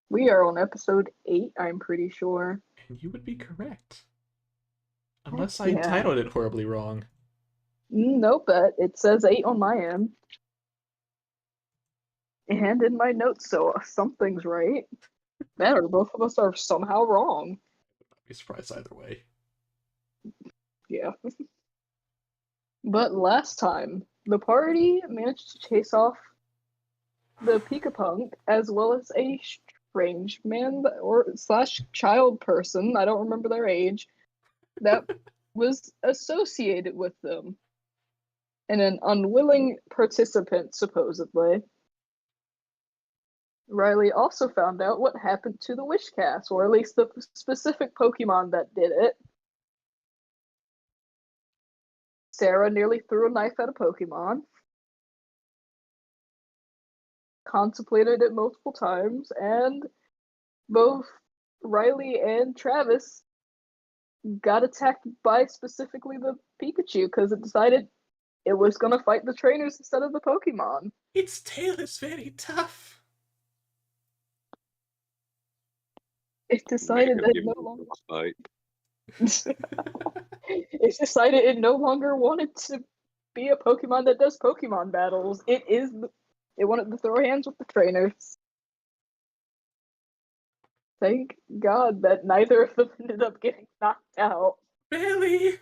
We are on episode 8, I'm pretty sure. And you would be correct. Heck Unless I yeah. titled it horribly wrong. Nope, it says 8 on my end. And in my notes, so something's right. That or both of us are somehow wrong. I'd be surprised either way. Yeah. But last time, the party managed to chase off the Pikapunk as well as a strange man or slash child person, I don't remember their age, that was associated with them. And an unwilling participant, supposedly. Riley also found out what happened to the Wishcast, or at least the specific Pokemon that did it. Sarah nearly threw a knife at a Pokemon, contemplated it multiple times, and both Riley and Travis got attacked by specifically the Pikachu because it decided it was going to fight the trainers instead of the Pokemon. Its tail is very tough. It decided that no longer. Fight. It decided it no longer wanted to be a Pokemon that does Pokemon battles. It wanted to throw hands with the trainers. Thank God that neither of them ended up getting knocked out. Really?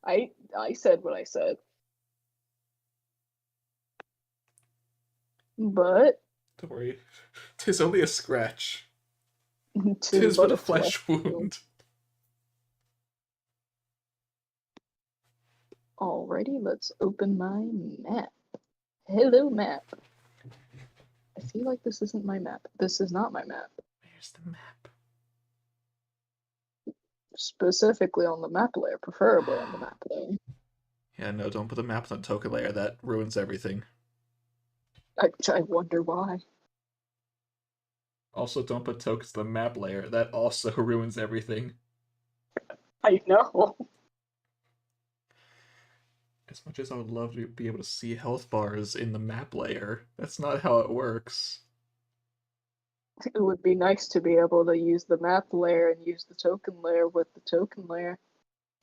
I said what I said. But Don't worry. 'Tis only a scratch. 'tis but a flesh wound. Alrighty, let's open my map. Hello, map. I feel like this isn't my map. This is not my map. Where's the map? Specifically on the map layer, preferably on the map layer. Yeah, no, don't put the map on the token layer. That ruins everything. I wonder why. Also, don't put tokens on the map layer. That also ruins everything. I know. As much as I would love to be able to see health bars in the map layer, that's not how it works. It would be nice to be able to use the map layer and use the token layer with the token layer.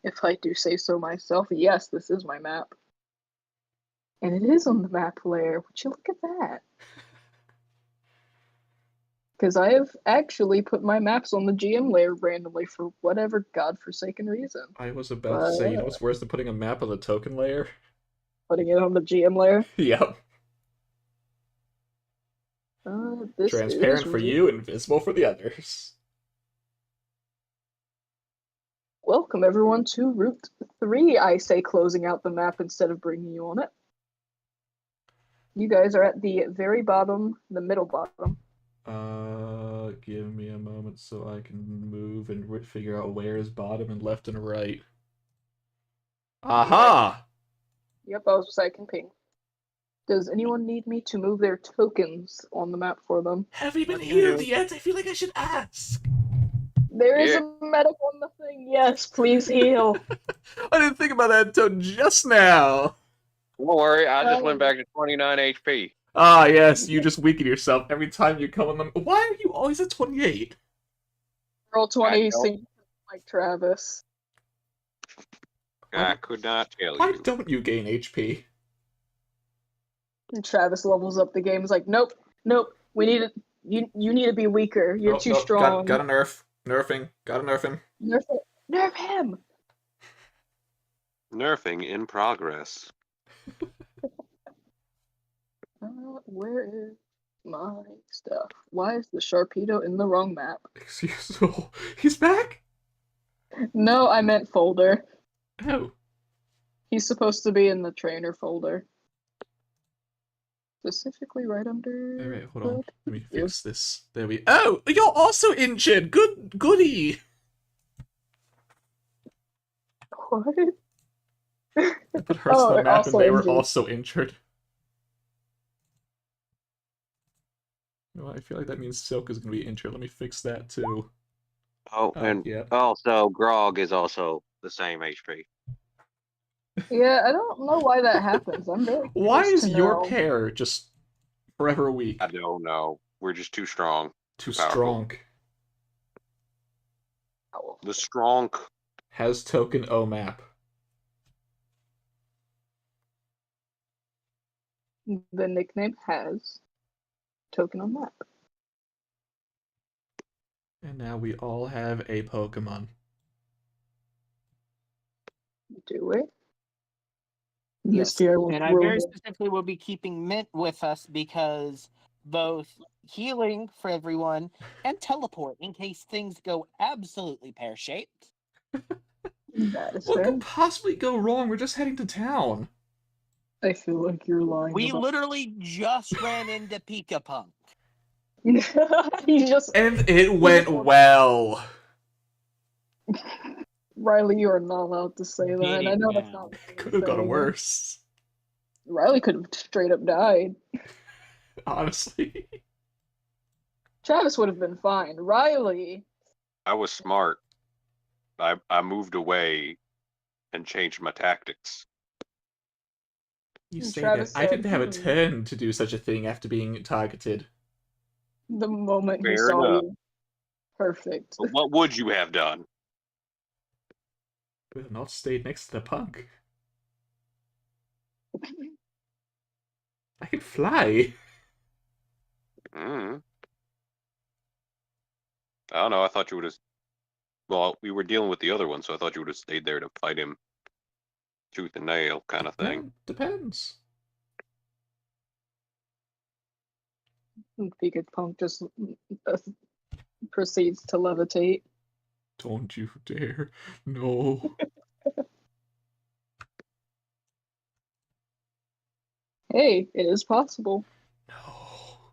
If I do say so myself, yes, this is my map. And it is on the map layer. Would you look at that? Because I have actually put my maps on the GM layer randomly for whatever godforsaken reason. I was about to say, you know what's worse than putting a map on the token layer? Putting it on the GM layer? Yep. This Transparent for you, invisible for the others. Welcome everyone to Route 3, I say, closing out the map instead of bringing you on it. You guys are at the very bottom, the middle bottom. Give me a moment so I can move and figure out where is bottom and left and right. Aha! Yep, I was second ping. Does anyone need me to move their tokens on the map for them? Have we been healed yet? I feel like I should ask. There is a medic on the thing. Yes, please heal. I didn't think about that until just now. Don't worry, I just went back to 29 HP. Ah, yes, you just weaken yourself every time you come on them. Why are you always at 28? Roll 20 seems like Travis. I could not tell Why you. don't you gain HP? And Travis levels up the game. He's like, nope, we need it. You need to be weaker. You're too strong. Got a nerf. Gotta nerf him. Nerf him! Nerfing in progress. Where is my stuff? Why is the Sharpedo in the wrong map? Excuse me. He's back? No, I meant folder. Oh. He's supposed to be in the trainer folder. Specifically right under... Alright, hold on. Let me fix this. There we... Oh! You're also injured! Goody! What? I put hearts on the map and they were also injured. Well, I feel like that means Silk is going to be injured. Let me fix that too. Oh, and also Grog is also the same HP. Yeah, I don't know why that happens. I'm very Why is your pair just forever weak? I don't know. We're just too strong. Too Powerful. strong. The strong. Has token OMAP. The nickname has token on map. And now we all have a Pokemon. Do it. Yes. This year And I very specifically will be keeping Mint with us because both healing for everyone and teleport in case things go absolutely pear-shaped. That is What fair. could possibly go wrong? We're just heading to town. I feel like you're lying. We literally just ran into Pikapunk. He just And it went well. Riley, you are not allowed to say that. Get I it know that's now. not. It could have gone worse. Riley could have straight up died. Honestly. Travis would have been fine. Riley. I was smart. I moved away and changed my tactics. You say Travis that. I said, didn't have a turn to do such a thing after being targeted. The moment he Fair saw enough. you. Perfect. But what would you have done? Would have not stayed next to the punk. I can fly. I don't know. I thought you would have. Well, we were dealing with the other one, so I thought you would have stayed there to fight him tooth and nail kind of thing. Depends. Pikapunk just proceeds to levitate. Don't you dare. No. Hey, it is possible. No.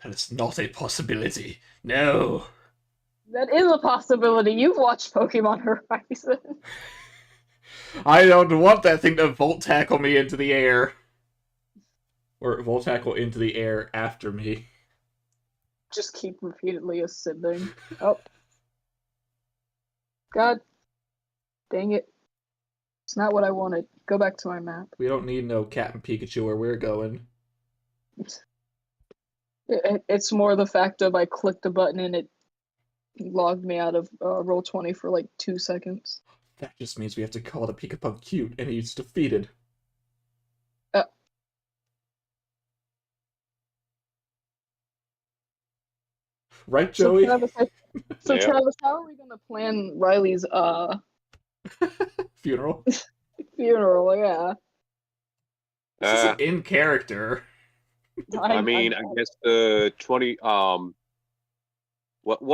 That is not a possibility. No. That is a possibility. You've watched Pokemon Horizon. I don't want that thing to Volt Tackle me into the air. Or Volt Tackle into the air after me. Just keep repeatedly ascending. Oh. God. Dang it. It's not what I wanted. Go back to my map. We don't need no Captain Pikachu where we're going. It's more the fact of I clicked a button and it logged me out of Roll20 for like 2 seconds. That just means we have to call the Pikapunk cute, and he's defeated. Right, Joey? Travis, Yeah. Travis, how are we gonna plan Riley's Funeral? funeral? Yeah. This isn't in character. I mean, I guess the 20. What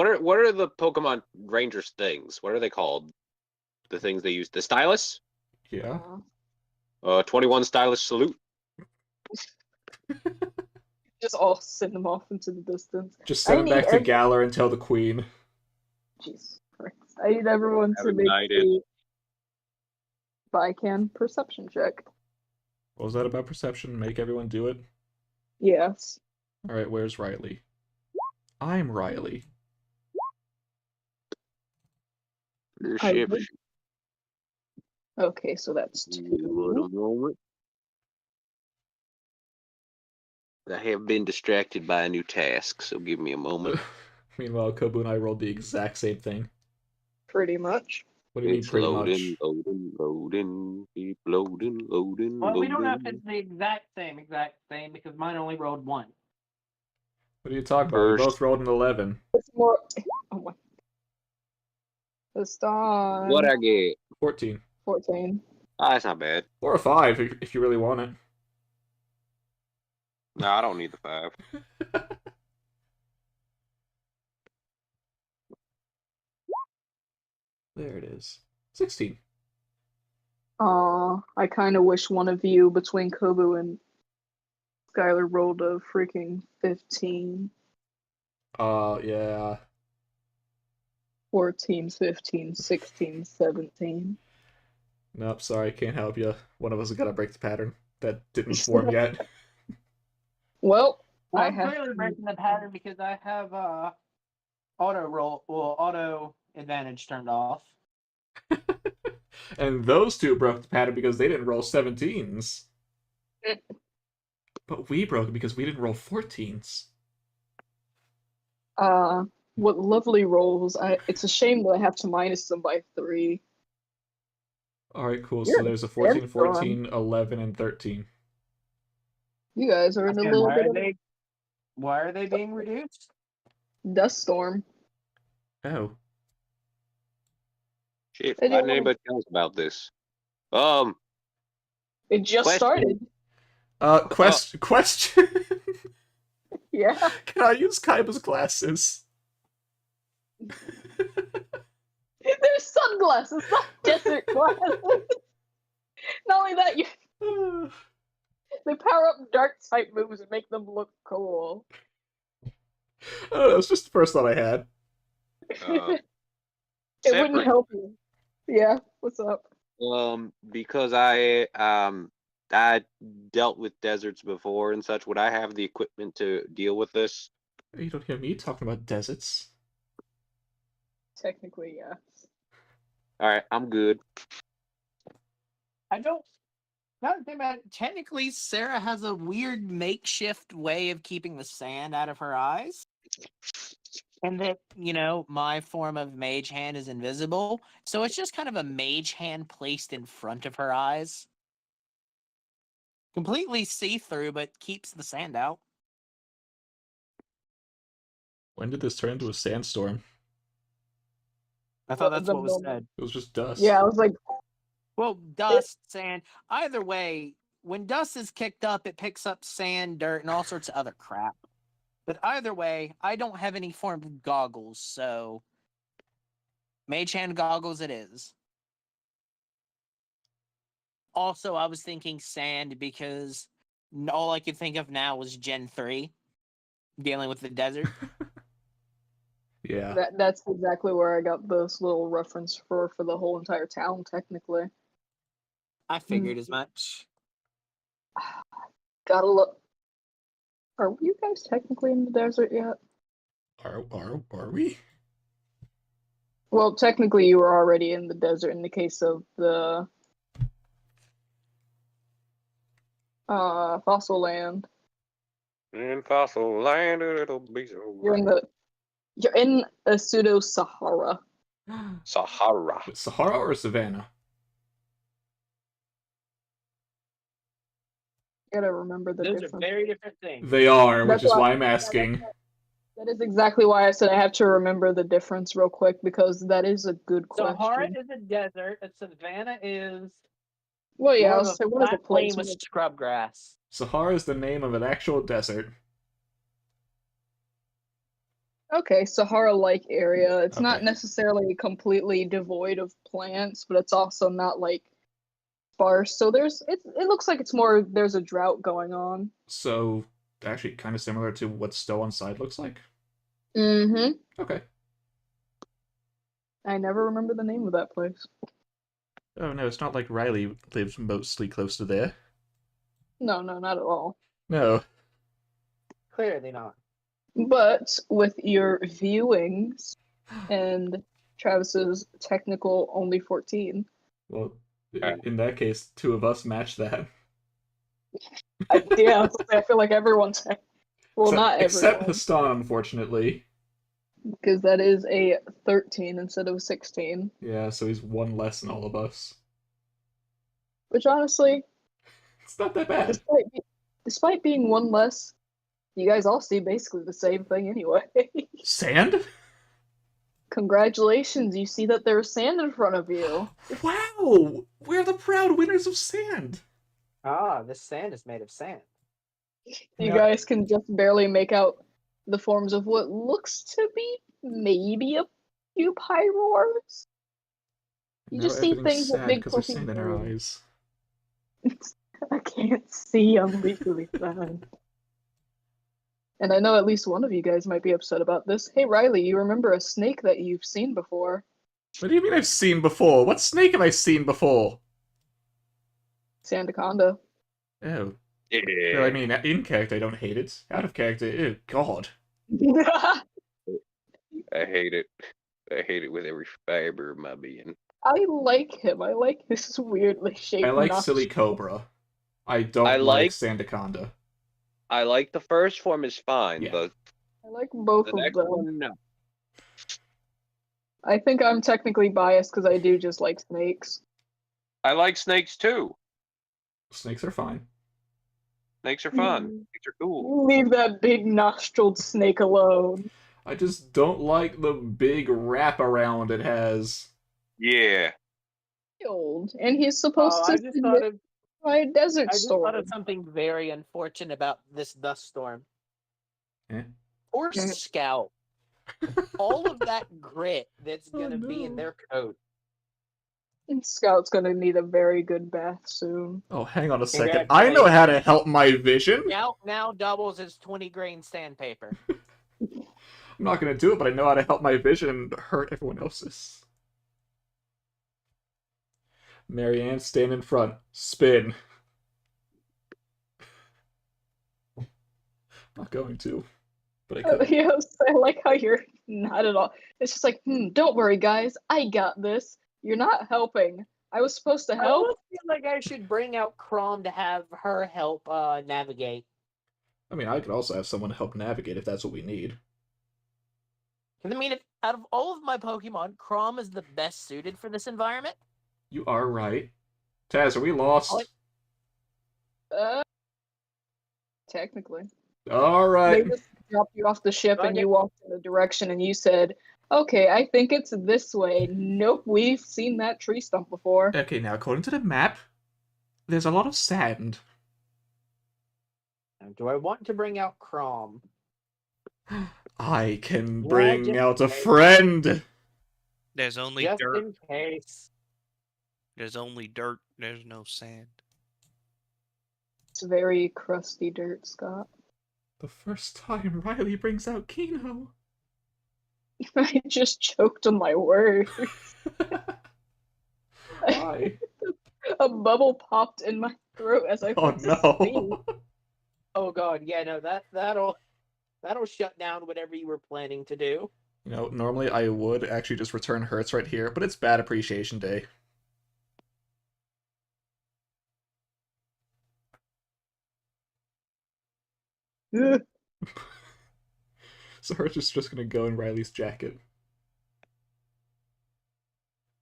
are the Pokemon Rangers things? What are they called? The things they use. The stylus? Yeah. 21 stylus salute. Just all send them off into the distance. Just send him back to Galar and tell the Queen. Jesus Christ. I need everyone to make a Vican perception check. What was that about perception? Make everyone do it? Yes. Alright, where's Riley? I'm Riley. Okay, so that's 2. I have been distracted by a new task, so give me a moment. Meanwhile, Kobu and I rolled the exact same thing. Pretty much. What do you mean, pretty loading, much? Keep loading. Well, we don't have to the exact same because mine only rolled 1. What are you talking about? We both rolled an 11. It's more. Oh my. It's on. What I get? 14. 14. Ah, that's not bad. Or a 5 if you really want it. No, I don't need the 5. There it is. 16. I kind of wish one of you between Kobu and Skylar rolled a freaking 15. Yeah. 14, 15, 16, 17. Nope, sorry, can't help you. One of us has got to break the pattern. That didn't form yet. Well, I'm clearly breaking the pattern because I have auto advantage turned off. And those two broke the pattern because they didn't roll 17s. But we broke it because we didn't roll 14s. What lovely rolls. It's a shame that I have to minus them by 3. Alright, cool. You're So in a there's a 14, sandstorm. 14, 11, and 13. You guys are in a And little bit of why are they being reduced? a dust storm. Oh. Shit, They why didn't don't- anybody tell us about this? It just Question. started. Question. Yeah. Can I use Kaiba's glasses? There's sunglasses, not desert glasses. Not only that, they power up dark type moves and make them look cool. I don't know, it's just the first thought I had. It wouldn't Separate. help you. Yeah, what's up? Because I dealt with deserts before and such, would I have the equipment to deal with this? You don't hear me talking about deserts. Technically, yes. Alright, I'm good. I don't. Now that I think about it, technically, Sarah has a weird makeshift way of keeping the sand out of her eyes. And that, my form of mage hand is invisible. So it's just kind of a mage hand placed in front of her eyes. Completely see through, but keeps the sand out. When did this turn into a sandstorm? I thought that's The what was moment- said. It was just dust. Yeah, I was like, Well, dust, sand. Either way, when dust is kicked up, it picks up sand, dirt, and all sorts of other crap. But either way, I don't have any form of goggles, so mage hand goggles it is. Also, I was thinking sand because all I could think of now was Gen 3, dealing with the desert. Yeah. that's exactly where I got this little reference for the whole entire town, technically. I figured as much. Gotta look. Are you guys technically in the desert yet? Are we? Well, technically, you were already in the desert in the case of the fossil land. In fossil land, it'll be so You're in a pseudo Sahara. Sahara. Wait, Sahara or Savannah? You gotta remember the Those difference. are very different things. They are, which That's is why- why I'm asking. That is exactly why I said I have to remember the difference real quick, because that is a good question. Sahara is a desert, and Savannah is Well, yeah, I more was of a saying, what is a flat place? plain with scrub grass. Sahara is the name of an actual desert. Okay, Sahara-like area. It's not Okay. necessarily completely devoid of plants, but it's also not like sparse. So it looks like it's more there's a drought going on. So, actually kind of similar to what Stow on Side looks like. Mm-hmm. Okay. I never remember the name of that place. Oh no, it's not like Riley lives mostly close to there. No, not at all. No. Clearly not. But with your viewings and Travis's technical only 14, Well, in that case, two of us match that. yeah, I feel like everyone's well, not Except everyone, Hastan, unfortunately. because that is a 13 instead of 16. Yeah, so he's one less than all of us. Which honestly, It's not that bad. despite being one less, you guys all see basically the same thing anyway. Sand? Congratulations, you see that there's sand in front of you. Wow! We're the proud winners of sand! Ah, this sand is made of sand. You No. guys can just barely make out the forms of what looks to be maybe a few pyroars. You just see things with big because there's fluffy sand in our birds. eyes. I can't see, I'm legally blind. And I know at least one of you guys might be upset about this. Hey Riley, you remember a snake that you've seen before? What do you mean I've seen before? What snake have I seen before? Sandaconda. Oh. Yeah. Well, I mean, in character, I don't hate it. Out of character, ew, God. I hate it. I hate it with every fiber of my being. I like him. I like his weirdly shaped I like nostrils. Silly Cobra. I don't I like like- Sandaconda. I like the first form is fine. Yeah. The I like both The of next them. one, no. I think I'm technically biased because I do just like snakes. I like snakes too. Snakes are fine. Snakes are fun. Snakes are cool. Leave that big nostriled snake alone. I just don't like the big wraparound it has. Yeah. Old, and he's supposed to I just thought of by a desert I just thought storm. of something very unfortunate about this dust storm. Eh? Poor Eh. Scout. All of that grit that's Oh, gonna be in no. their coat. Scout's gonna need a very good bath soon. Oh, hang on a second. I know how to help my vision. Scout now doubles as 20-grain sandpaper. I'm not gonna do it, but I know how to help my vision and hurt everyone else's. Marianne, stand in front. Spin. I'm not going to, but I could. Yes, I like how you're not at all. It's just like, don't worry, guys. I got this. You're not helping. I was supposed to I help. almost feel like I should bring out Crom to have her help navigate. I mean, I could also have someone help navigate if that's what we need. Because I mean, if out of all of my Pokemon, Crom is the best suited for this environment. You are right. Taz, are we lost? Technically. All right. They just dropped you off the ship and Okay. you walked in the direction and you said, okay, I think it's this way. Nope, we've seen that tree stump before. Okay, now according to the map, there's a lot of sand. Now, do I want to bring out Crom? I can Yeah, bring just out a in case. friend. There's only Just dirt. in case. There's only dirt. There's no sand. It's very crusty dirt, Scott. The first time Riley brings out Kino. I just choked on my words. Why? A bubble popped in my throat as I Oh went to speak. no. Oh god, yeah, no, that'll shut down whatever you were planning to do. You know, normally I would actually just return Hurts right here, but it's Bad Appreciation Day. So Hurts is just gonna go in Riley's jacket.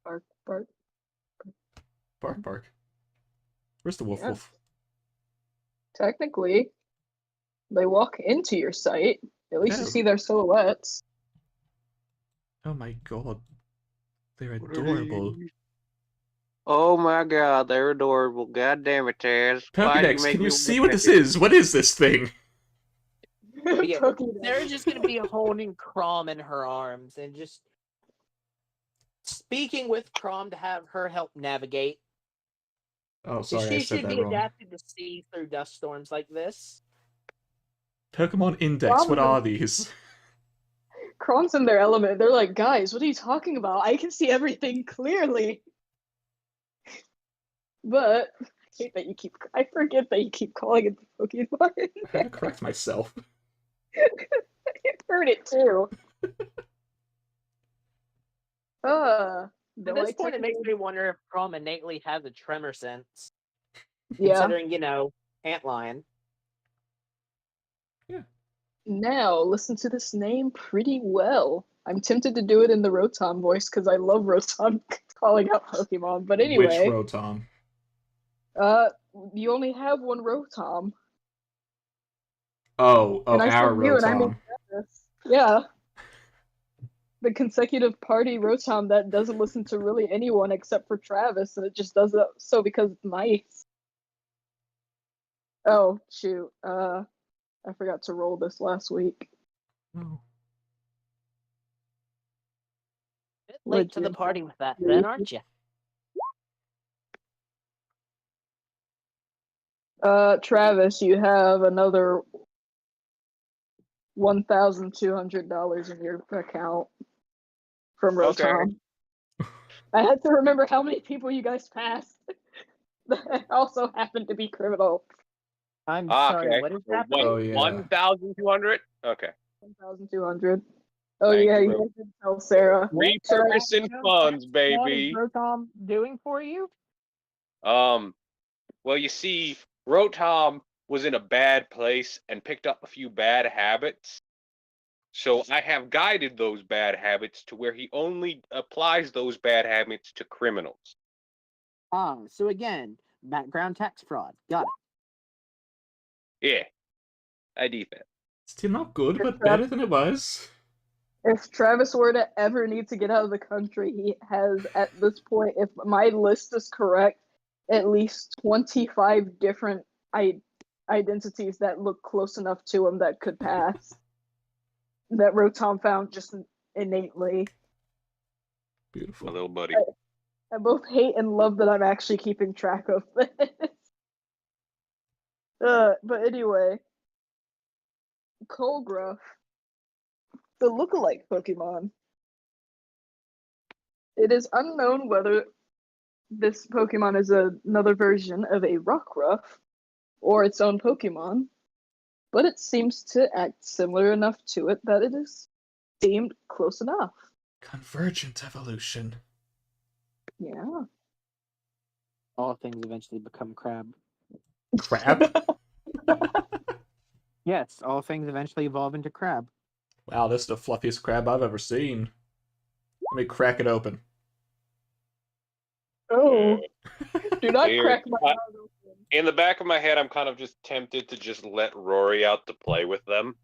Bark, bark. Bark, bark. Where's the wolf Yeah. wolf? Technically, they walk into your sight. At least you Oh. see their silhouettes. Oh my god. They're What are adorable. these? Oh my god, they're adorable. God damn it, Taz. Why'd Pokedex, make can me you see look what at this it? is? What is this thing? Yeah, Pokédex. They're just gonna be holding Crom in her arms and just speaking with Crom to have her help navigate. Oh, 'Cause sorry, I she said should that be wrong. adapted to see through dust storms like this. Pokemon Index, what Probably. are these? Kron's in their element. They're like, guys, what are you talking about? I can see everything clearly. But I forget that you keep calling it the Pokemon. I had to correct myself. I heard it too. At though this I point, it makes technically- me wonder if Crom innately has a tremor sense, yeah. considering, antlion. Now listen to this name pretty well. I'm tempted to do it in the Rotom voice because I love Rotom calling out Pokemon. But anyway, Which Rotom? you only have one Rotom. Oh, And I our said you, and I mean Rotom. Travis. Yeah. The consecutive party Rotom that doesn't listen to really anyone except for Travis, and it just does it so because it's nice. Oh, shoot. I forgot to roll this last week. Oh. Bit late to the Legit. party with that, then, aren't you? Travis, you have another $1,200 in your account from Okay. Rotom. I had to remember how many people you guys passed that also happened to be criminal. I'm Ah, sorry, okay. what is So that? Oh, yeah. 1,200? Okay. 1,200. Oh Thank yeah, you, you bro. guys didn't tell Sarah. Repurposing funds, What baby. is Rotom doing for you? Well, you see, Rotom was in a bad place and picked up a few bad habits. So I have guided those bad habits to where he only applies those bad habits to criminals. So again, background tax fraud. Got it. Yeah, I did that. Still not good, but better than it was. If Travis were to ever need to get out of the country, he has, at this point, if my list is correct, at least 25 different identities that look close enough to him that could pass. That Rotom found just innately. Beautiful. My little buddy. I both hate and love that I'm actually keeping track of this. But anyway, Colgruff, the lookalike Pokemon. It is unknown whether this Pokemon is another version of a Rockruff or its own Pokemon, but it seems to act similar enough to it that it is deemed close enough. Convergent evolution. Yeah. All things eventually become crab. Crab? Yes, all things eventually evolve into crab. Wow, this is the fluffiest crab I've ever seen. Let me crack it open. Oh, do not Weird. crack my mouth open. In the back of my head, I'm kind of just tempted to just let Rory out to play with them.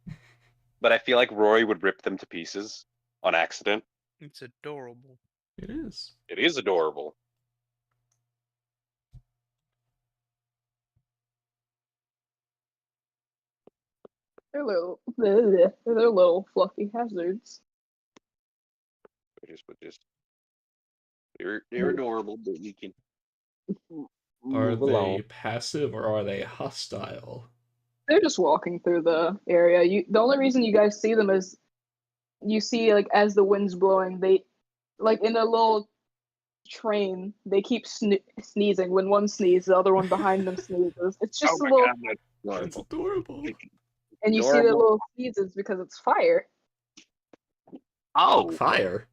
But I feel like Rory would rip them to pieces on accident. It's adorable. It is. It is adorable. They're little fluffy hazards. They're adorable, but you can Are move they along. passive or are they hostile? They're just walking through the area. The only reason you guys see them is you see, like, as the wind's blowing, they, like, in a little train, they keep sneezing. When one sneezes, the other one behind them sneezes. It's just Oh a my little, god, That's adorable. and you see the adorable. little sneezes because it's fire. Oh, Fire.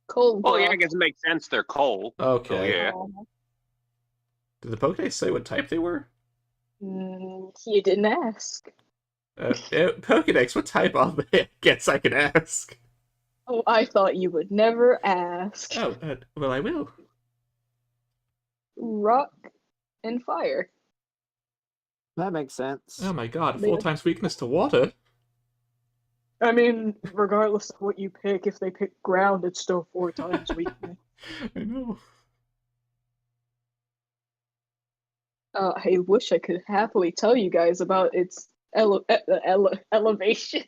Cold. well, yeah, I guess it makes sense. They're coal. Okay. So, yeah. Did the Pokédex say what type they were? You didn't ask. Pokédex, what type are they? I guess I can ask. Oh, I thought you would never ask. Oh, well, I will. Rock and fire. That makes sense. Oh my god, They- 4 times weakness to water. I mean, regardless of what you pick, if they pick ground, it's still 4 times weakness. I know. I wish I could happily tell you guys about its elevation.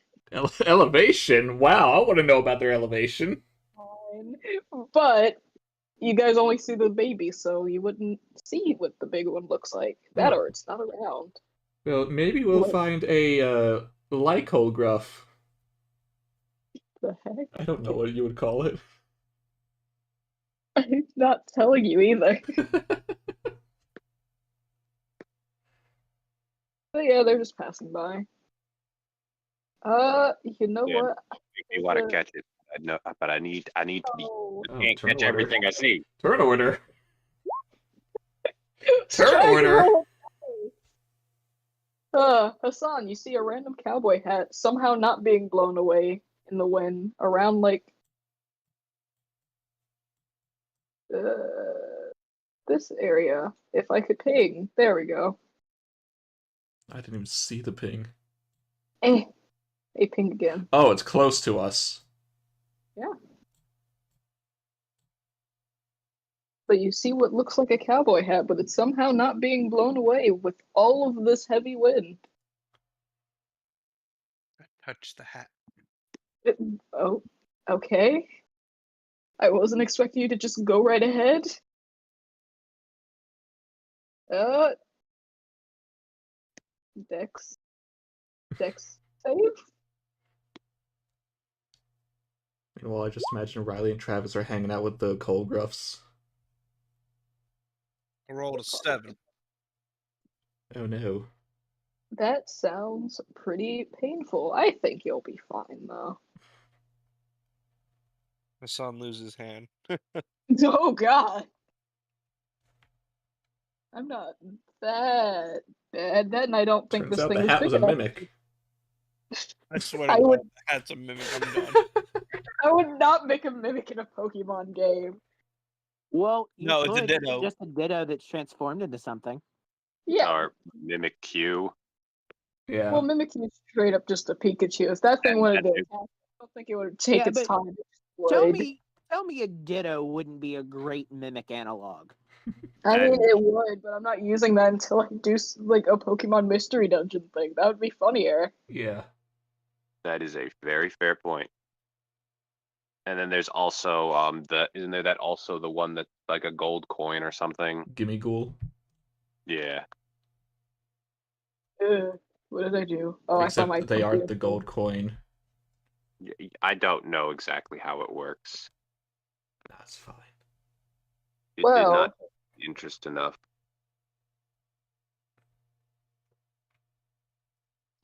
Elevation? Wow, I want to know about their elevation. But you guys only see the baby, so you wouldn't see what the big one looks like. That or it's not around. Well, maybe we'll What? find a Lycolgruff. The heck? I don't know what you would call it. I'm not telling you either. But yeah, they're just passing by. You know Yeah. what? If you want to catch it, I know, but I need to be. Oh. I can't turn catch order. everything I see. Turn order. Turn Strike order. roll. Hassan, you see a random cowboy hat somehow not being blown away in the wind around, like, this area. If I could ping. There we go. I didn't even see the ping. A ping again. Oh, it's close to us. Yeah. But you see what looks like a cowboy hat, but it's somehow not being blown away with all of this heavy wind. Touch the hat. Oh, okay. I wasn't expecting you to just go right ahead. Dex save? Meanwhile, I just imagine Riley and Travis are hanging out with the Colgruffs. I rolled a 7. Oh no. That sounds pretty painful. I think you'll be fine, though. My son loses hand. Oh, God. I'm not that bad. Then I don't think Turns this out thing the is hat big was a enough. mimic. I swear I to would- God, that's a mimic. I'm done. I would not make a mimic in a Pokemon game. Well, you No, it's a could. Ditto. Just a Ditto that's transformed into something. Yeah. Or Mimikyu. Yeah. Well, Mimikyu is straight up just a Pikachu. If that thing And wanted to that's attack, I don't think it would take Yeah, its but time. It Tell would. me a Ditto wouldn't be a great mimic analog. I mean, And- it would, but I'm not using that until I do like a Pokemon Mystery Dungeon thing. That would be funnier. Yeah. That is a very fair point. And then there's also isn't there that also the one that's like a gold coin or something? Gimme Ghoul. Yeah. What did I do? Oh, I saw Except my. that they aren't the computer. gold coin. I don't know exactly how it works. That's fine. It did Well- not interest enough.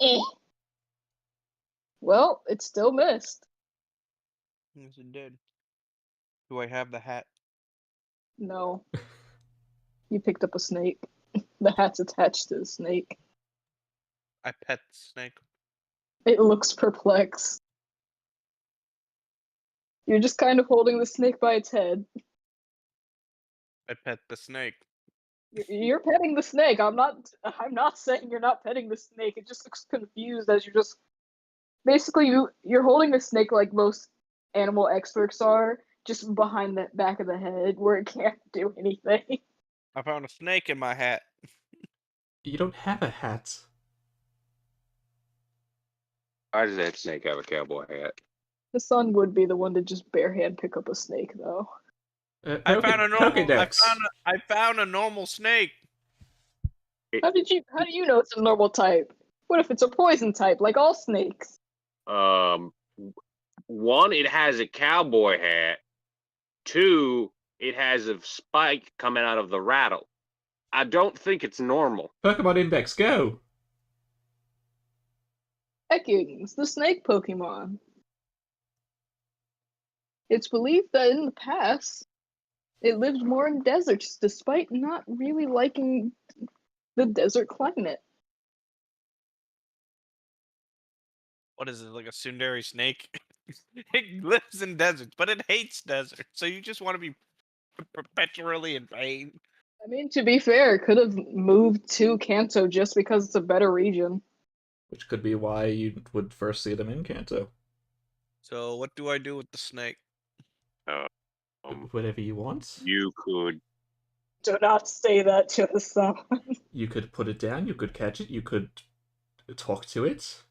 Eh. Well, it still missed. Yes, it did. Do I have the hat? No. You picked up a snake. The hat's attached to the snake. I pet the snake. It looks perplexed. You're just kind of holding the snake by its head. I pet the snake. You're petting the snake. I'm not saying you're not petting the snake. It just looks confused as you're just basically you're holding the snake like most animal experts are, just behind the back of the head where it can't do anything. I found a snake in my hat. You don't have a hat. Why does that snake have a cowboy hat? The son would be the one to just barehand pick up a snake, though. I found a normal. Pokédex. I found a normal snake. How do you know it's a normal type? What if it's a poison type, like all snakes? One, it has a cowboy hat. Two, it has a spike coming out of the rattle. I don't think it's normal. Pokemon Index, go! Ekans, the snake Pokemon. It's believed that in the past, it lived more in deserts, despite not really liking the desert climate. What is it, like a tsundere snake? It lives in deserts, but it hates deserts. So you just want to be perpetually in pain. I mean, to be fair, it could have moved to Kanto just because it's a better region. Which could be why you would first see them in Kanto. So what do I do with the snake? Whatever you want. You could. Do not say that to the sun. You could put it down, you could catch it, you could talk to it.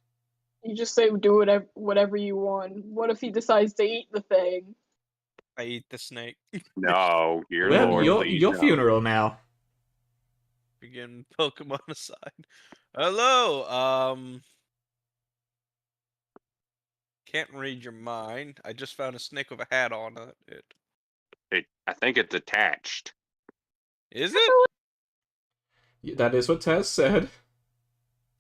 You just say do whatever you want. What if he decides to eat the thing? I eat the snake. No, dear Well, Lord. your please, no. funeral now. Begin Pokemon aside. Hello, can't read your mind. I just found a snake with a hat on it. I think it's attached. Is it? That is what Taz said.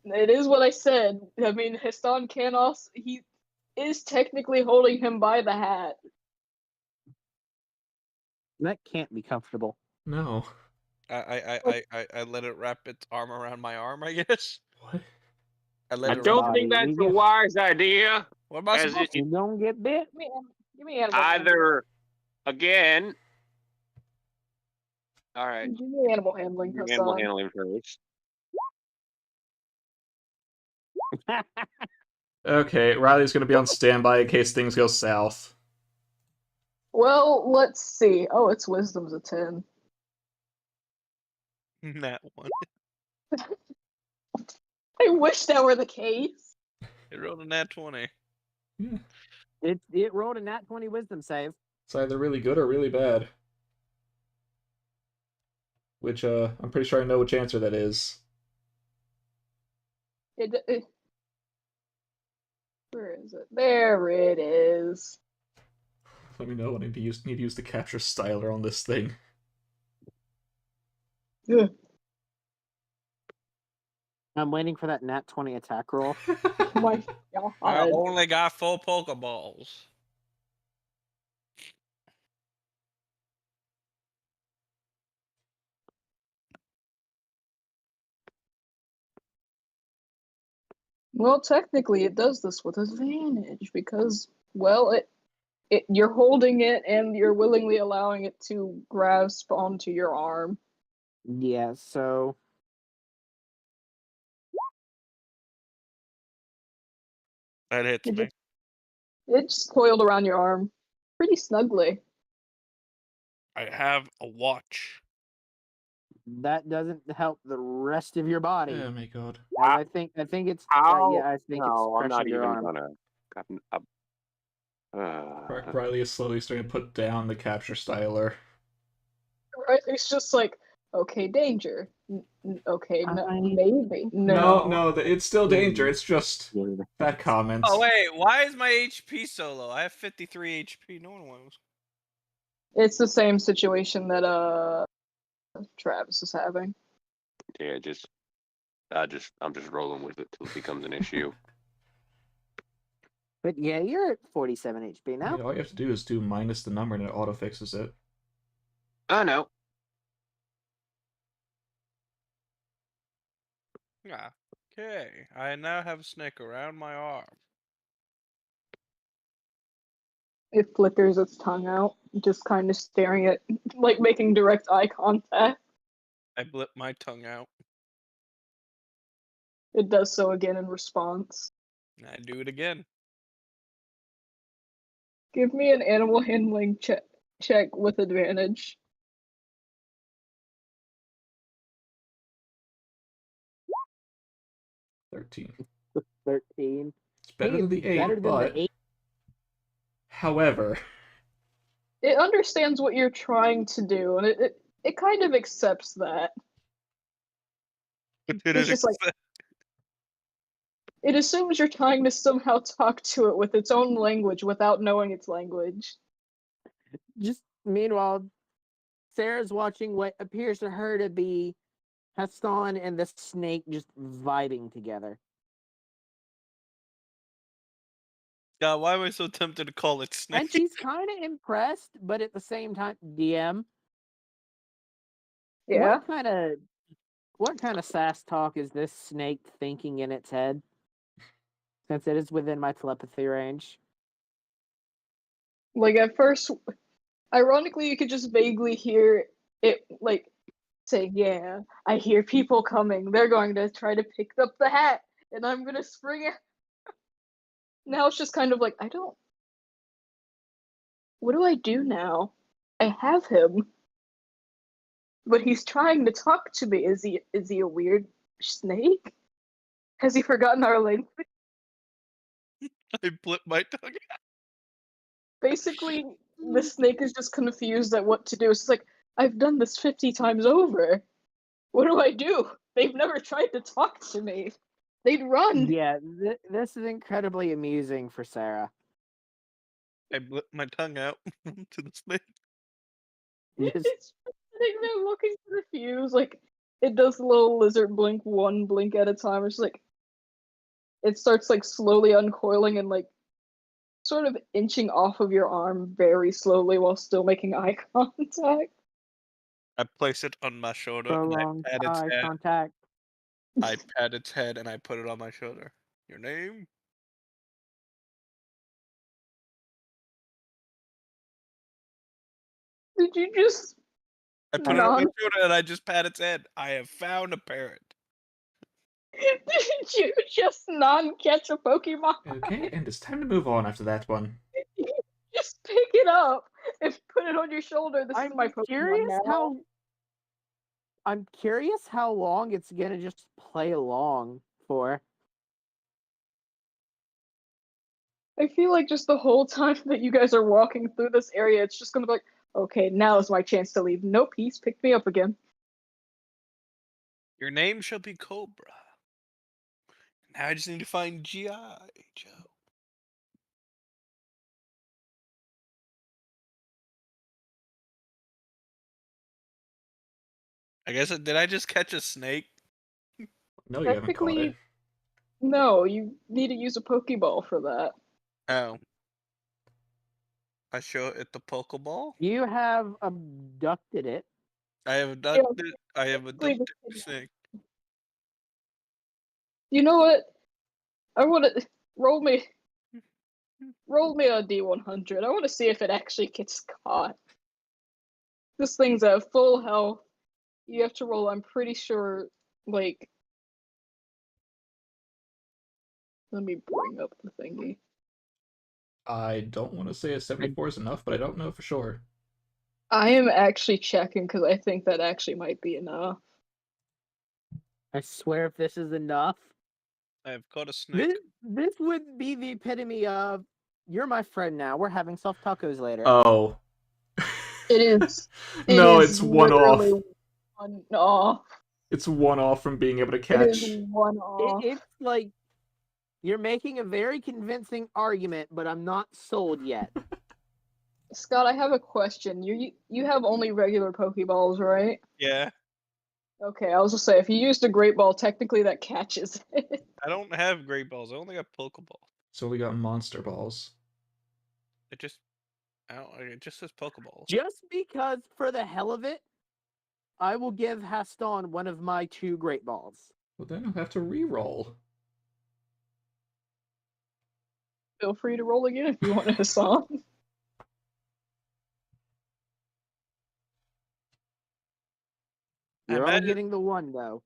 It is what I said. I mean, Histon can also. He is technically holding him by the hat. That can't be comfortable. No. I let it wrap its arm around my arm, I guess. What? I let I it don't wrap- think that's a Body. wise idea. What am I as supposed to You don't get bit. Give me animal handling. Either, again. All right. Give me animal handling, Your animal Hassan. handling first. Okay, Riley's gonna be on standby in case things go south. Well, let's see. Oh, its wisdom's a 10. that one? I wish that were the case. It rolled a nat 20. Yeah. It rolled a nat 20 wisdom save. It's either really good or really bad. Which, I'm pretty sure I know which answer that is. Where is it? There it is. Let me know when I need to use the capture styler on this thing. Ugh. I'm waiting for that nat 20 attack roll. Oh my I god. only got 4 Pokeballs. Well, technically, it does this with advantage because, well, you're holding it and you're willingly allowing it to grasp onto your arm. Yeah, so That hits It me. just, it's coiled around your arm pretty snugly. I have a watch. that doesn't help the rest of your body. Oh my god. I think it's How? yeah, I think it's No, I'm not crushing your even arm. gonna. Riley is slowly starting to put down the capture styler. Right? It's just like, okay, danger. Okay, no, I- maybe. No, No. it's still danger. It's just bad comments. Oh wait, why is my HP so low? I have 53 HP. No one wants. It's the same situation that Travis is having. Yeah, I'm just rolling with it till it becomes an issue. But yeah, you're at 47 HP I now. mean, all you have to do is do minus the number and it auto fixes it. I know. Yeah. Okay. I now have a snake around my arm. It flickers its tongue out, just kind of staring at, like making direct eye contact. I blip my tongue out. It does so again in response. And I do it again. Give me an animal handling check with advantage. $13. 13. It's better Hey, than the it's 8, better than but the 8. however, It understands what you're trying to do, and it kind of accepts that. It's just like, it assumes you're trying to somehow talk to it with its own language without knowing its language. Just meanwhile, Sarah's watching what appears to her to be Hassan and the snake just vibing together. God, why am I so tempted to call it snake? And she's kind of impressed, but at the same time, DM, Yeah. what kind of sass talk is this snake thinking in its head? Since it is within my telepathy range. Like at first, ironically, you could just vaguely hear it like say, "Yeah, I hear people coming. They're going to try to pick up the hat, and I'm gonna spring it." Now it's just kind of like, what do I do now? I have him, but he's trying to talk to me. Is he a weird snake? Has he forgotten our language? I blip my tongue out. Basically, the snake is just confused at what to do. It's like, I've done this 50 times over. What do I do? They've never tried to talk to me. They'd run. Yeah, this is incredibly amusing for Sarah. I blip my tongue out to the snake. Just, It's sitting there looking confused. Like, it does the little lizard blink, one blink at a time. It's like, it starts like slowly uncoiling and like sort of inching off of your arm very slowly while still making eye contact. I place it on my shoulder and I prolonged pat its eye head. contact. I pat its head and I put it on my shoulder. Your name? Did you just I put it on my non? shoulder and I just pat its head. I have found a parrot. Did you just non-catch a Pokemon? okay, and it's time to move on after that one. Just pick it up and put it on your shoulder. This is my Pokemon curious now. I'm curious how long it's gonna just play along for. I feel like just the whole time that you guys are walking through this area, it's just gonna be like, okay, now is my chance to leave. Nope, he's picked me up again. Your name shall be Cobra. Now I just need to find G.I. Joe. I guess did I just catch a snake? No, you haven't caught it. Technically, no, you need to use a Pokeball for that. Oh. I show it the Pokeball. You have abducted it. I have abducted. I have abducted Please. a snake. You know what? I want to roll me a D100. I want to see if it actually gets caught. This thing's at full health. You have to roll, I'm pretty sure, like... Let me bring up the thingy. I don't want to say a 74 is enough, but I don't know for sure. I am actually checking because I think that actually might be enough. I swear, if this is enough, I've caught a snake. this would be the epitome of "you're my friend now. We're having soft tacos later." Oh. It is. No, is it's one off. literally one off. It's one off from being able to It is catch. one off. It's like you're making a very convincing argument, but I'm not sold yet. Scott, I have a question. You have only regular Pokeballs, right? Yeah. Okay, I was just say if you used a Great Ball, technically that catches it. I don't have great balls. I only got Pokeball. So we got monster balls. It just says Pokeball. Just because, for the hell of it, I will give Haston one of my 2 Great Balls. Well, then I'll have to re-roll. Feel free to roll again if you want a song. You're all imagine- getting the 1 though.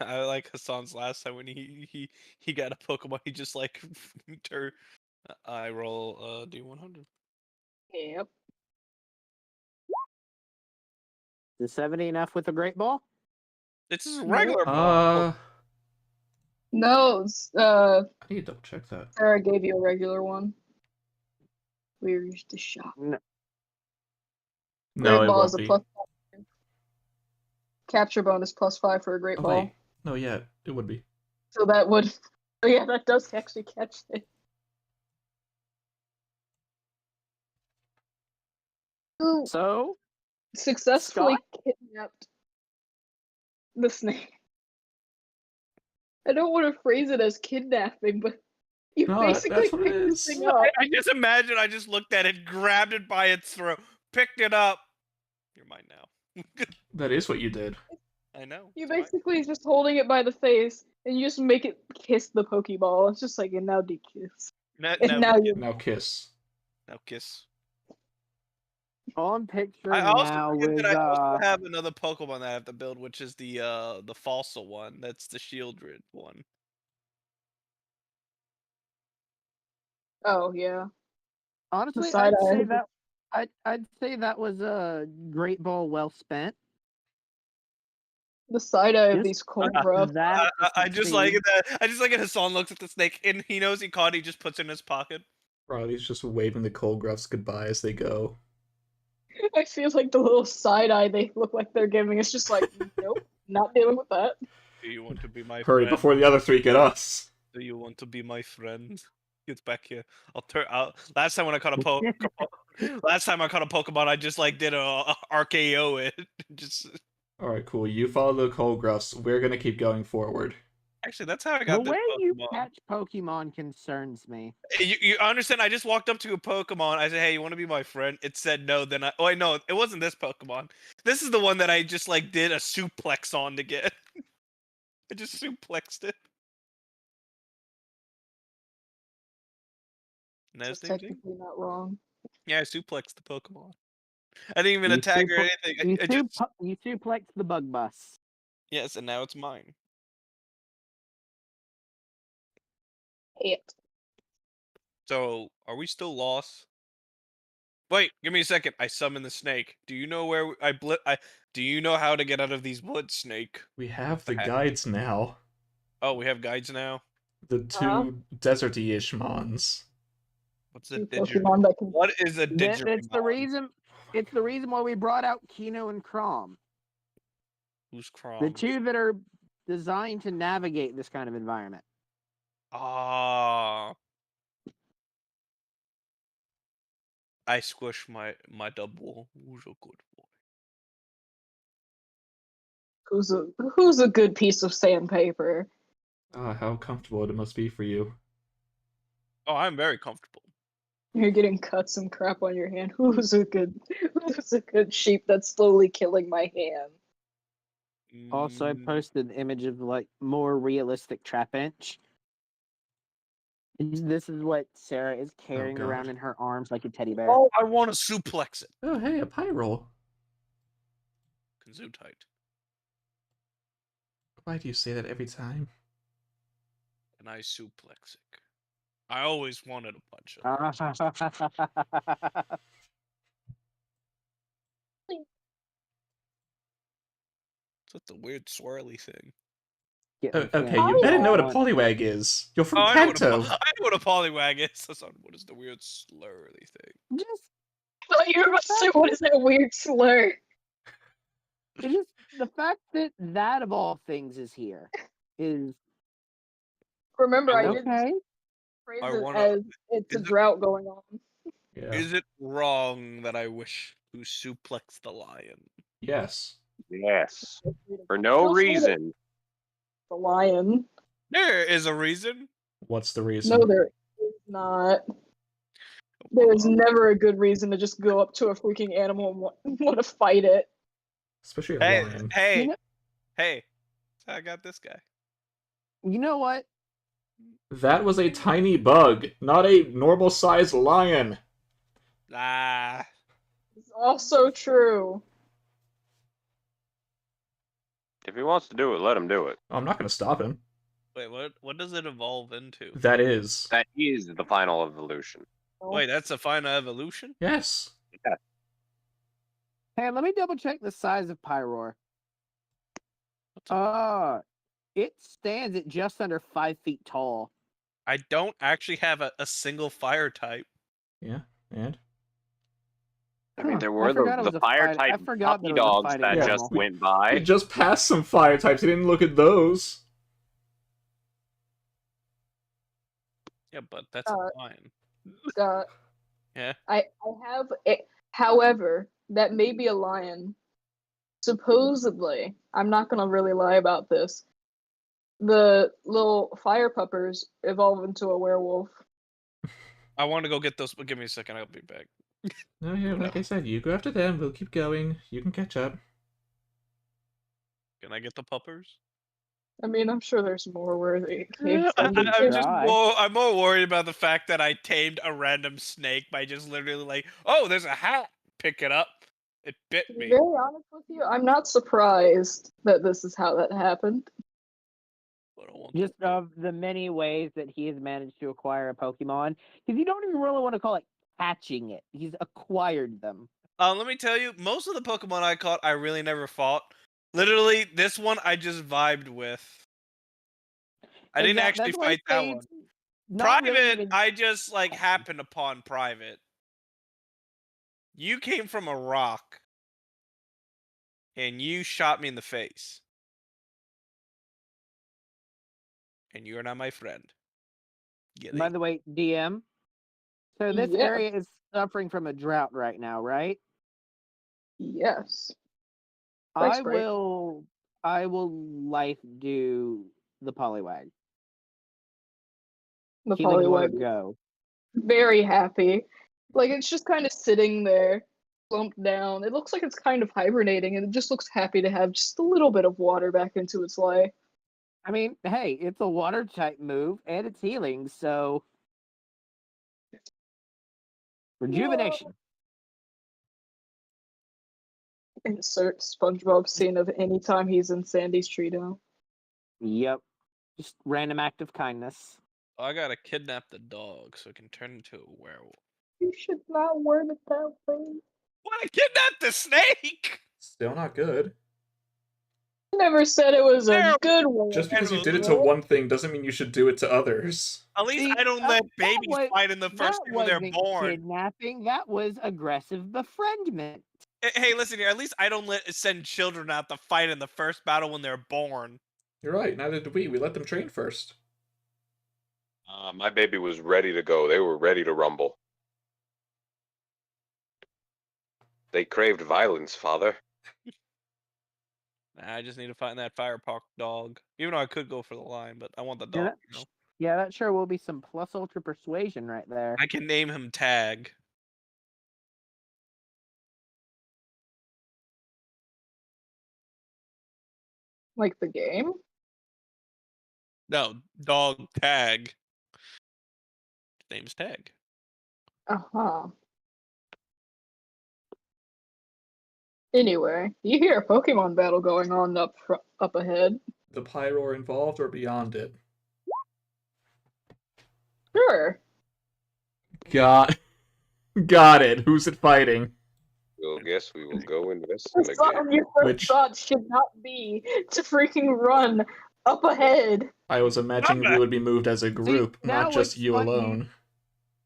I like Hassan's last time when he got a Pokemon. He just like I roll D100. Yep. The 70 enough with a Great Ball? It's just a regular ball. No, it's, I need to double check that. Sarah gave you a regular one. Where's the shop? No, Great it Ball won't is a be. +5. Capture bonus +5 for a Great Oh, Ball. wait. No, yeah, it would be. So that would... Oh yeah, that does actually catch it. Who So, successfully kidnapped the snake? I don't want to phrase it as kidnapping, but you No, basically that's what it picked this is. thing up. I just imagine I just looked at it, grabbed it by its throat, picked it up. You're mine now. That is what you did. I know. You it's mine. basically just holding it by the face, and you just make it kiss the Pokeball. It's just like, and now de-kiss. Now, And now you... Now kiss. now kiss. all I'm picturing I also now forget with that I also have another Pokemon that I have to build, which is the fossil one. That's the Shieldred one. Oh, yeah. honestly, side I'd say eye. that I'd say that was a Great Ball well spent. The side eye of Just these Cobra. that I just like it that I just like it. Hassan looks at the snake and he knows he caught it. He just puts it in his pocket. Riley's just waving the Colgruffs goodbye as they go. I feel like the little side eye they look like they're giving is just like, nope, not dealing with that. Do you want to be my Hurry friend? before the other 3 get us. Do you want to be my friend? Get back here. I'll turn out. Last time I caught a Pokemon, I just like did a RKO it. Just Alright, cool. You follow the Colgruffs. We're gonna keep going forward. actually, that's how I the got this way you Pokemon. catch Pokemon concerns me. You understand? I just walked up to a Pokemon. I said, "Hey, you want to be my friend?" It said no. Then oh wait, no, it wasn't this Pokemon. This is the one that I just like did a suplex on to get. I just suplexed it. And That's that's the same thing. technically not wrong. Yeah, I suplexed the Pokemon. I didn't even You attack or supl- anything. You suplex the bug bus. Yes, and now it's mine. It. So, are we still lost? Wait, give me a second. I summoned the snake. Do you know where do you know how to get out of these woods, Snake? We have the Okay. guides now. Oh, we have guides now. The 2 deserty-ish mons. What's a Two Digimon? Pokemon that can... What is a Digimon? It's the reason. It's the reason why we brought out Kino and Crom, Who's Crom? the 2 that are designed to navigate this kind of environment. Ah. I squish my double. Who's a good boy? Who's a good piece of sandpaper? Ah, how comfortable it must be for you. Oh, I'm very comfortable. You're getting cuts and crap on your hand. Who's a good sheep that's slowly killing my hand? Also, I Mm, posted an image of like more realistic Trapinch. This is what Sarah is carrying God. around in her arms like a teddy bear. Oh, I want to suplex it. Oh, hey, a Pyroll. Gesundheit. Why do you say that every time? And I suplex it. I always wanted to punch it. That's a weird swirly thing. Okay, I you better know what a want- Poliwag is. You're from Oh, I know Kanto. I know what a polywag is. That's not what is the weird slurly thing. Just, I thought you were about to say, what is that weird slur? it's just the fact that that of all things is here is Remember, I I did okay. phrase I it wanna- as it's a is it- drought going on. Yeah. Is it wrong that I wish to suplex the lion? Yes. Yes. For no Feel free to- reason. The lion. There is a reason. What's the reason? No, there is not. There is never a good reason to just go up to a freaking animal and want to fight it. Especially a Hey, lion. hey, You know- hey! I got this guy. You know what? That was a tiny bug, not a normal-sized lion. Ah, It's also true. If he wants to do it, let him do it. I'm not going to stop him. wait, what does it evolve into? That is. That is the final evolution. Wait, that's a final evolution? Yes. Hey, let me double check the size of Pyroar. It stands at just under 5 feet tall. I don't actually have a single fire type. Yeah, and? I mean, Huh, there I were forgot it the was a fire fight- I type forgot puppy that it was a dogs fighting that Yeah, just animal. went He by. just passed some fire types. He didn't look at those. Yeah, but that's Uh, a lion. I Yeah. have it. However, that may be a lion. Supposedly, I'm not gonna really lie about this. The little fire puppers evolve into a werewolf. I want to go get those, but give me a second. I'll be back. No, yeah, like I said, you go after them. We'll keep going. You can catch up. Can I get the puppers? I mean, I'm sure there's more where they came I'm from. just try. I'm more worried about the fact that I tamed a random snake by just literally like, oh, there's a hat. Pick it up. It bit To be me. very honest with you, I'm not surprised that this is how that happened. But I want Just the- of the many ways that he has managed to acquire a Pokemon. Because you don't even really want to call it catching it. He's acquired them. Let me tell you, most of the Pokemon I caught, I really never fought. Literally, this one I just vibed with. I didn't actually That's why I fight say that one. it's not Private, really even- I just like happened upon Private. You came from a rock, and you shot me in the face, and you are not my friend. Get By it? the way, DM. So this Yes. area is suffering from a drought right now, right? Yes. I Thanks, Brave. will life do the Poliwag. The Healing Poliwag Word is go. very happy. Like, it's just kind of sitting there, slumped down. It looks like it's kind of hibernating, and it just looks happy to have just a little bit of water back into its life. I mean, hey, it's a water type move and it's healing, so rejuvenation. Insert SpongeBob scene of any time he's in Sandy's tree now. Yep. Just random act of kindness. I gotta kidnap the dog so it can turn into a werewolf. You should not word it that way. What? I kidnapped the snake? Still not good. I never said it was a There- good one. Just because you did it to Animal. one thing doesn't mean you should do it to others. At least See, I don't that- let that babies was- fight in the That first thing when they're wasn't born. kidnapping. That was aggressive befriendment. Hey, listen here. At least I don't send children out to fight in the first battle when they're born. You're right, neither did we. We let them train first. My baby was ready to go. They were ready to rumble. They craved violence, father. Nah, I just need to find that firepark dog. Even though I could go for the lion, but I want the Yeah, dog. that- You know? Yeah, that sure will be some plus ultra persuasion right there. I can name him Tag. Like the game? No, dog tag. His name's Tag. Uh-huh. Anyway, you hear a Pokemon battle going on up ahead. The Pyroar involved or beyond it? Sure. Got it. Who's it fighting? Well, guess we will go investigate. Your first Which- thought should not be to freaking run up ahead. I was imagining we would be moved as a group, now not just what's you funny- alone.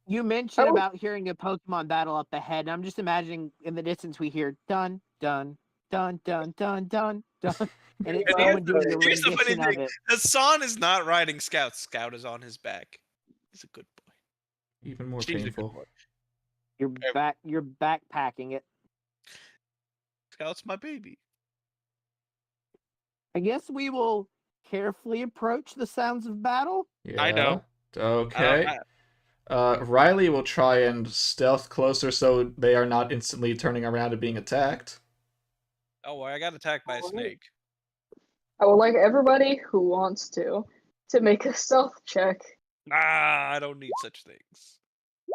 You mentioned Oh. about hearing a Pokemon battle up ahead, and I'm just imagining in the distance we hear dun dun dun dun dun dun dun, and it's And someone doing a here's the funny rendition of thing. it. Hassan is not riding Scout. Scout is on his back. He's a good boy. Even more She's a good painful. boy. You're backpacking it. Scout's my baby. I guess we will carefully approach the sounds of battle. Yeah. I know. Okay. Riley will try and stealth closer so they are not instantly turning around and being attacked. Oh, I got attacked by a snake. I would like everybody who wants to make a stealth check. Nah, I don't need such things.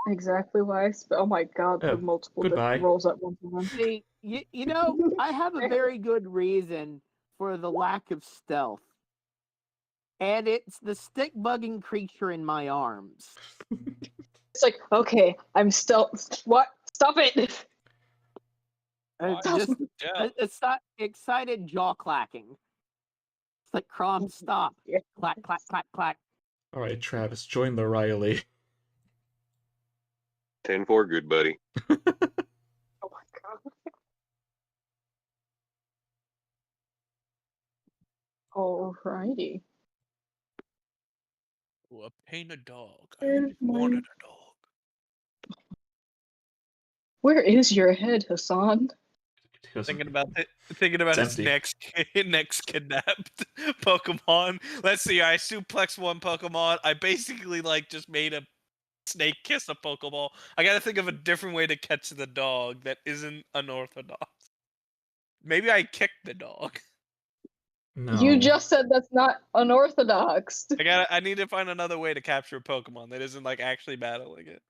Exactly why oh my god, the Oh, multiple goodbye. different rolls at one time. See, you know, I have a very good reason for the lack of stealth. And it's the stick-bugging creature in my arms. It's like, okay, I'm stealth. What? Stop it! Just Yeah. excited jaw clacking. It's like, Crom, stop. Yeah. Clack, clack, clack, clack. Alright, Travis, join the Riley. 10-4, good buddy. Oh my god. Alrighty. Oh, a painted dog. I There's always wanted a dog. Where is your head, Hassan? Thinking about his empty. next kidnapped Pokemon. Let's see. I suplex one Pokemon. I basically just made a snake kiss a Pokeball. I got to think of a different way to catch the dog that isn't unorthodox. Maybe I kicked the dog. No. You just said that's not unorthodox. I need to find another way to capture a Pokemon that isn't actually battling it.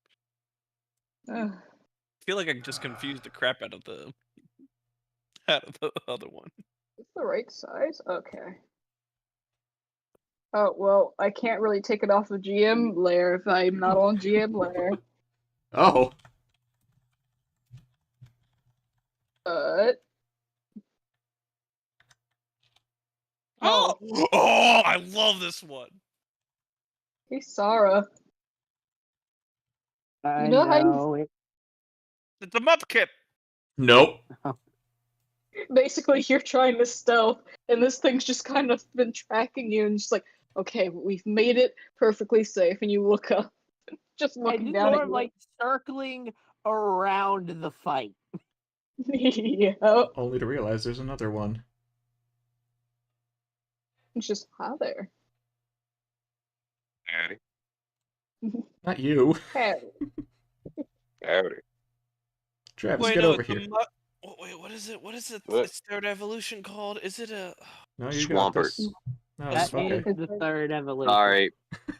Ugh. I feel like I just confused the crap out of the other one. It's the right size? Okay. Oh, well, I can't really take it off of GM layer if I'm not on GM layer. Oh. But... Oh, oh, I love this one. Hey, Sarah. I know how you- know it. It's a Mupkip. Nope. Basically, you're trying to stealth, and this thing's just kind of been tracking you, and just like, okay, we've made it perfectly safe, and you look up, just And looking it's down more at of you. circling around the fight. Yeah. Only to realize there's another one. It's just, hi there. Howdy. Not you. Hey. Howdy. Travis, Wait, get no, over it's a here. wait, what is it? What is it? What? Its third evolution called? Is it a? No, you got Swampert. this. No, That it's okay. is the third evolution. Sorry,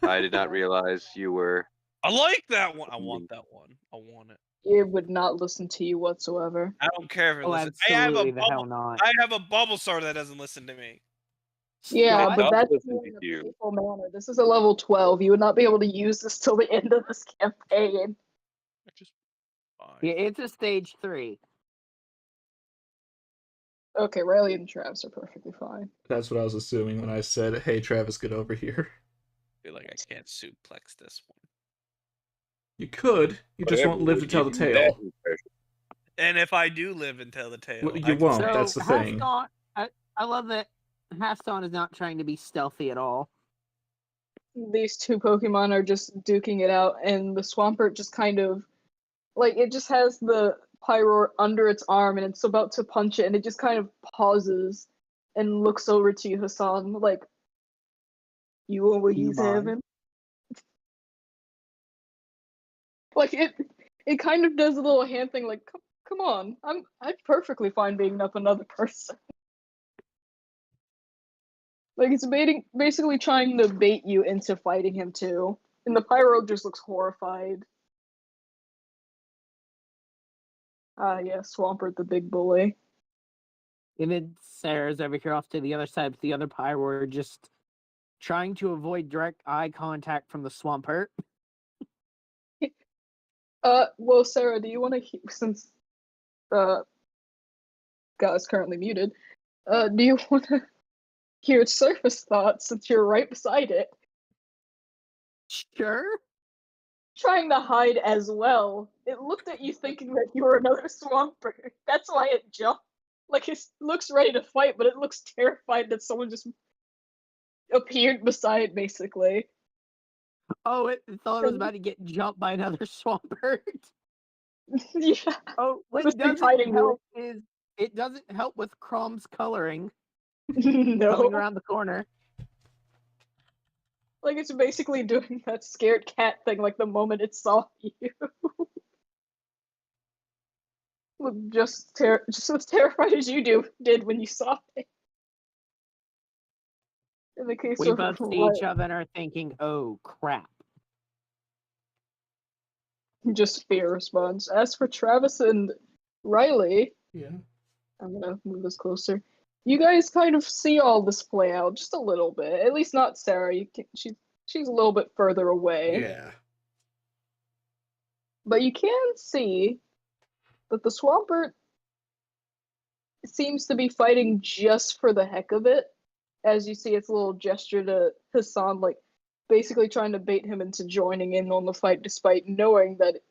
I did not realize you were. I like that one. I want that one. I want it. It would not listen to you whatsoever. I don't care if it Oh, listens. absolutely the hell not. I have a Bulbasaur that doesn't listen to me. Yeah, It but does that's listen in to a you. playful manner. This is a level 12. You would not be able to use this till the end of this campaign. Just fine. Yeah, it's a stage 3. Okay, Riley and Travis are perfectly fine. That's what I was assuming when I said, hey, Travis, get over here. I feel like I can't suplex this one. You could. You just won't live to tell the tale. And if I do live and tell the tale, Well, I you can won't. say- That's the thing. Halfston, I love that Halfston is not trying to be stealthy at all. These two Pokemon are just duking it out, and the Swampert just kind of, like, it just has the Pyroar under its arm, and it's about to punch it, and it just kind of pauses and looks over to you, Hassan, like, you always Human. heaven? Like, it kind of does a little hand thing, like, come on, I'm perfectly fine beating up another person. Like it's basically trying to bait you into fighting him too. And the pyro just looks horrified. Yeah, Swampert the big bully. And then Sarah's over here off to the other side with the other pyro, just trying to avoid direct eye contact from the Swampert. Well, Sarah, do you want to, since God is currently muted, do you want to hear its surface thoughts since you're right beside it? Sure. Trying to hide as well. It looked at you thinking that you were another Swampert. That's why it jumped. Like, it looks ready to fight, but it looks terrified that someone just appeared beside, basically. Oh, it thought it was about to get jumped by another Swampert. Yeah. Oh, what This thing's doesn't hiding help is it doesn't help with Crumb's coloring No. coming around the corner. Like, it's basically doing that scared cat thing, like, the moment it saw you. Just as terrified as you did when you saw it. In the case We of both see each other and are thinking, oh, crap. just fear response. As for Travis and Riley, Yeah. I'm gonna move this closer. You guys kind of see all this play out just a little bit. At least not Sarah. She's a little bit further away. Yeah. But you can see that the Swampert seems to be fighting just for the heck of it. As you see its little gesture to Hassan, like basically trying to bait him into joining in on the fight despite knowing that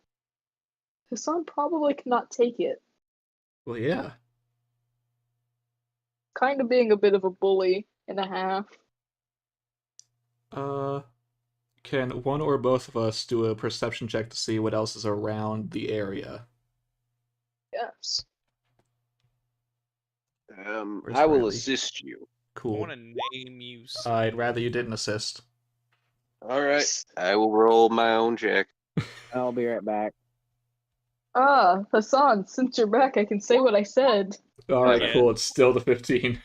Hassan probably cannot take it. Well, yeah. Kind of being a bit of a bully and a half. Can one or both of us do a perception check to see what else is around the area? Yes. Where's I will Riley? assist you. I Cool. want to name you. I'd rather you didn't assist. All right. I will roll my own check. I'll be right back. Hassan, since you're back, I can say what I said. Alright, Okay. cool. It's still the 15.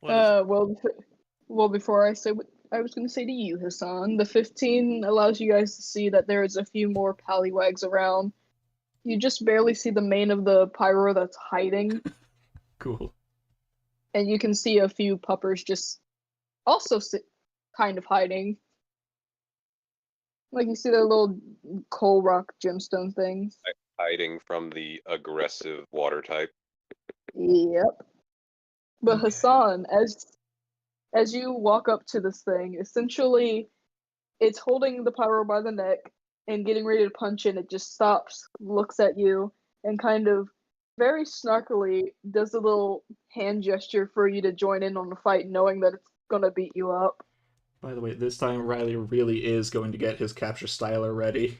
What is Well, before I say what I was going to say to you, Hassan, the 15 allows you guys to see that there's a few more pallywags around. You just barely see the main of the pyro that's hiding, Cool. and you can see a few puppers just also kind of hiding. Like you see their little coal rock gemstone things. Hiding from the aggressive water type. Yep. But Okay. Hassan, as you walk up to this thing, essentially it's holding the pyro by the neck and getting ready to punch in. It just stops, looks at you, and kind of very snarkily does a little hand gesture for you to join in on the fight, knowing that it's gonna beat you up. By the way, this time Riley really is going to get his capture styler ready.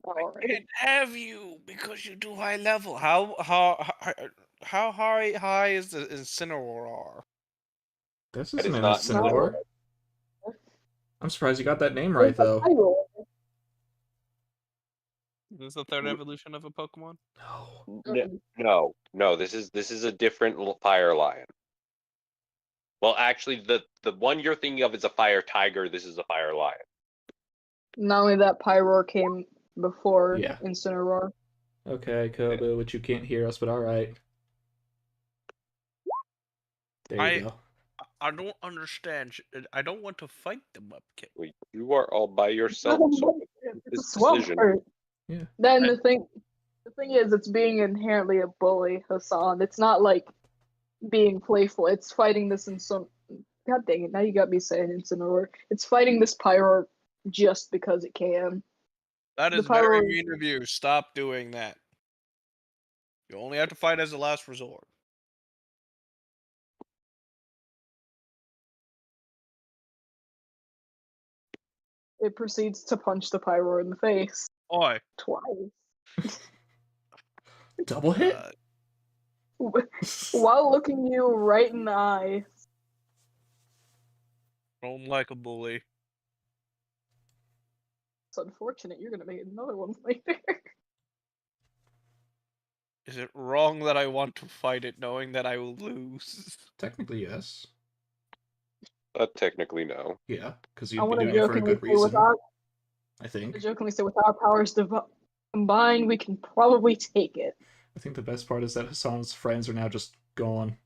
Alright. can't have you because you're too high level. How high is the Incineroar? This That isn't is an not Incineroar. I'm surprised you got that name right, though. Is this the third evolution of a Pokemon? No. No. This is a different fire lion. Well, actually, the one you're thinking of is a fire tiger. This is a fire lion. Not only that, Pyroar came before Yeah. Incineroar. Okay, Kobu, which you can't hear us, but alright. There you go. I don't understand. I don't want to fight them up, kid. Well, you are all by yourself. It's So a this decision. Swampert. Yeah. Then the thing is, it's being inherently a bully, Hassan. It's not like being playful. It's fighting this in some. God dang it! Now you got me saying Incineroar. It's fighting this Pyro just because it can. That The is very Pyro- mean of you. Stop doing that. You only have to fight as a last resort. It proceeds to punch the Pyro in the face Oi. twice Double hit? while looking you right in the eye. Don't like a bully. It's unfortunate. You're gonna make another one later. Is it wrong that I want to fight it knowing that I will lose? Technically, yes. Technically, no. Yeah, because I you'd be want to doing it for a jokingly good say with reason. our I think. powers combined, we can probably take it. I think the best part is that Hassan's friends are now just gone.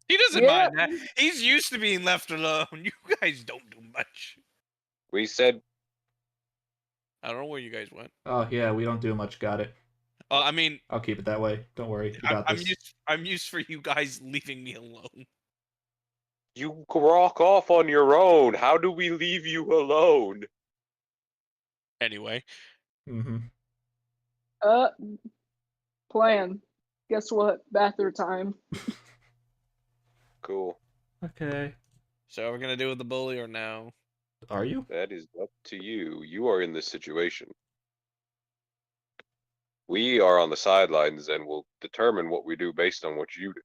He doesn't Yeah. mind that. He's used to being left alone. You guys don't do much. We said I don't know where you guys went. Oh yeah, we don't do much. Got it. I mean, I'll keep it that way. Don't worry. We got this. I'm used for you guys leaving me alone. you rock off on your own. How do we leave you alone? Anyway, Mm-hmm. Plan. Guess what? Bathroom time. Cool. Okay. so are we gonna do with the bully or no? Are you? That is up to you. You are in this situation. We are on the sidelines and will determine what we do based on what you do.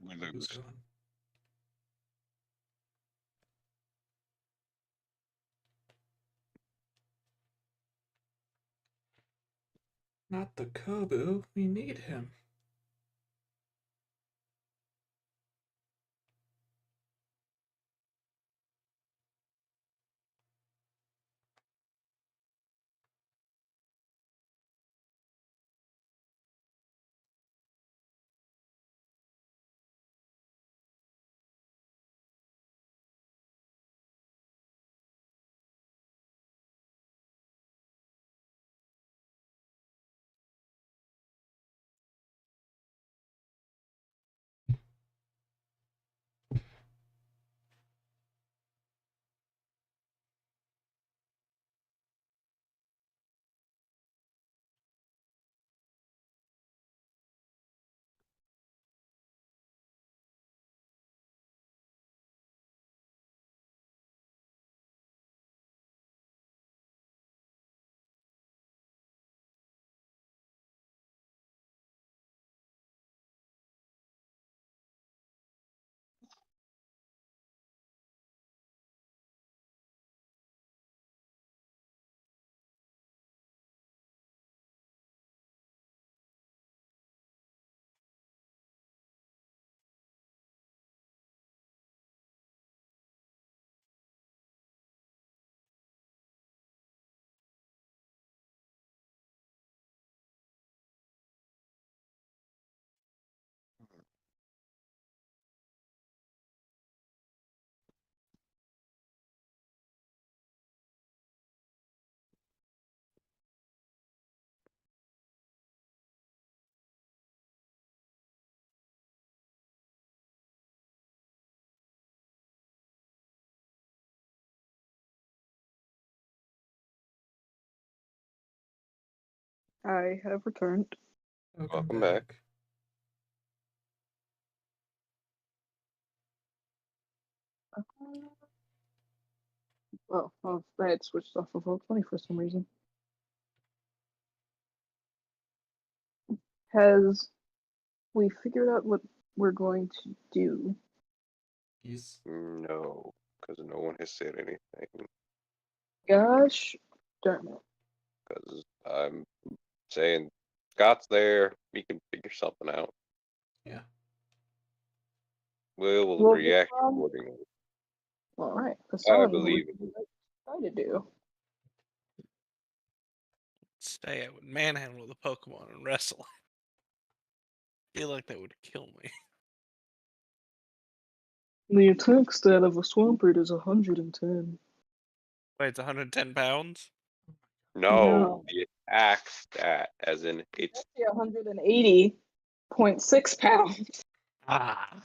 We Who's lose. gone? Not the Kobu. We need him. I have returned. Welcome back. Oh, I had switched off of Roll20 for some reason. Has we figured out what we're going to do? He's No, because no one has said anything. Gosh darn it. Because I'm saying Scott's there. We can figure something out. Yeah. We'll Well, react accordingly. Alright, I believe it. Try to do. Stay, I would manhandle the Pokemon and wrestle. I feel like that would kill me. The attack stat of a Swampert is 110. Wait, it's 110 pounds? No, the attack stat, as in it's Actually 180.6 pounds Ah,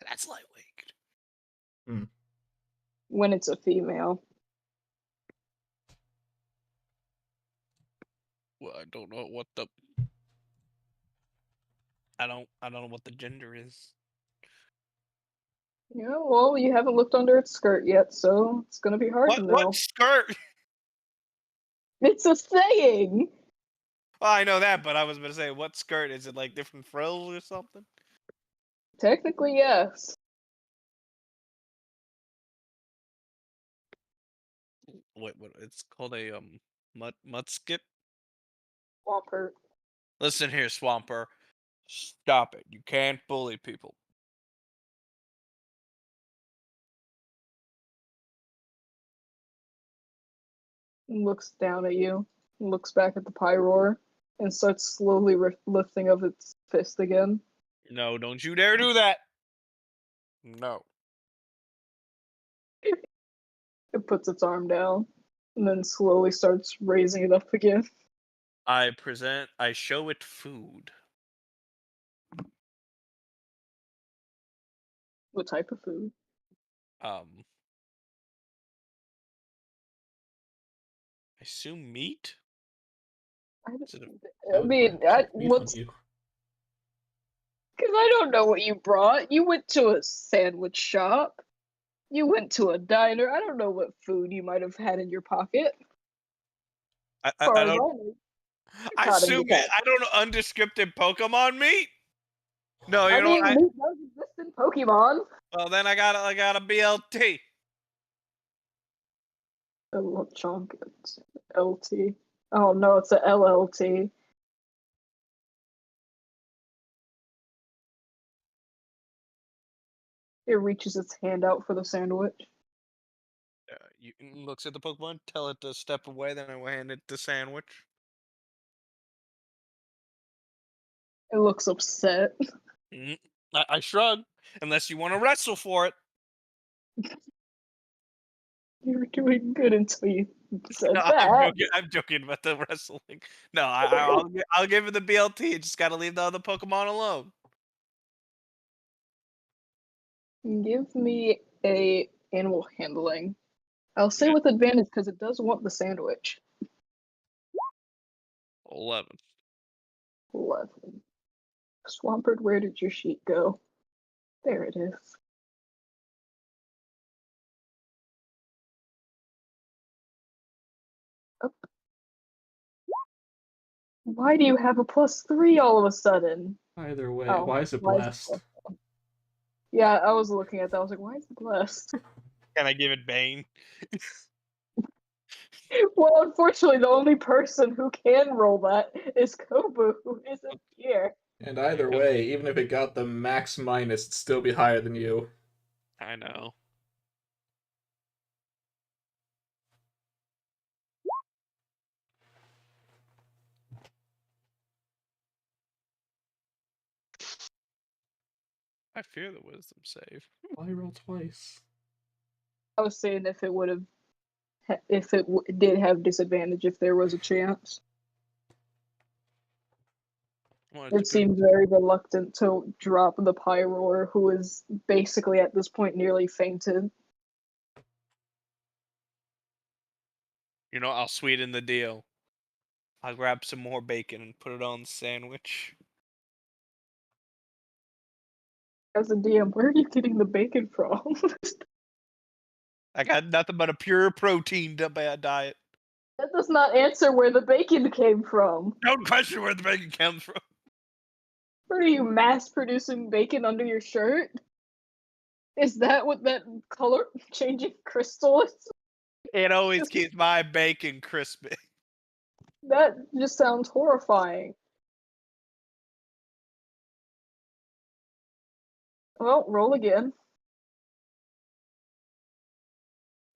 that's lightweight. when it's a female. Well, I don't know what the I don't know what the gender is. Yeah, well, you haven't looked under its skirt yet, so it's gonna be hard to know. What skirt? It's a saying! Well, I know that, but I was gonna say, what skirt? Is it like different frills or something? Technically, yes. What? It's called a mudskip. Swampert. Listen here, Swamper. Stop it. You can't bully people. Looks down at you, looks back at the Pyroar, and starts slowly lifting up its fist again. No, don't you dare do that. No. It puts its arm down, and then slowly starts raising it up again. I show it food. What type of food? I assume meat? Is it I mean, because Meat on you. I don't know what you brought. You went to a sandwich shop. You went to a diner. I don't know what food you might have had in your pocket. I Far as don't. know, I caught in assume the cat. I don't know undescripted Pokemon meat. No, you I know mean, what? meat does exist in Pokemon. Well, then I got a BLT. A Lechonk. It's LT. Oh no, it's a LLT. It reaches its hand out for the sandwich. You looks at the Pokemon, tell it to step away, then I will hand it the sandwich. It looks upset. I shrug, unless you want to wrestle for it. You were doing good until you said No, that. I'm joking about the wrestling. No, I'll give it the BLT. You just gotta leave the other Pokemon alone. Give me a animal handling. I'll say Okay. with advantage because it does want the sandwich. 11. 11. Swampert, where did your sheet go? There it is. Up. Why do you have a +3 all of a sudden? Either way, Oh, why is it why is it blessed? Yeah, I was looking at that. I was like, why is it blessed? Can I give it Bane? Well, unfortunately, the only person who can roll that is Kobu, who isn't here. And either way, even if it got the max minus, it'd still be higher than you. I know. I fear the wisdom save. Why roll twice? I was saying if it would have, if it did have disadvantage, if there was a chance. Well, It seems very reluctant to drop the Pyroar, who is basically at this point nearly fainted. You know, I'll sweeten the deal. I'll grab some more bacon and put it on the sandwich. As a DM, where are you getting the bacon from? I got nothing but a pure protein diet. That does not answer where the bacon came from. Don't question where the bacon comes from. What are you mass producing bacon under your shirt? Is that what that color changing crystal is? It always keeps my bacon crispy. That just sounds horrifying. Well, roll again.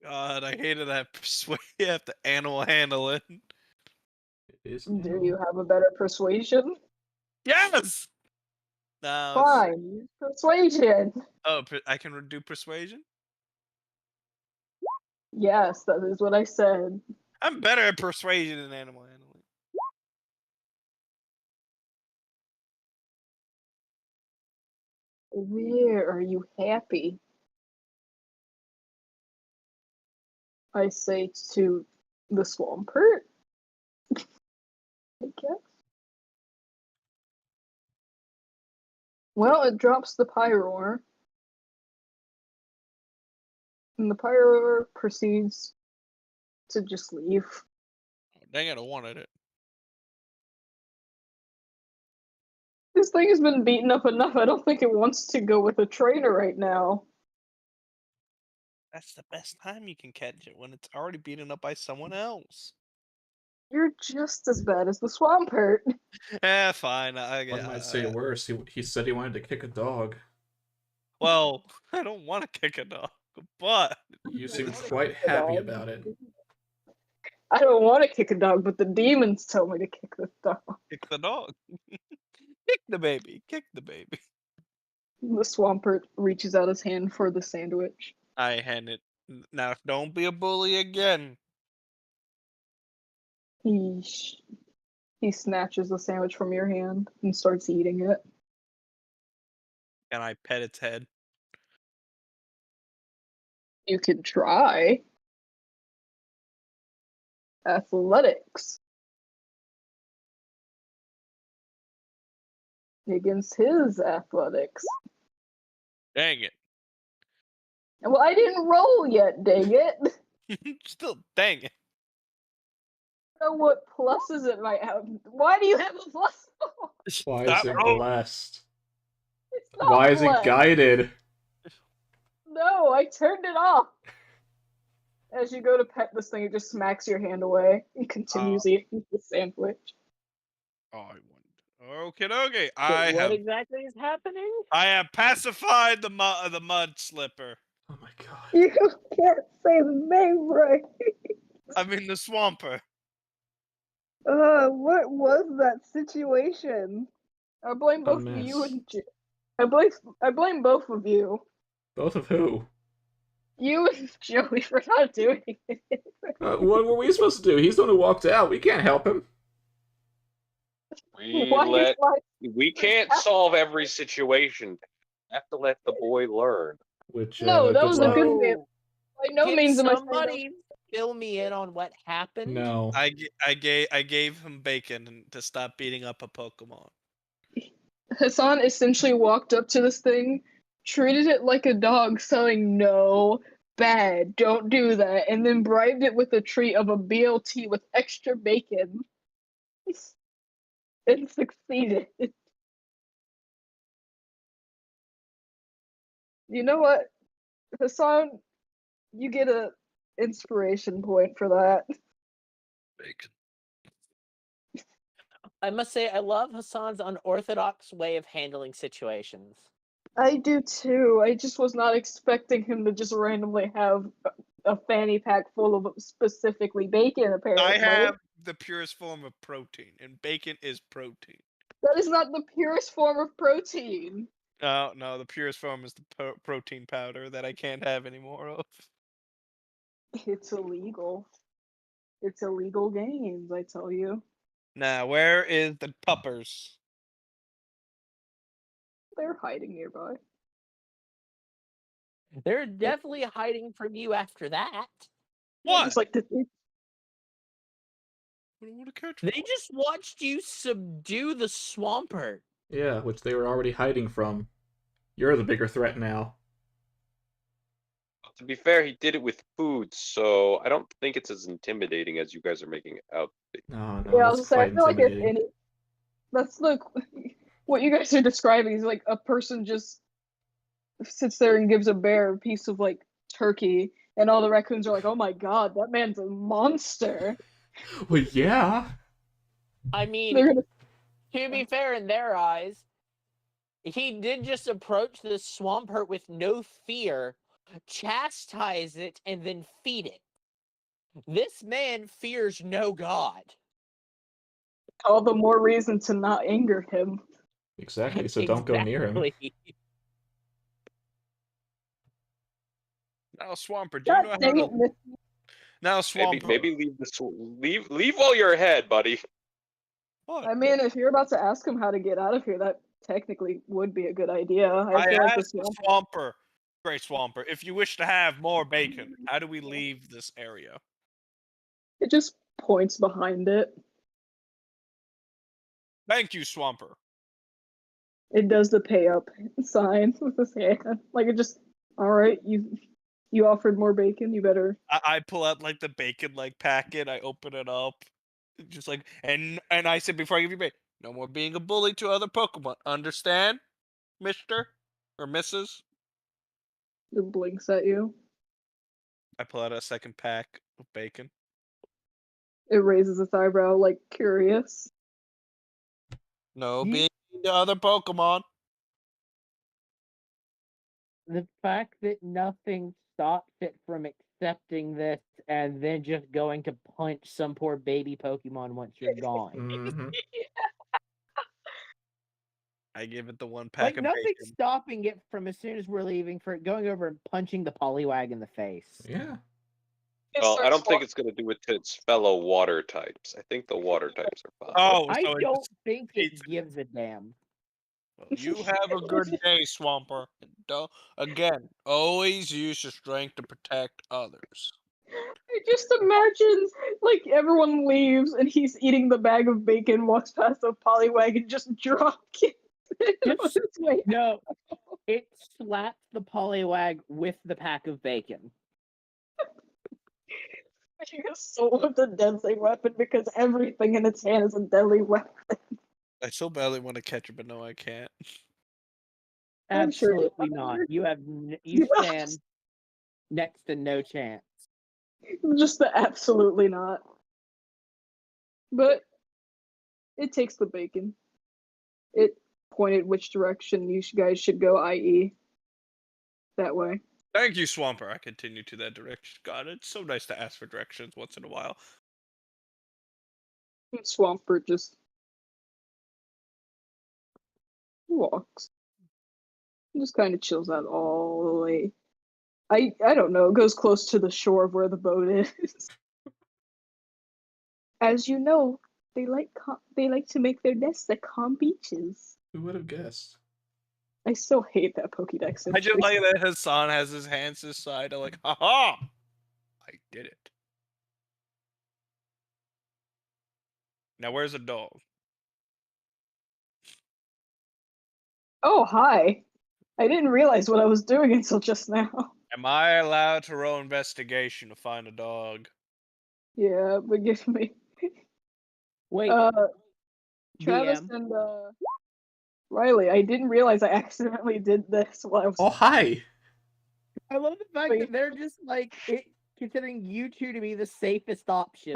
God, I hated that persuade. You have to animal handle it. It is Do you have a better persuasion? Yes. No. Fine, use persuasion. Oh, I can do persuasion. Yes, that is what I said. I'm better at persuasion than animal handling. Where are you happy? I say to the Swampert. I guess. Well, it drops the Pyroar. And the Pyroar proceeds to just leave. Oh, dang it, I wanted it. This thing has been beaten up enough. I don't think it wants to go with a trainer right now. That's the best time you can catch it, when it's already beaten up by someone else. You're just as bad as the Swampert. Eh, fine. One might say worse. He said he wanted to kick a dog. Well, I don't want to kick a dog, but You seem quite happy about it. I don't want to kick a dog, but the demons tell me to kick the dog. kick the dog. Kick the baby. Kick the baby. The Swampert reaches out his hand for the sandwich. I hand it. Now, don't be a bully again. He snatches the sandwich from your hand and starts eating it. And I pet its head. You can try. Athletics. Against his athletics. Dang it. Well, I didn't roll yet, dang it. Still, dang it. I don't know what pluses it might have. Why do you have a plus 4? Why Stop is it rolling. blessed? It's not Why is it blessed. guided? No, I turned it off. As you go to pet this thing, it just smacks your hand away and continues eating the sandwich. I wonder. Okay. What exactly is happening? I have pacified the mud slipper. Oh my god. You can't say the name right. I mean the swamper. What was that situation? I blame both of you and I blame both of you. Both of who? You and Joey for not doing it. What were we supposed to do? He's the one who walked out. We can't help him. We can't solve every situation. We have to let the boy learn. Which No, that good was luck. a good man. By no Can means am I saying somebody fill me in on what happened? No. I gave him bacon to stop beating up a Pokemon. Hassan essentially walked up to this thing, treated it like a dog, saying no, bad, don't do that, and then bribed it with a treat of a BLT with extra bacon. And succeeded. You know what, Hassan? You get a inspiration point for that. Bacon. I must say, I love Hassan's unorthodox way of handling situations. I do too. I just was not expecting him to just randomly have a fanny pack full of specifically bacon, apparently. I have the purest form of protein, and bacon is protein. That is not the purest form of protein. No, the purest form is the protein powder that I can't have any more of. It's illegal. It's illegal games, I tell you. Now, where is the puppers? They're hiding nearby. They're definitely hiding from you after that. What? Just like the What a catch. They just watched you subdue the Swampert. Yeah, which they were already hiding from. You're the bigger threat now. To be fair, he did it with food, so I don't think it's as intimidating as you guys are making it out. No, yeah, I that's was saying, I quite feel like if intimidating. any, that's the what you guys are describing is like a person just sits there and gives a bear a piece of like turkey, and all the raccoons are like, "Oh my god, that man's a monster." Well, yeah. I mean, They're gonna to be fair, in their eyes, he did just approach the Swampert with no fear, chastise it, and then feed it. This man fears no god. all the more reason to not anger him. Exactly, so don't go near him. Exactly. Now, Swamper, do you God know how dang to? it, Miss- Now, Maybe Swamper. maybe leave while you're ahead, buddy. What? I mean, if you're about to ask him how to get out of here, that technically would be a good idea. I I feel like asked this the Swamper, Great Swamper, if you wish to have more bacon, how do we leave this area? it just points behind it. Thank you, Swamper. It does the pay up sign with his hand. Like it just, all right, you offered more bacon, you better. I pull out like the bacon like packet. I open it up, just like and I said before I give you bacon, no more being a bully to other Pokemon. Understand, Mister or Mrs. It blinks at you. I pull out a second pack of bacon. It raises its eyebrow, like curious. No You- being mean to other Pokemon. The fact that nothing stops it from accepting this and then just going to punch some poor baby Pokemon once you're gone. Mm-hmm. I give it the one Like pack of nothing's bacon. stopping it from as soon as we're leaving for it going over and punching the Poliwag in the face. Yeah. Well, I don't think it's going to do it to its fellow water types. I think the water types are fine. Oh, I so don't think it it's- gives a damn. well, you have a good day, Swamper. And again, always use your strength to protect others. I just imagine like everyone leaves and he's eating the bag of bacon, walks past a Poliwag and just drops it. Just- Its way. No, it slaps the Poliwag with the pack of bacon. Making a soul of the deadly weapon because everything in its hand is a deadly weapon. I so badly want to catch it, but no, I can't. I'm sure you Absolutely not. You have you stand next to no chance. Just the absolutely not. But it takes the bacon. It pointed which direction you guys should go, i.e., that way. Thank you, Swamper. I continue to that direction. God, it's so nice to ask for directions once in a while. And Swampert just walks. Just kind of chills out all the way. I don't know. It goes close to the shore of where the boat is. As you know, they like to make their nests at calm beaches. Who would have guessed? I still hate that Pokédex. I just entry. like that Hassan has his hands to his side. I'm like, haha! I did it. Now, where's the dog? Oh, hi. I didn't realize what I was doing until just now. Am I allowed to roll investigation to find a dog? Yeah, but give me. Wait, Travis DM. and Riley, I didn't realize I accidentally did this while I was. Oh, hi! I love the fact Wait. that they're just like considering you two to be the safest option.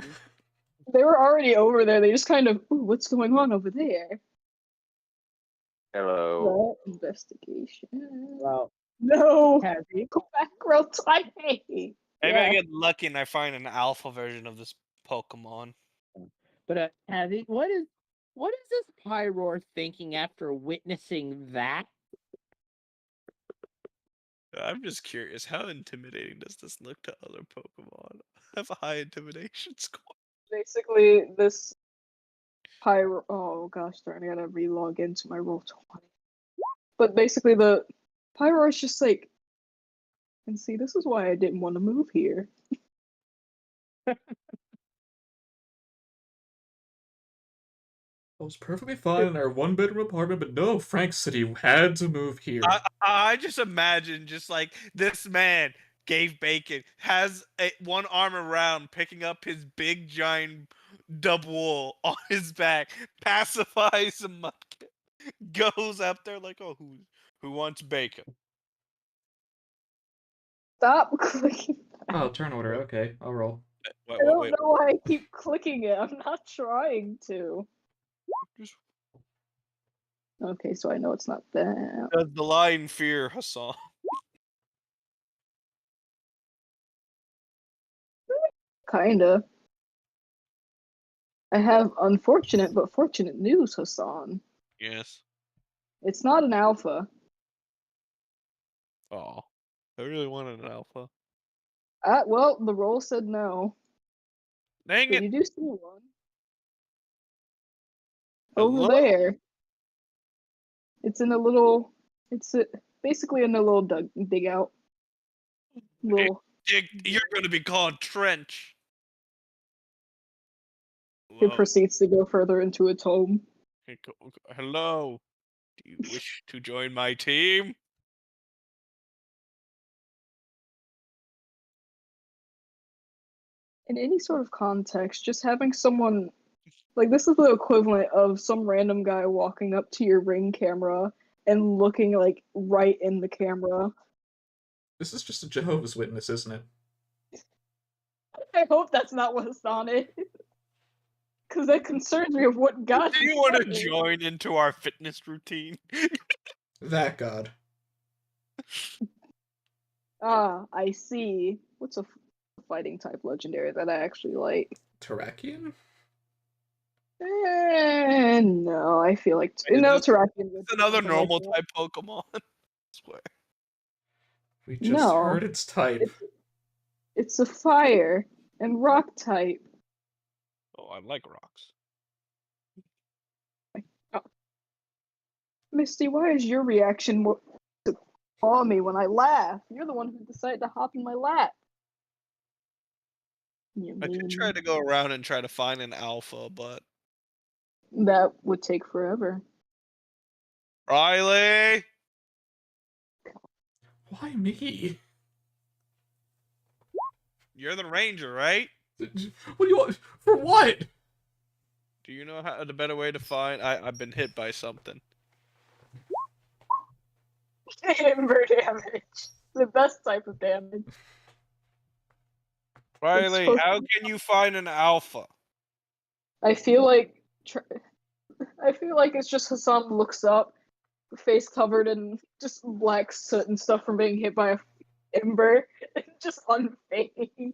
They were already over there. They just kind of, ooh, what's going on over there? Hello. That investigation. Well, No, Tazzy, go back real tiny. Maybe Yeah. I get lucky and I find an alpha version of this Pokemon. but Tazzy, what is this Pyroar thinking after witnessing that? I'm just curious, how intimidating does this look to other Pokemon? I have a high intimidation score. Basically, this pyro. Oh gosh, darn! I gotta re-log into my Roll20. But basically, the pyro is just like, and see, this is why I didn't want to move here. I was perfectly fine in our one-bedroom apartment, but no, Frank said he had to move here. I just imagine just like this man gave bacon, has one arm around, picking up his big giant dub wool on his back, pacifies the monkey, goes up there like, oh, who wants bacon? Stop clicking. Oh, turn order. Okay, I'll roll. Wait, I don't wait. know why I keep clicking it. I'm not trying to. Just- Okay, so I know it's not that. Does the lion fear Hassan? Kinda. I have unfortunate but fortunate news, Hassan. Yes. It's not an alpha. Oh, I really wanted an alpha. Well, the roll said no. Dang But it! you do see one. Over Hello? there. It's in a little. It's basically in a little dig out. Little. You're going to be called Trench. It Whoa. proceeds to go further into its home. Hello. Do you wish to join my team? In any sort of context, just having someone like this is the equivalent of some random guy walking up to your Ring camera and looking like right in the camera. This is just a Jehovah's Witness, isn't it? I hope that's not what Hassan is. Because that concerns me of what God Do you want to join into our fitness routine? That god. Ah, I see. What's a fighting type legendary that I actually like? Terrakion? No, I feel like Wait, no is Terrakion. It's another normal type Pokemon. I swear. We just No. heard its type. It's a fire and rock type. Oh, I like rocks. Misty, why is your reaction more to claw me when I laugh? You're the one who decided to hop in my lap. You I did mean try to go around and try to find an alpha, but that would take forever. Riley, Why me? you're the ranger, right? What do you want? For what? Do you know how the better way to find? I've been hit by something. Ember damage. The best type of damage. Riley, supposed how can you find an alpha? I feel like it's just Hassan looks up, face covered in just black soot and stuff from being hit by a ember, and just unfazed.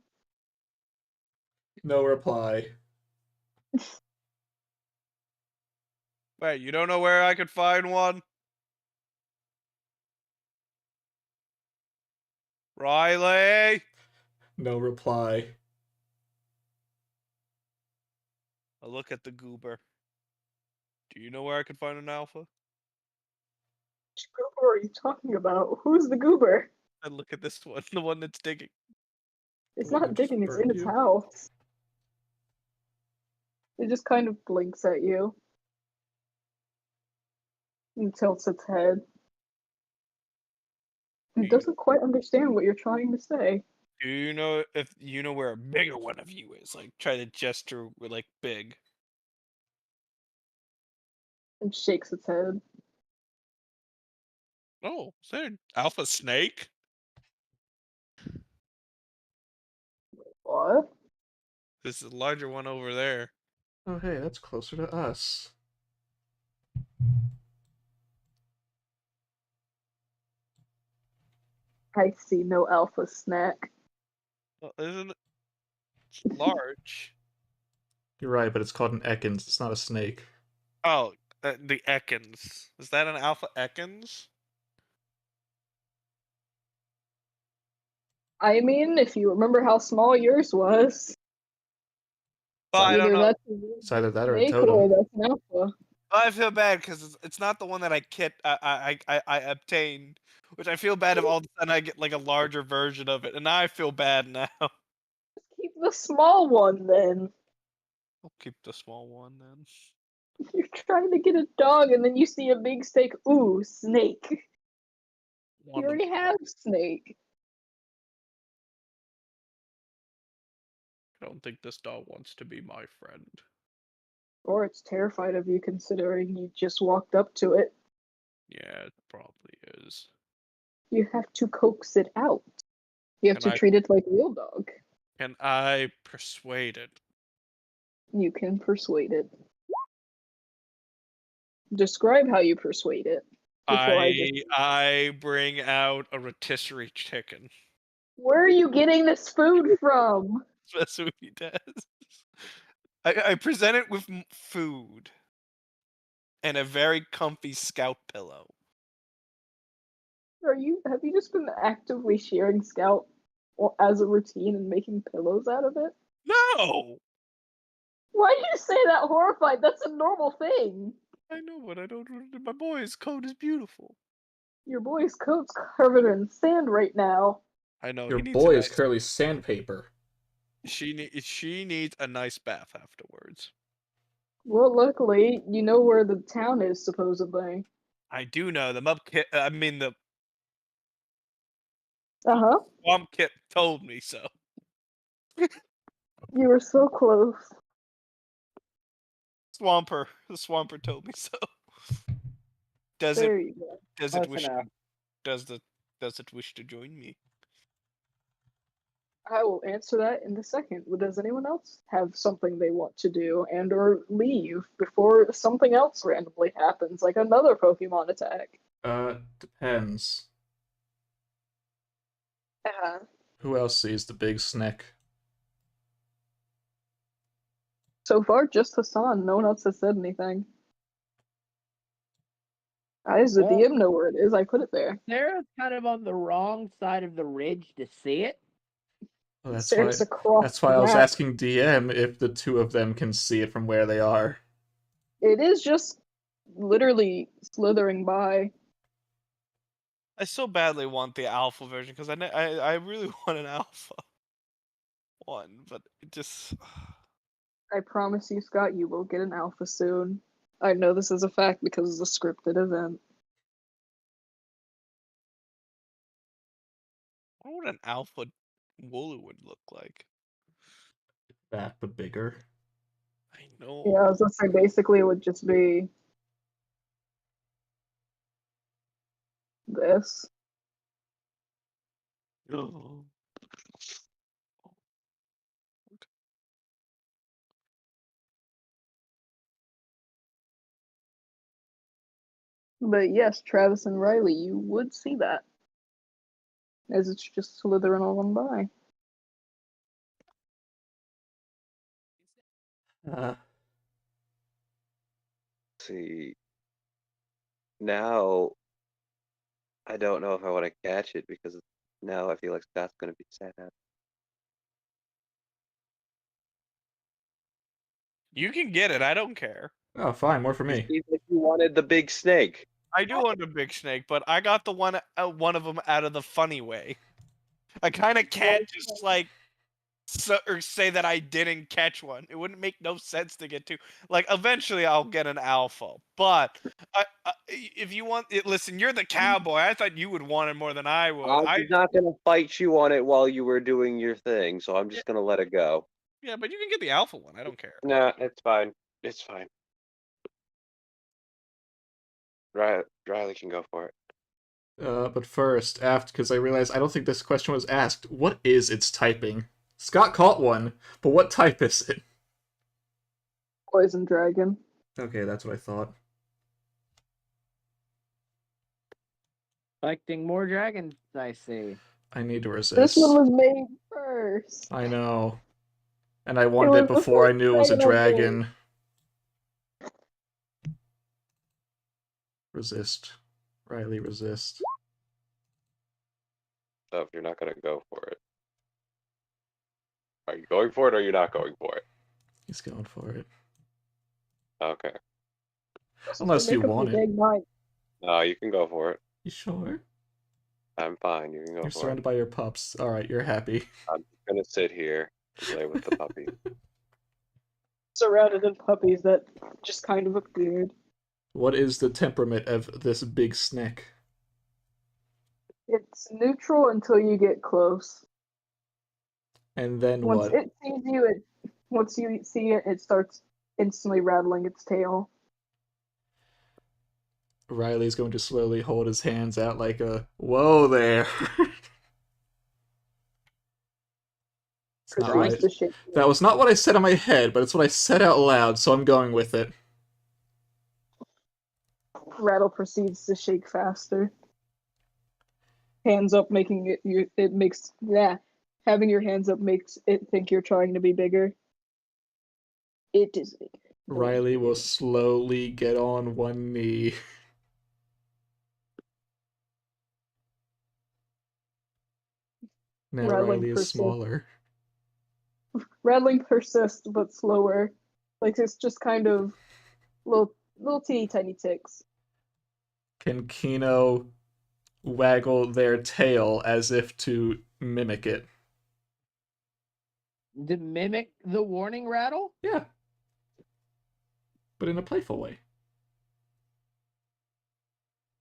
No reply. Wait, you don't know where I could find one? Riley, No reply. I look at the goober. Do you know where I could find an alpha? Which goober are you talking about? Who's the goober? I look at this one, the one that's digging. It's The one not who just digging, it's in burned its you? house. It just kind of blinks at you and tilts its head. It doesn't quite understand what you're trying to say. Do you know if you know where a bigger one of you is? Like, try to gesture with like big. And shakes its head. Oh, is there an alpha snake? What? There's a larger one over there. Oh, hey, that's closer to us. I see no alpha snack. Well, isn't it? It's large. You're right, but it's called an Ekans. It's not a snake. Oh, the Ekans. Is that an alpha Ekans? I mean, if you remember how small yours was, Well, I don't either know. that's It's either that a or a snake or totem. that's an alpha. I feel bad because it's not the one that I obtained, which I feel bad if all of a sudden I get like a larger version of it, and now I feel bad now. Keep the small one then. I'll keep the small one then. You're trying to get a dog and then you see a big snake. Ooh, snake. You One of already have snake. I don't think this dog wants to be my friend. Or it's terrified of you considering you just walked up to it. Yeah, it probably is. You have to coax it out. You have Can to I treat it like a real dog. can I persuade it? You can persuade it. Describe how you persuade it. Before I just... I bring out a rotisserie chicken. Where are you getting this food from? That's what he does. I present it with food and a very comfy scout pillow. Have you just been actively sharing Scout as a routine and making pillows out of it? No, Why do you say that horrified? That's a normal thing. I know, but I don't. My boy's coat is beautiful. Your boy's coat's covered in sand right now. I know. Your he needs boy a is curly sandpaper. She needs a nice bath afterwards. Well, luckily, you know where the town is, supposedly. I do know the mub kit. I mean the Uh-huh. swamp kit told me so. You were so close. The swamper told me so. Does There it you go. does Close it wish enough. does it wish to join me? I will answer that in a second. Does anyone else have something they want to do and or leave before something else randomly happens, like another Pokemon attack? Depends. Who else sees the big snake? So far, just Hassan. No one else has said anything. As the Well- DM know where it is, I put it there. Sarah's kind of on the wrong side of the ridge to see it. Well, that's Sarah's why. across That's why the I was map. asking DM if the two of them can see it from where they are. It is just literally slithering by. I so badly want the alpha version because I really want an alpha one, but it just I promise you, Scott, you will get an alpha soon. I know this is a fact because it's a scripted event. I wonder what an alpha Wooloo would look like. That, but bigger. I know. Yeah, I was gonna say basically it would just be this. Oh. But yes, Travis and Riley, you would see that. As it's just slithering on by. Uh, See, now I don't know if I want to catch it because now I feel like Scott's going to be sad. You can get it. I don't care. oh, fine, more for You me. seemed like you wanted the big snake. I do want a big snake, but I got the one of them out of the funny way. I kind of can't just like or say that I didn't catch one. It wouldn't make no sense to get two. Like eventually I'll get an alpha, but if you want it, listen, you're the cowboy. I thought you would want it more than I would. I'm not going to fight you on it while you were doing your thing, so I'm just going to let it go. Yeah, but you can get the alpha one. I don't care. Nah, it's fine. It's fine. Riley can go for it. But first, because I realized I don't think this question was asked, what is its typing? Scott caught one, but what type is it? Poison Dragon. Okay, that's what I thought. Collecting more dragons, I see. I need to resist. This one was made first. I know. And I wanted it was the before I first knew it was a dragon I dragon. Resist. Riley, resist. So if you're not going to go for it. Are you going for it or are you not going for it? He's going for it. Okay. Unless you Make up want your it. big mind. No, you can go for it. You sure? I'm fine. You can go You're for surrounded it. by your pups. Alright, you're happy. I'm going to sit here and play with the puppy. Surrounded in puppies that just kind of appeared. What is the temperament of this big snake? It's neutral until you get close. And then Once what? it sees you, once you see it, it starts instantly rattling its tail. Riley's going to slowly hold his hands out like a, whoa there. It's not Proceeds right. to shake. That was not what I said in my head, but it's what I said out loud, so I'm going with it. Rattle proceeds to shake faster. Hands up, making it makes having your hands up makes it think you're trying to be bigger. It is. Riley will slowly get on one knee. Now Rattling Riley is persists. smaller. Rattling persists, but slower. Like it's just kind of little teeny tiny ticks. Can Kino waggle their tail as if to mimic it? To mimic the warning rattle? Yeah. But in a playful way.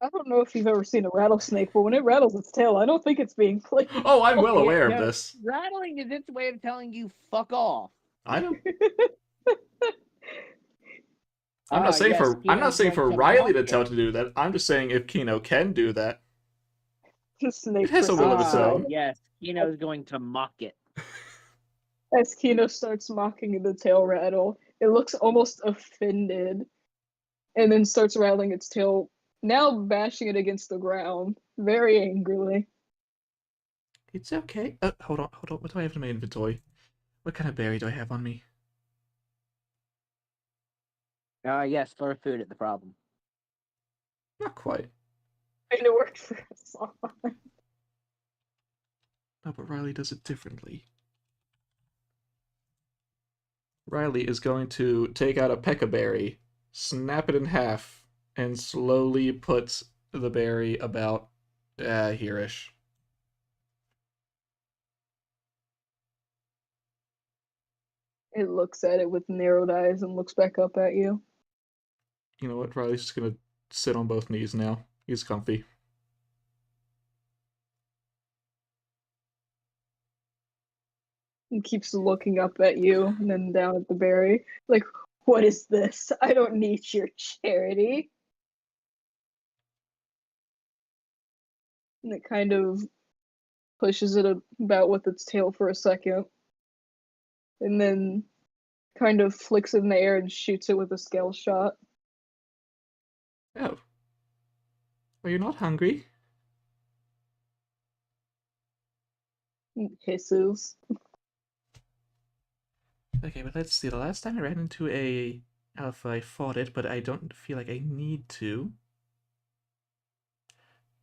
I don't know if you've ever seen a rattlesnake, but when it rattles its tail, I don't think it's being playful. Oh, I'm well Yeah, aware of no, this. Rattling is its way of telling you fuck off. I know. I'm not saying yes, for Kino's going to Riley to mock tell it. to do that. I'm just saying if Kino can do that. The snake It has a will of its persists. own. Yes, Kino's going to mock it. As Kino starts mocking the tail rattle, it looks almost offended, and then starts rattling its tail, now bashing it against the ground, very angrily. It's okay. Hold on. What do I have in my inventory? What kind of berry do I have on me? Yes, throw food at the problem. Not quite. And it worked for us all. No, but Riley does it differently. Riley is going to take out a peccaberry, snap it in half, and slowly put the berry about here-ish. It looks at it with narrowed eyes and looks back up at you. You know what? Riley's just gonna sit on both knees now. He's comfy. And keeps looking up at you and then down at the berry. Like, what is this? I don't need your charity. And it kind of pushes it about with its tail for a second. And then kind of flicks it in the air and shoots it with a scale shot. Oh. Are you not hungry? And hisses. Okay, but let's see. The last time I ran into a alpha, I fought it, but I don't feel like I need to.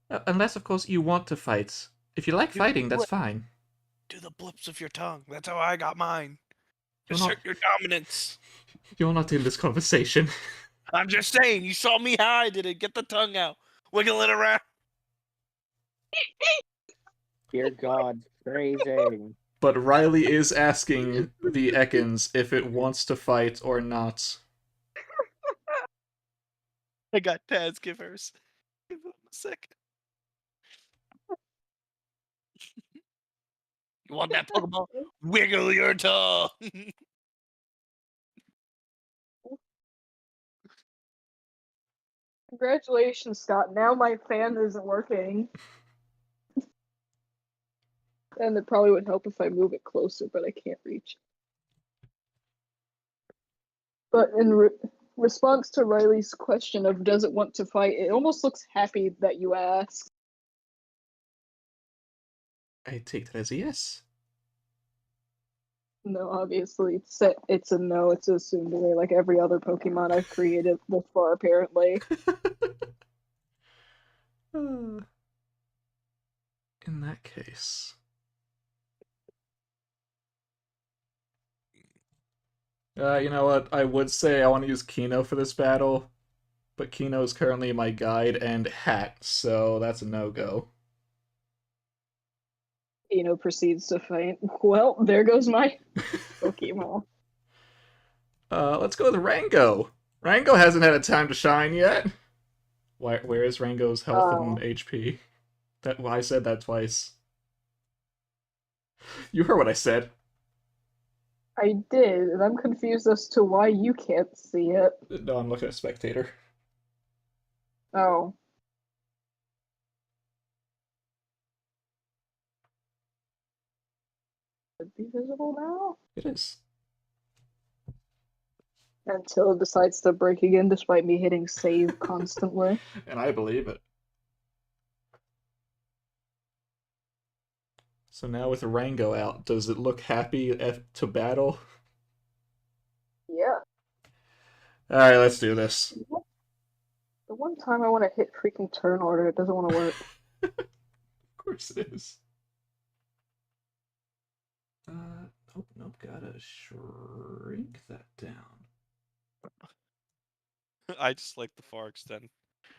Unless, of course, you want to fight. If you like You fighting, that's what? fine. Do the blips of your tongue. That's how I got mine. You're not- Assert your dominance. You're not in this conversation. I'm just saying, you saw me how I did it. Get the tongue out. Wiggle it around. Dear God, crazy. But Riley is asking the Ekans if it wants to fight or not. I got Taz givers. Give him a second. You want that Pokeball? Wiggle your tongue. Congratulations, Scott. Now my fan isn't working. And it probably would help if I move it closer, but I can't reach. But in response to Riley's question of does it want to fight, it almost looks happy that you asked. I take that as a yes. No, obviously it's a no. It's assumed away like every other Pokemon I've created thus far, apparently. In that case. You know what? I would say I want to use Kino for this battle, but Kino is currently my guide and hat, so that's a no-go. Proceeds to fight. Well, there goes my Pokemon. Let's go with Rango. Rango hasn't had a time to shine yet. Where is Rango's health and HP? I said that twice. You heard what I said. I did, and I'm confused as to why you can't see it. No, I'm looking at Spectator. Oh. Should be visible now? It is. Until it decides to break again despite me hitting save constantly. And I believe it. So now with Rango out, does it look happy to battle? Yeah. Alright, let's do this. The one time I want to hit freaking turn order, it doesn't want to work. Of course it is. Nope, gotta shrink that down. I just like the far extent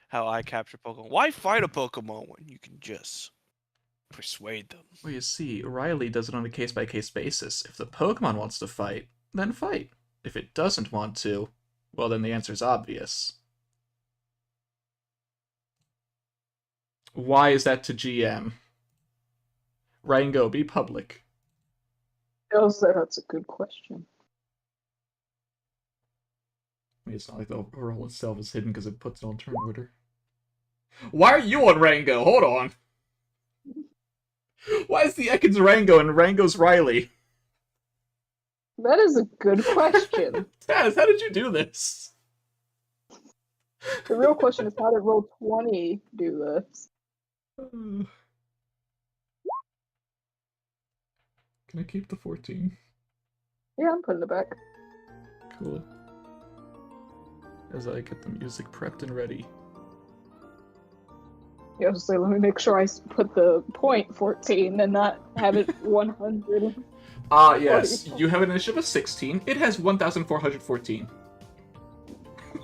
how I capture Pokemon. Why fight a Pokemon when you can just persuade them? Well, you see, Riley does it on a case-by-case basis. If the Pokemon wants to fight, then fight. If it doesn't want to, well, then the answer's obvious. Why is that to GM? Rango, be public. That's a good question. I mean, it's not like the overall itself is hidden because it puts it on turn order. Why are you on Rango? Hold on. Why is the Ekans Rango and Rango's Riley? That is a good question. Taz, how did you do this? The real question is how did roll 20 do this? Can I keep the 14? Yeah, I'm putting it back. Cool. As I get the music prepped and ready. Yeah, I was say, let me make sure I put the point 14 and not have it 100. Yes. You have an initiative of 16. It has 1,414.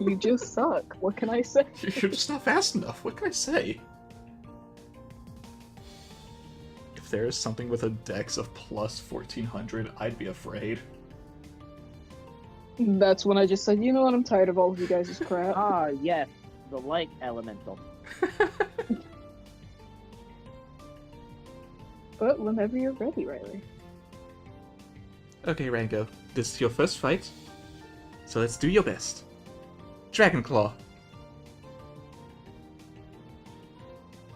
You just suck. What can I say? You're just not fast enough. What can I say? If there is something with a dex of plus 1,400, I'd be afraid. That's when I just said, you know what, I'm tired of all of you guys' crap. Ah, yes, the light elemental. But whenever you're ready, Riley. Okay, Rango. This is your first fight. So let's do your best. Dragon Claw.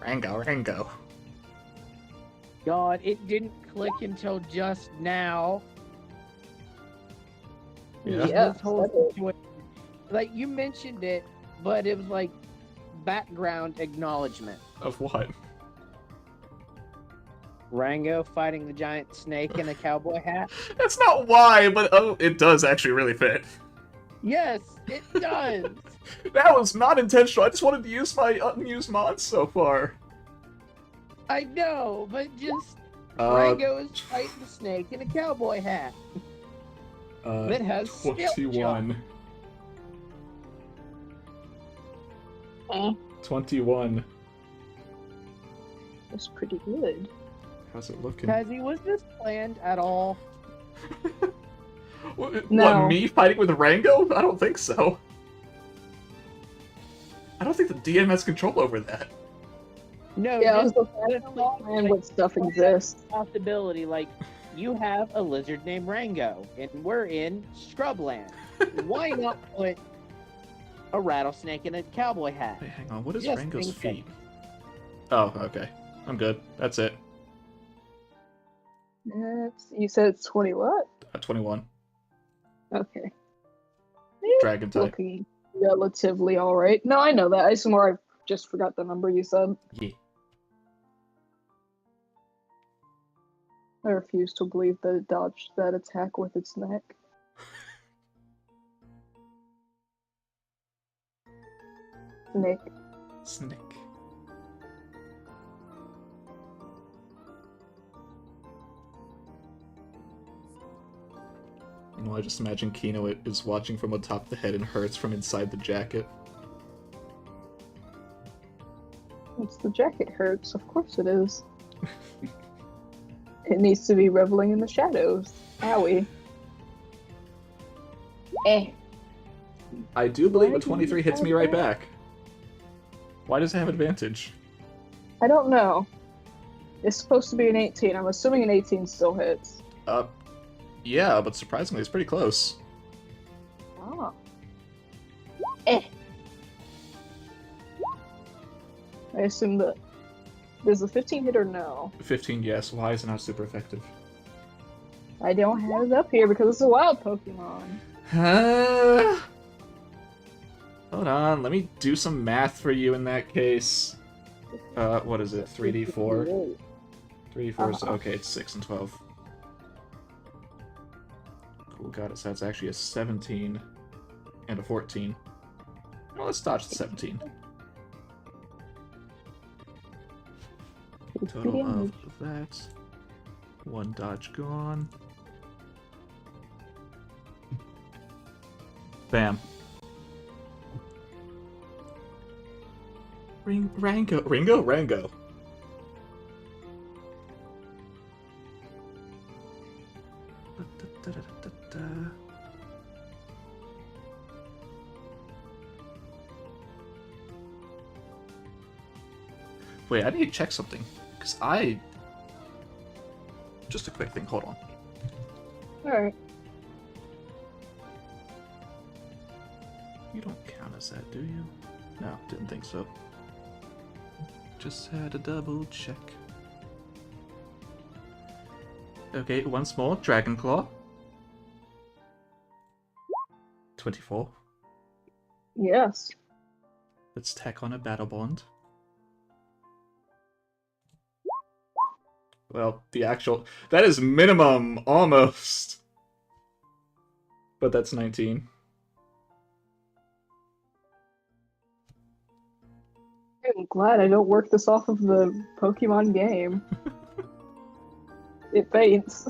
Rango. God, it didn't click until just now. Yeah. This whole situation. Like, you mentioned it, but it was like background acknowledgement. Of what? Rango fighting the giant snake in a cowboy hat? That's not why, but oh, it does actually really fit. Yes, it does! That was not intentional. I just wanted to use my unused mods so far. I know, but just Rango is fighting the snake in a cowboy hat. That has 21. 21. That's pretty good. How's it looking? Kazi, was this planned at all? What, No. me fighting with Rango? I don't think so. I don't think the DM has control over that. No, Yeah, I just was looking at it and what stuff exists. possibility, like, you have a lizard named Rango, and we're in Scrubland. Why not put a rattlesnake in a cowboy hat? Wait, hang on. What is Just Rango's thinking. feet? Oh, okay. I'm good. That's it. You said it's 20 what? 21. Okay. Dragon type. Looking relatively alright. No, I know that. I swear I just forgot the number you said. Yeah. I refuse to believe that it dodged that attack with its neck. Snake. Snake. You know, I just imagine Kino is watching from atop the head and hurts from inside the jacket. It's the jacket hurts, of course it is. It needs to be reveling in the shadows. Owie. I do believe Why a 23 hits me right back. Why does it have advantage? I don't know. It's supposed to be an 18. I'm assuming an 18 still hits. Yeah, but surprisingly, it's pretty close. Oh. I assume that there's a 15 hit or no? 15, yes. Why is it not super effective? I don't have it up here because it's a wild Pokemon. Hold on, let me do some math for you in that case. What is it? 3d4? 3d4 is okay, it's 6 and 12. Cool, got it. So that's actually a 17 and a 14. Well, let's dodge the 17. Total of that. One dodge gone. Bam. Rango. Wait, I need to check something. Because just a quick thing, hold on. Alright. You don't count as that, do you? No, didn't think so. Just had to double check. Okay, once more, Dragon Claw. 24. Yes. Let's tack on a Battle Bond. Well, the actual... That is minimum, almost. But that's 19. I'm glad I don't work this off of the Pokemon game. It faints.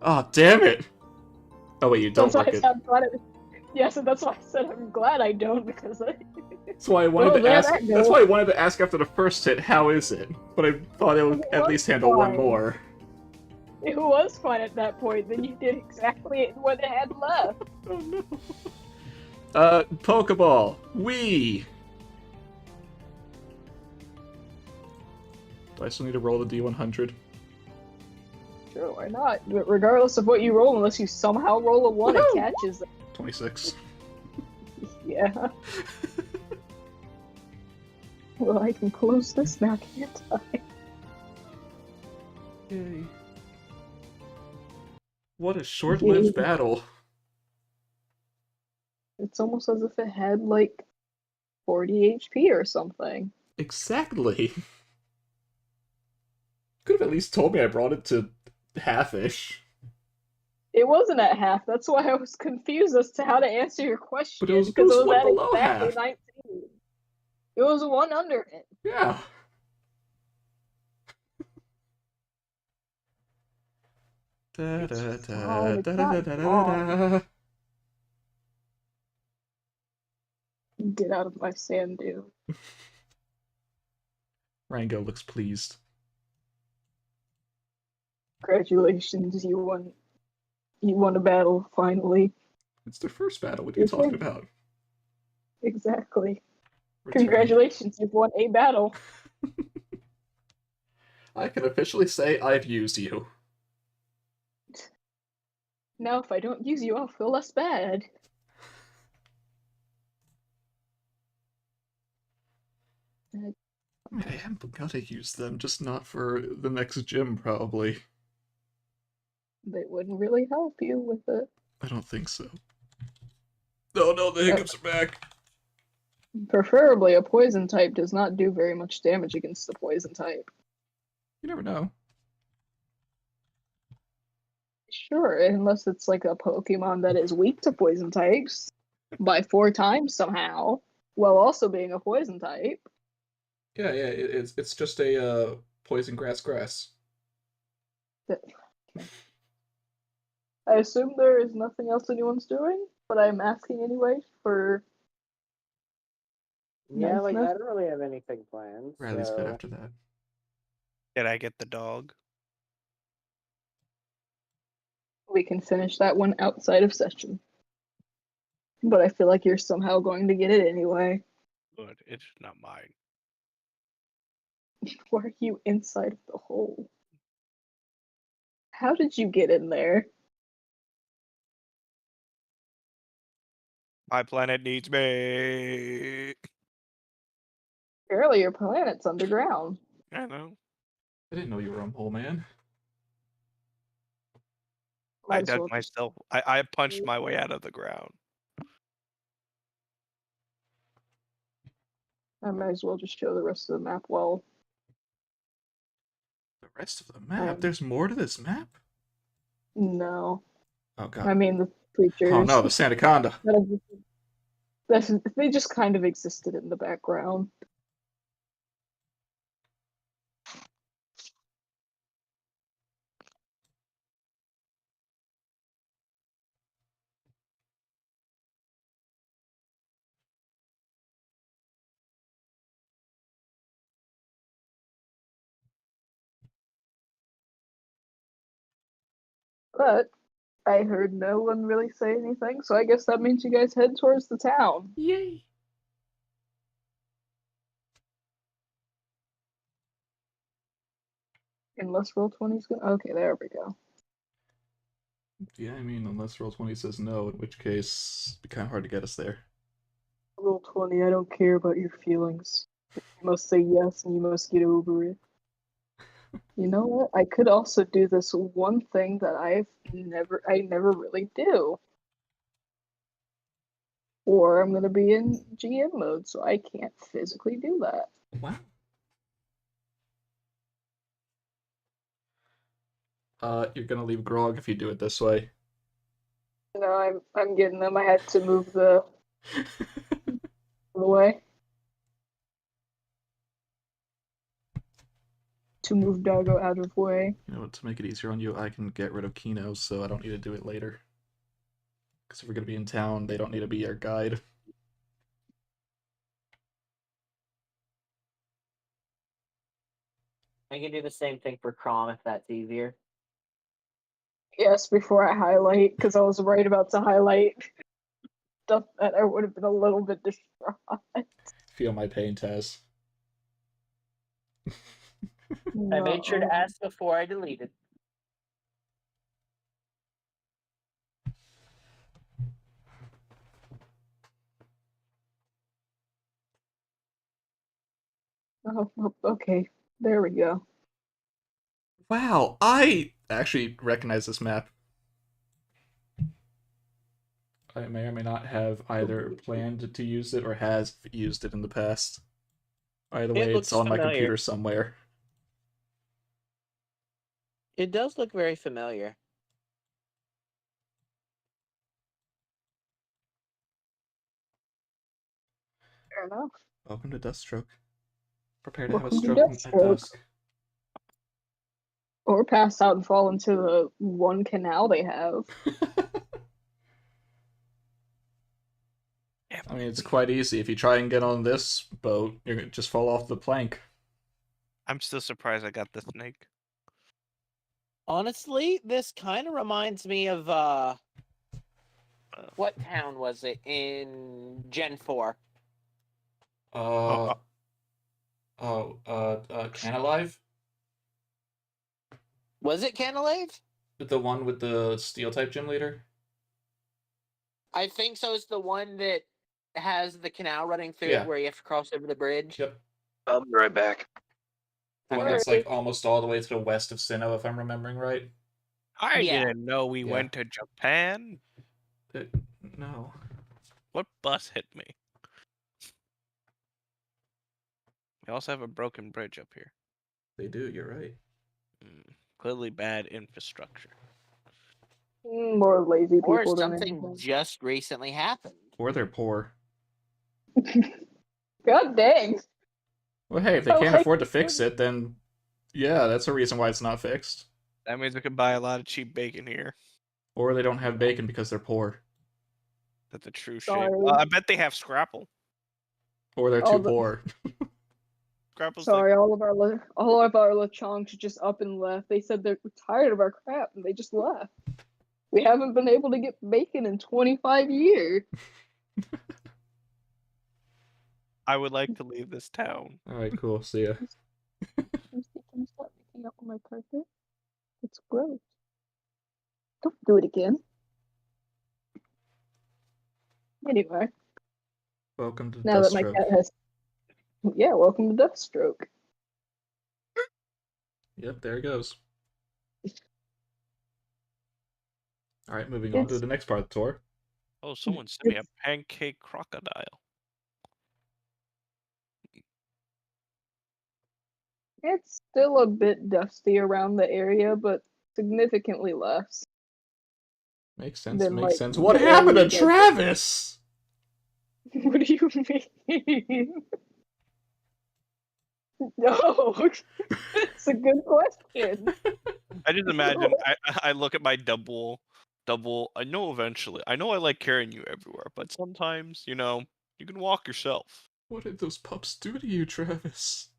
Oh, damn it! Oh wait, you don't That's why work I it. said I'm glad yes, and that's why I said I'm glad I don't, because That's why I wanted to there ask. that That's goes. why I wanted to ask after the first hit, how is it? But I thought it would It at was least handle one fine. more. It was fine at that point, then you did exactly what it had left. Oh no. Pokeball. Wee. Do I still need to roll the D100? Sure, why not? But regardless of what you roll, unless you somehow roll a 1, it catches it. 26. Yeah. Well, I can close this now, can't I? Yay. What a short-lived Yay. battle. It's almost as if it had, like, 40 HP or something. Exactly. Could have at least told me I brought it to half-ish. It wasn't at half, that's why I was confused as to how to answer your question. But it was because it was one at below exactly half. 19. It was 1 under it. Yeah. Da, da, It's da, fine, it's da, not da, da, da, wrong. da. Get out of my sand dune. Rango looks pleased. Congratulations, you won. You won a battle, finally. It's their first battle. What are you Okay. talking about? Exactly. Return. Congratulations, you've won a battle. I can officially say I've used you. Now, if I don't use you, I'll feel less bad. I am gonna use them, just not for the next gym, probably. They wouldn't really help you with it. I don't think so. Oh no, the hiccups are back! Preferably, a poison type does not do very much damage against the poison type. You never know. Sure, unless it's like a Pokemon that is weak to poison types by 4 times somehow, while also being a poison type. Yeah, it's just a poison grass. I assume there is nothing else anyone's doing, but I'm asking anyway for... Yeah, like, niceness. I don't really have anything planned. Riley's good so... after that. Did I get the dog? We can finish that one outside of session. But I feel like you're somehow going to get it anyway. Good. It's not mine. Why are you inside of the hole? How did you get in there? My planet needs me. Apparently Apparently your planet's underground. I know. I didn't know you were a mole man. Might I as dug well just- myself. I punched my way out of the ground. I might as well just show the rest of the map well. The rest of the map? There's more to this map? No. Oh god. I mean, the creatures. Oh no, the Sandaconda. They just kind of existed in the background. But I heard no one really say anything, so I guess that means you guys head towards the town. Yay. Unless Roll20's gonna. Okay, there we go. Yeah, I mean, unless Roll20 says no, in which case it'd be kind of hard to get us there. Roll20, I don't care about your feelings. You must say yes and you must get over it. You know what? I could also do this one thing that I never really do. Or I'm gonna be in GM mode, so I can't physically do that. Wow. You're gonna leave Grog if you do it this way. No, I'm getting them. I had to move the way. To move Doggo out of way. You know what, to make it easier on you, I can get rid of Kino, so I don't need to do it later. Because if we're gonna be in town, they don't need to be our guide. I can do the same thing for Crom if that's easier. Yes, before I highlight, because I was right about to highlight stuff that I would have been a little bit distraught. Feel my pain, Taz. I made sure No. to ask before I deleted. Oh, okay. There we go. Wow, I actually recognize this map. I may or may not have either planned to use it or has used it in the past. Either way, looks it's on my familiar. computer somewhere. It does look very familiar. Fair enough. Welcome to Dustroke. Prepare to have a Welcome to stroke at Dustroke. dusk. Or pass out and fall into the one canal they have. I mean, it's quite easy. If you try and get on this boat, you're gonna just fall off the plank. I'm still surprised I got the snake. Honestly, this kind of reminds me of what town was it in Gen 4? Canalive? Was it Canalave? The one with the steel type gym leader? I think so. It's the one that has the canal running through Yeah. it where you have to cross over the bridge. Yep. I'll be right back. The one that's like almost all the way to the west of Sinnoh, if I'm remembering right. I Yeah. didn't know we Yeah. went to Japan. No. What bus hit me? We also have a broken bridge up here. They do, you're right. Clearly bad infrastructure. More lazy people Or than something anything. just recently happened. Or they're poor. God dang. Well, hey, if they Oh, can't hey. afford to fix it, then yeah, that's a reason why it's not fixed. That means we can buy a lot of cheap bacon here. Or they don't have bacon because they're poor. That's a true Sorry. shame. I bet they have Scrapple. Or they're All too the- poor. Scrapple's Sorry, all of our Lechonks just up and left. They said they're tired of our crap and they just left. We haven't been able to get bacon in 25 years. I would like to leave this town. Alright, cool. See ya. Can you stop making up on my carpet? It's gross. Don't do it again. Anyway, Welcome to now that my Dustroke. cat has Yeah, welcome to Dustroke. Yep, there it goes. Alright, moving on to It's the next part of the tour. Oh, someone sent me a pancake crocodile. it's still a bit dusty around the area, but significantly less Makes sense, than makes like sense. the What happened to area that. Travis? What do you mean? No, it's a good question. I just imagine I look at my double. I know eventually. I know I like carrying you everywhere, but sometimes, you know, you can walk yourself. What did those pups do to you, Travis?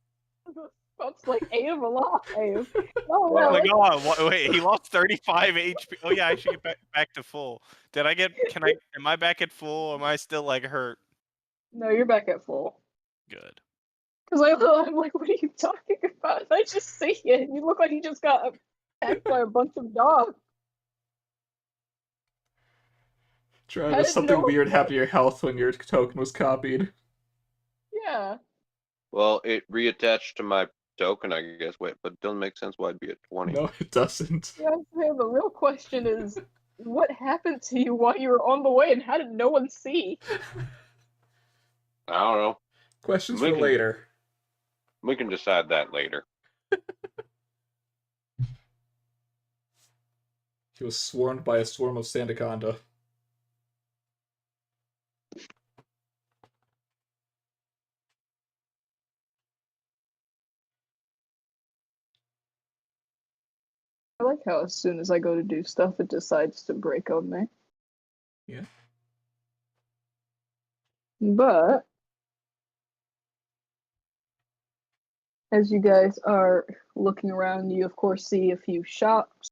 That's like ate him alive. No, Oh no, my it's- god! Wait, he lost 35 HP. Oh yeah, I should get back to full. Did I get? Can I? Am I back at full? Am I still like hurt? no, you're back at full. Good. Because I'm like, what are you talking about? And I just see it. You look like you just got attacked by a bunch of dogs. I Travis, didn't something know. weird happened to your health when your token was copied. Yeah. Well, it reattached to my token, I guess. Wait, but it doesn't make sense why it'd be at 20. No, it doesn't. Yeah, the real question is, what happened to you while you were on the way, and how did no one see? I don't know. Questions We for can- later. We can decide that later. He was swarmed by a swarm of Sandaconda. I like how as soon as I go to do stuff, it decides to break on me. Yeah. But as you guys are looking around, you of course see a few shops,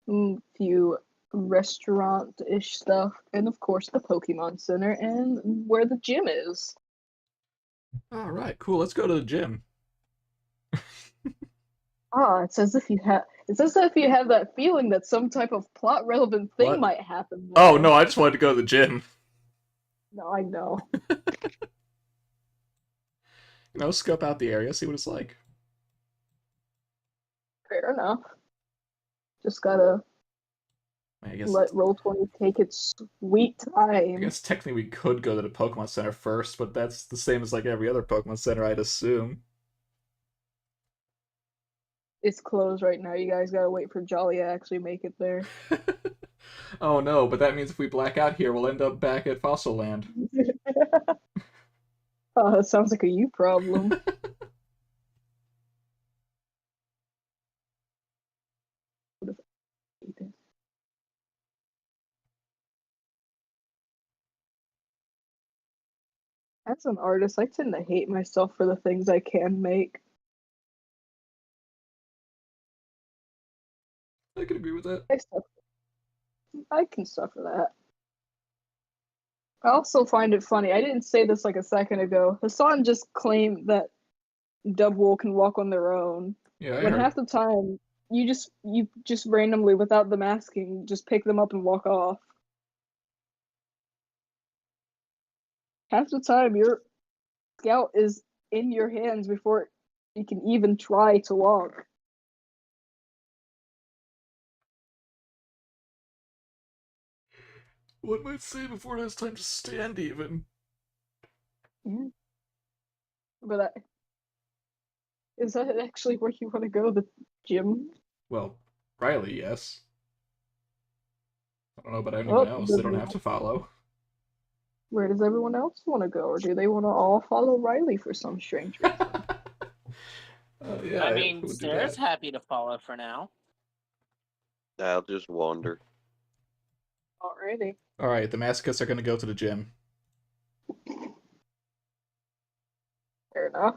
a few restaurant-ish stuff, and of course the Pokemon Center and where the gym is. Alright, cool. Let's go to the gym. It's as if you have. It's as if you have that feeling that some type of plot-relevant thing What? might happen. Oh, there. no, I just wanted to go to the gym. No, I know. You know, scope out the area, see what it's like. Fair enough. Just gotta I guess, let Roll20 take its sweet I time. guess technically we could go to the Pokemon Center first, but that's the same as like every other Pokemon Center, I'd assume. It's closed right now. You guys gotta wait for Jolly to actually make it there. Oh no, but that means if we black out here, we'll end up back at Fossil Land. Oh, that sounds like a you problem. As an artist, I tend to hate myself for the things I can make. I can agree with that. I can suffer that. I also find it funny. I didn't say this like a second ago. Hassan just claimed that Dubwool can walk on their own. Yeah, I When heard. half the time you just randomly, without them asking, just pick them up and walk off. Half the time your scout is in your hands before you can even try to walk. One might say before it has time to stand even. Yeah. But is that actually where you want to go? The gym? Well, Riley, yes. I don't know about anyone Well, else. They don't have to follow. where does everyone else want to go? Or do they want to all follow Riley for some strange reason? Yeah, I who mean, would do Sarah's that? happy to follow for now. I'll just wander. Alrighty. Alright, the masochists are gonna go to the gym. Fair enough.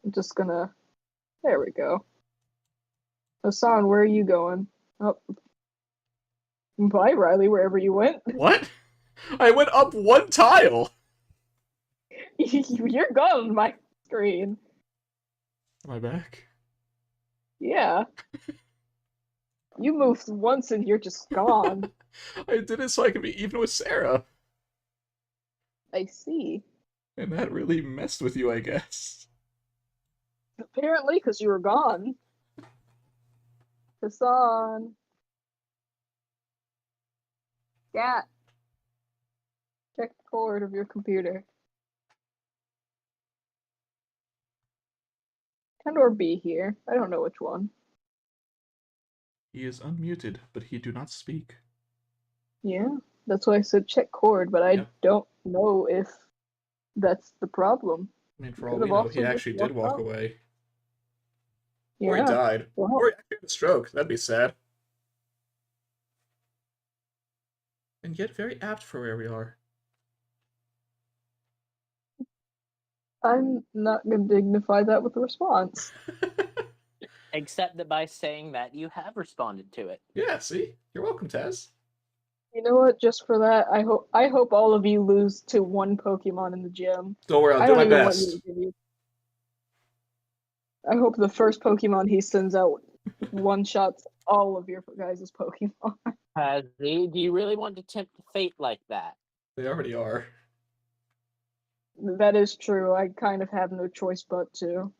I'm just gonna. There we go. Hassan, where are you going? Oh. Bye, Riley, wherever you went. What? I went up one tile! You're gone on my screen. Am I back? Yeah. You moved once and you're just gone. I did it so I could be even with Sarah. I see. And that really messed with you, I guess. Apparently, because you were gone. Hassan. Scat. Check the cord of your computer. And or B here. I don't know which one. He is unmuted, but he do not speak. Yeah, that's why I said check cord, but I Yep. don't know if that's the problem. I mean, for all Could we have know, also he just actually did walk walked out. away. Or he Yeah. died. Well, Or he actually had a stroke. That'd be sad. And yet very apt for where we are. I'm not going to dignify that with a response. Except that by saying that, you have responded to it. Yeah, see? You're welcome, Taz. You know what? Just for that, I hope all of you lose to one Pokemon in the gym. Don't worry, I'll I do don't my even want you best. to give you. I hope the first Pokemon he sends out one-shots all of your guys' Pokemon. Do you really want to tempt fate like that? They already are. That is true. I kind of have no choice but to.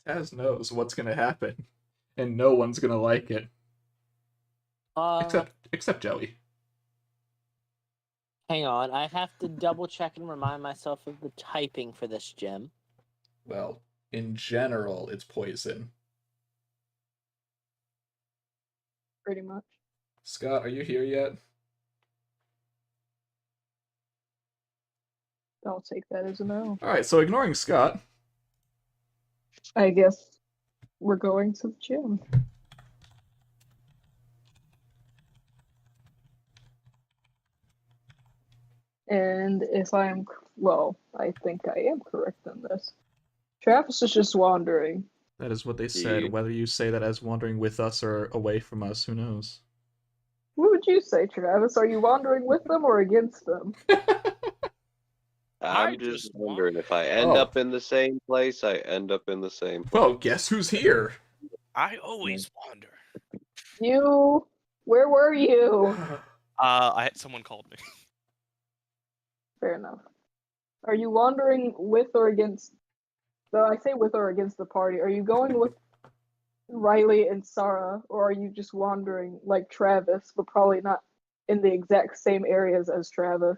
Taz knows what's gonna happen. And no one's gonna like it. Except Joey. Hang on, I have to double check and remind myself of the typing for this gym. Well, in general, it's poison. Pretty much. Scott, are you here yet? I'll take that as a no. Alright, so ignoring Scott. I guess we're going to the gym. And if I'm, well, I think I am correct in this. Travis is just wandering. That is what they said. Yeah. Whether you say that as wandering with us or away from us, who knows? What would you say, Travis? Are you wandering with them or against them? I'm I just just wondering if I end Oh. up in the same place, I end up in the same place. Well, guess who's here? I always wander. You, where were you? I had someone called me. Fair enough. Are you wandering with or against? Though I say with or against the party. Are you going with Riley and Sarah, or are you just wandering like Travis, but probably not in the exact same areas as Travis?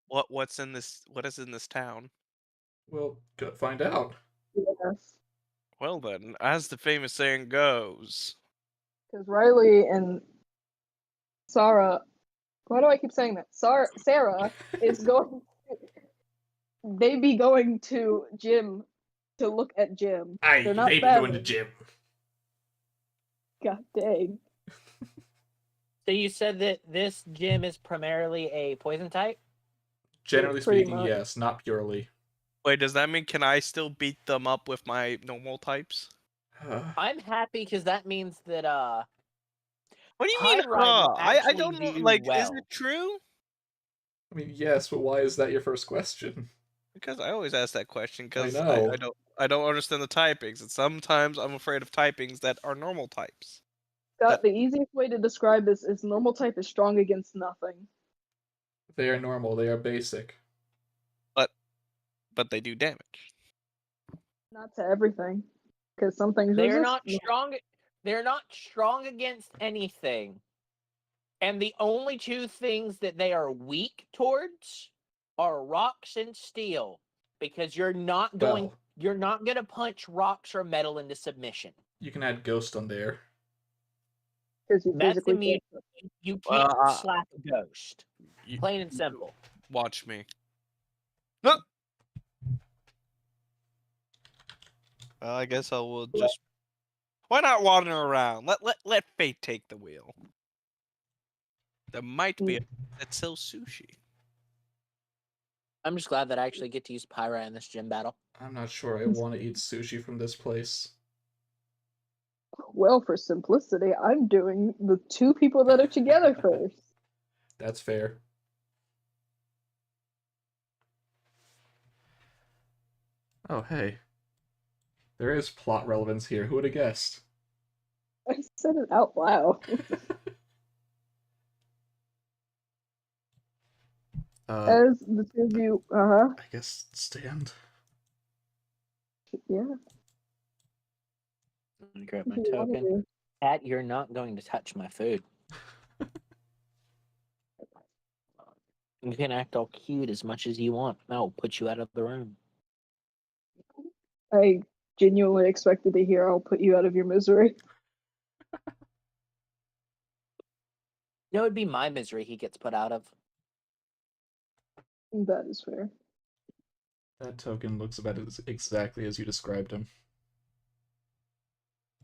What is in this town? Well, go find out. Yes, Well then, as the famous saying goes. because Riley and Sarah. Why do I keep saying that? Sarah is going. They be going to gym to look at gym. Aye, They're not they be going to savage. gym. God dang. So you said that this gym is primarily a poison type? Generally Pretty speaking, much. yes, not purely. Wait, does that mean can I still beat them up with my normal types? I'm happy because that means that What do you mean, Pyrite will I actually don't know. do Like, is well. it true? I mean, yes, but why is that your first question? Because I always ask that question because know. I don't understand the typings, and sometimes I'm afraid of typings that are normal types. Scott, the easiest way to describe this is normal type is strong against nothing. They are normal, they are basic. But they do damage. Not to everything. Because some things They're resist. not strong. They're not strong against anything. And the only two things that they are weak towards are rocks and steel. Because you're not going to punch rocks or metal into submission. You can add Ghost on there. Because you That's physically immune. You can't slap a ghost. You- Plain and simple. Watch me. Look. Well, I guess I will just. Why not wander around? Let fate take the wheel. There might be a that sells sushi. I'm just glad that I actually get to use Pyra in this gym battle. I'm not sure I want to eat sushi from this place. Well, for simplicity, I'm doing the two people that are together first. That's fair. Oh, hey. There is plot relevance here. Who would have guessed? I said it out loud. As the two of you, I guess stand. yeah. I'm gonna grab What my do you want to token. do? Cat, you're not going to touch my food. You can act all cute as much as you want. I'll put you out of the room. I genuinely expected to hear I'll put you out of your misery. No, it'd be my misery he gets put out of. That is fair. That token looks about exactly as you described him.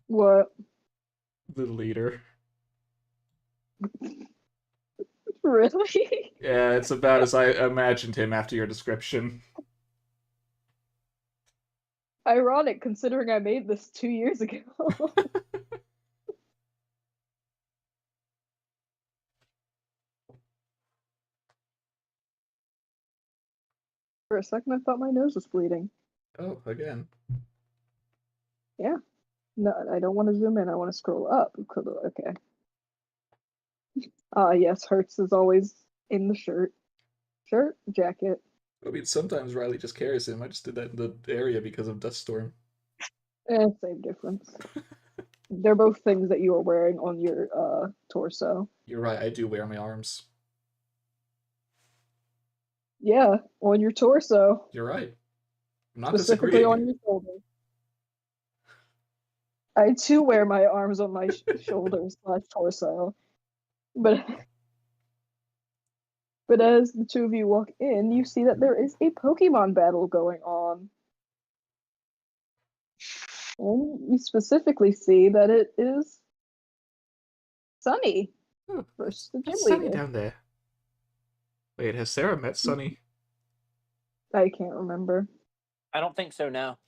What? The leader. Really? Yeah, it's about as I imagined him after your description. Ironic considering I made this 2 years ago. For a second, I thought my nose was bleeding. Oh, again. Yeah. No, I don't want to zoom in. I want to scroll up. Okay. Yes, Hertz is always in the shirt. Shirt, jacket. I mean, sometimes Riley just carries him. I just did that in the area because of Dust Storm. Same difference. They're both things that you are wearing on your torso. You're right, I do wear my arms. Yeah, on your torso. You're right. I'm not Specifically disagreeing. on your shoulder. I too wear my arms on my shoulders/torso. But as the two of you walk in, you see that there is a Pokemon battle going on. And you specifically see that it is Sunny Oh, versus the gym it's Sunny leader. down there. Wait, has Sarah met Sunny? I can't remember. I don't think so now.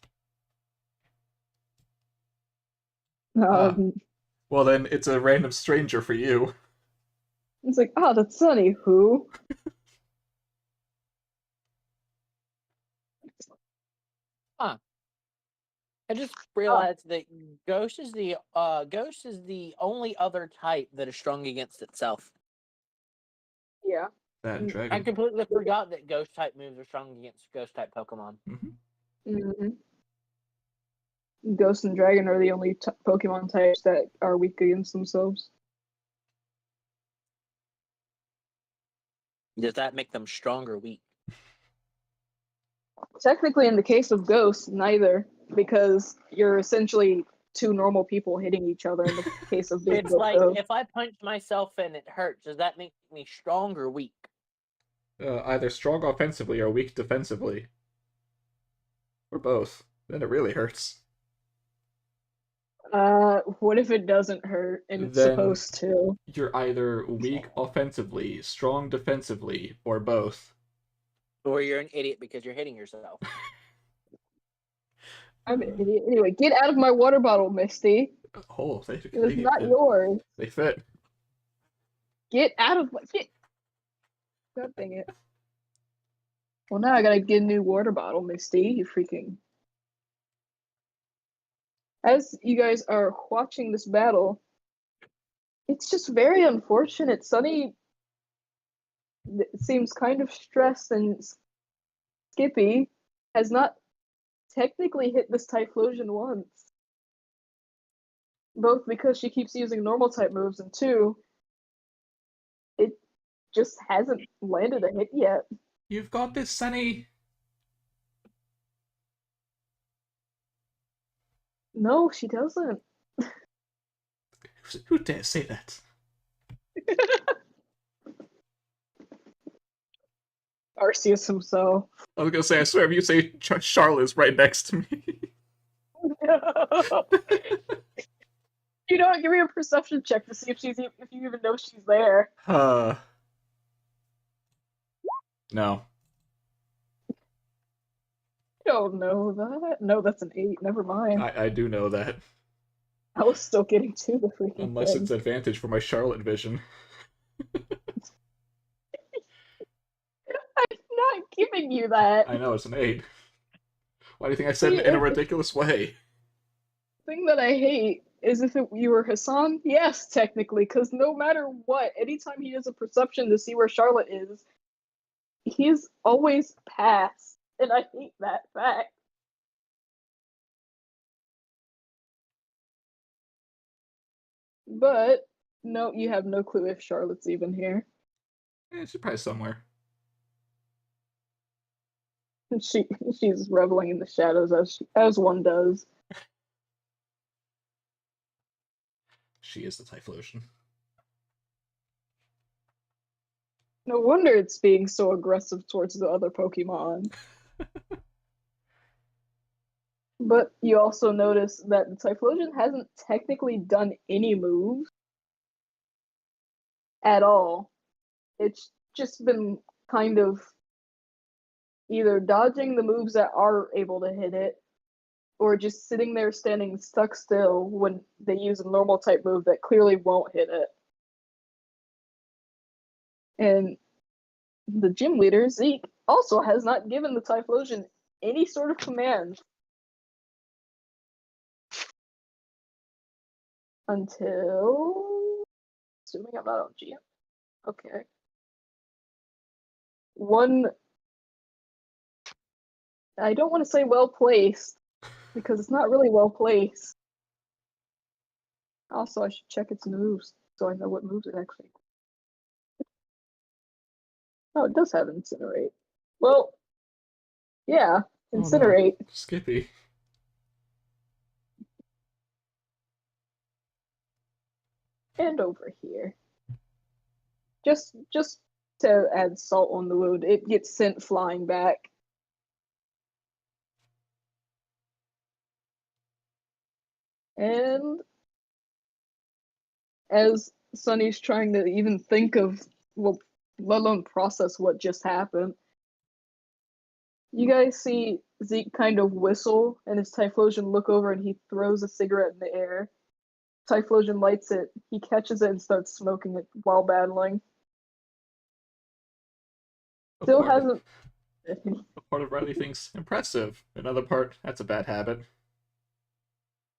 Well, then it's a random stranger for you. It's like, that's Sunny. Who? I just realized that Ghost is the only other type that is strong against itself. Yeah. That and I Dragon. completely forgot that Ghost type moves are strong against Ghost type Pokemon. Mm-hmm. Ghost and Dragon are the only Pokemon types that are weak against themselves. Does that make them strong or weak? Technically, in the case of Ghost, neither, because you're essentially two normal people hitting each other in the case of It's like if I punch myself and it hurts, does that make me strong or weak? Either strong offensively or weak defensively. Or both. Then it really hurts. What if it doesn't hurt and it's Then supposed to? You're either weak offensively, strong defensively, or both. Or you're an idiot because you're hitting yourself. I'm an idiot. Anyway, get out of my water bottle, Misty. Oh, It is not yours. They fit. Get out of my... God dang it. Well, now I gotta get a new water bottle, Misty. You freaking... As you guys are watching this battle, it's just very unfortunate. Sunny seems kind of stressed, and Skippy has not technically hit this Typhlosion once. Both because she keeps using normal type moves, and two, it just hasn't landed a hit yet. You've got this, Sunny. No, she doesn't. Who dare say that? Arceus himself. I was gonna say, I swear, if you say Charlotte's right next to me. You know what? Give me a perception check to see if you even know she's there. No. Don't know that. No, that's an 8. Never mind. I do know that. I was still getting to the freaking Unless thing. it's advantage for my Charlotte vision. I'm not giving you that. I know, it's an 8. Why do you think I said it in a ridiculous way? The thing that I hate is if you were Hassan, yes, technically, because no matter what, anytime he does a perception to see where Charlotte is, He's always passed, and I hate that fact. But no, you have no clue if Charlotte's even here. She's probably somewhere. She's reveling in the shadows as one does. She is the Typhlosion. No wonder it's being so aggressive towards the other Pokemon. But you also notice that the Typhlosion hasn't technically done any moves at all. It's just been kind of either dodging the moves that are able to hit it, or just sitting there standing stuck still when they use a normal type move that clearly won't hit it. And the gym leader, Zeke, also has not given the Typhlosion any sort of command until, assuming I'm not on GM. Okay. One, I don't want to say well placed because it's not really well placed. Also, I should check its moves so I know what moves it actually. Oh, it does have Incinerate. Well, yeah, Incinerate. Oh, no. Skippy. And over here. Just to add salt on the wound, it gets sent flying back. And as Sunny's trying to even think of, well, let alone process what just happened, you guys see Zeke kind of whistle and his Typhlosion look over and he throws a cigarette in the air. Typhlosion lights it, he catches it and starts smoking it while battling. Still hasn't. A part of Riley thinks impressive. Another part, that's a bad habit.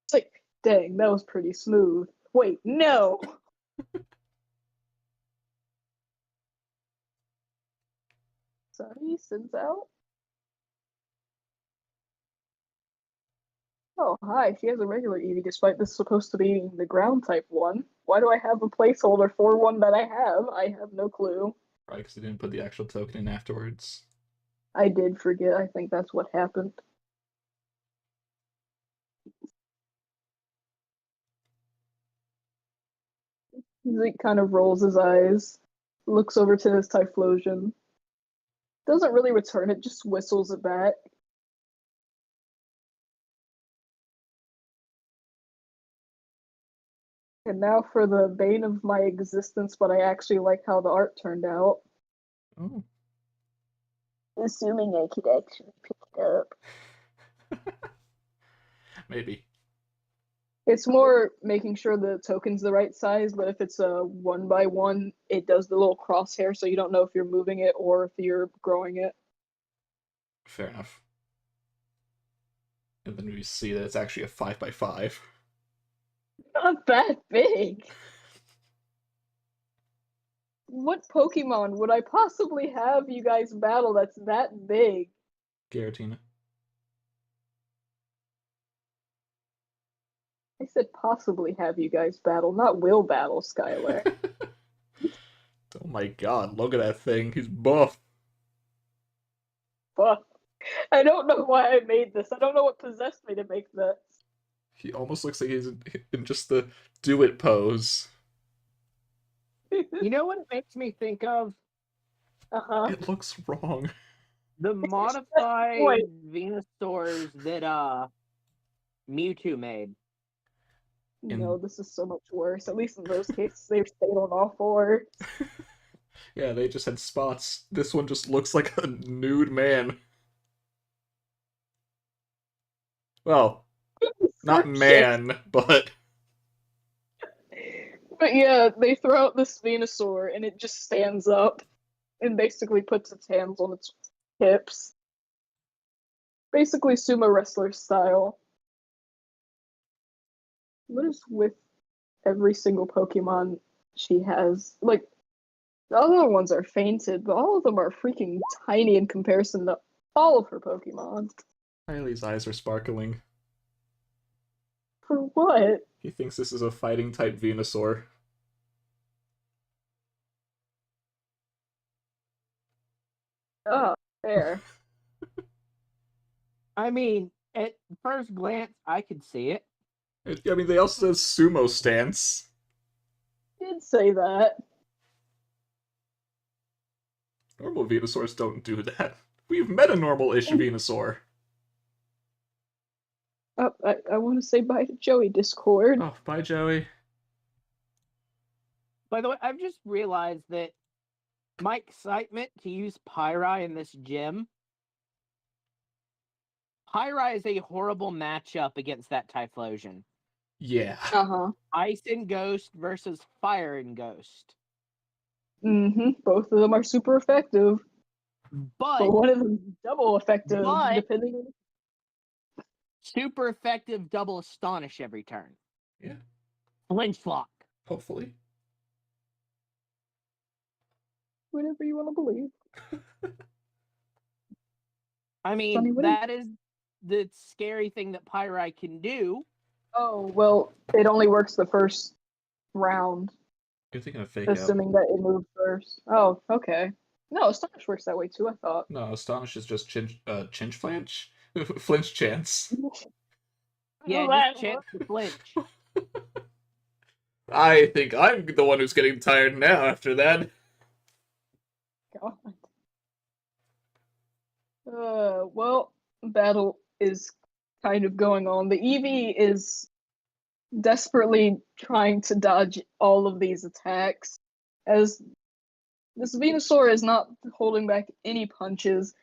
It's like, dang, that was pretty smooth. Wait, no! Sorry, sends out. Oh, hi, she has a regular Eevee despite this supposed to be the ground type one. Why do I have a placeholder for one that I have? I have no clue. Probably because they didn't put the actual token in afterwards. I did forget, I think that's what happened. Zeke kind of rolls his eyes, looks over to his Typhlosion. Doesn't really return it, just whistles it back. And now for the bane of my existence, but I actually like how the art turned out. Oh. Assuming I could actually pick it up. Maybe. It's more making sure the token's the right size, but if it's a 1x1, it does the little crosshair, so you don't know if you're moving it or if you're growing it. Fair enough. And then we see that it's actually a 5x5. Not that big. What Pokemon would I possibly have you guys battle that's that big? Giratina. I said possibly have you guys battle, not will battle, Skylar. Oh my god, look at that thing. He's buff. Fuck. I don't know why I made this. I don't know what possessed me to make this. He almost looks like he's in just the do it pose. You know what it makes me think of? Uh-huh. It looks wrong. The modified Wait. Venusaurs that Mewtwo made. No, this is so much worse. At least in those cases, they stayed on all fours. Yeah, they just had spots. This one just looks like a nude man. Well, not man, but... But yeah, they throw out this Venusaur, and it just stands up and basically puts its hands on its hips. Basically sumo wrestler style. What is with every single Pokemon she has? Like, The other ones are fainted, but all of them are freaking tiny in comparison to all of her Pokemon. Riley's eyes are sparkling. For what? He thinks this is a fighting type Venusaur. Oh, fair. I mean, at first glance, I could see it. I mean, they also says sumo stance. Did say that. Normal Venusaurs don't do that. We've met a normal-ish Venusaur. Oh, I want to say bye to Joey Discord. Oh, bye, Joey. By the way, I've just realized that my excitement to use Pyra in this gym. Pyra is a horrible matchup against that Typhlosion. Yeah. Uh-huh. Ice and Ghost versus Fire and Ghost. Both of them are super effective. But But one of them double effective, But- depending on... super effective double Astonish every turn. Yeah. Flinch Lock. Hopefully. Whatever you want to believe. I mean, Funny way. that is the scary thing that Pyrite can do. Oh, well, it only works the first round, You're thinking of Fake Out. assuming that it moved first. Oh, okay. No, Astonish works that way too, I thought. No, Astonish is just chinch flinch? Flinch chance. Yeah, Well, just chance to flinch. I think I'm the one who's getting tired now after that. God. Well, battle is kind of going on. The Eevee is desperately trying to dodge all of these attacks, as this Venusaur is not holding back any punches.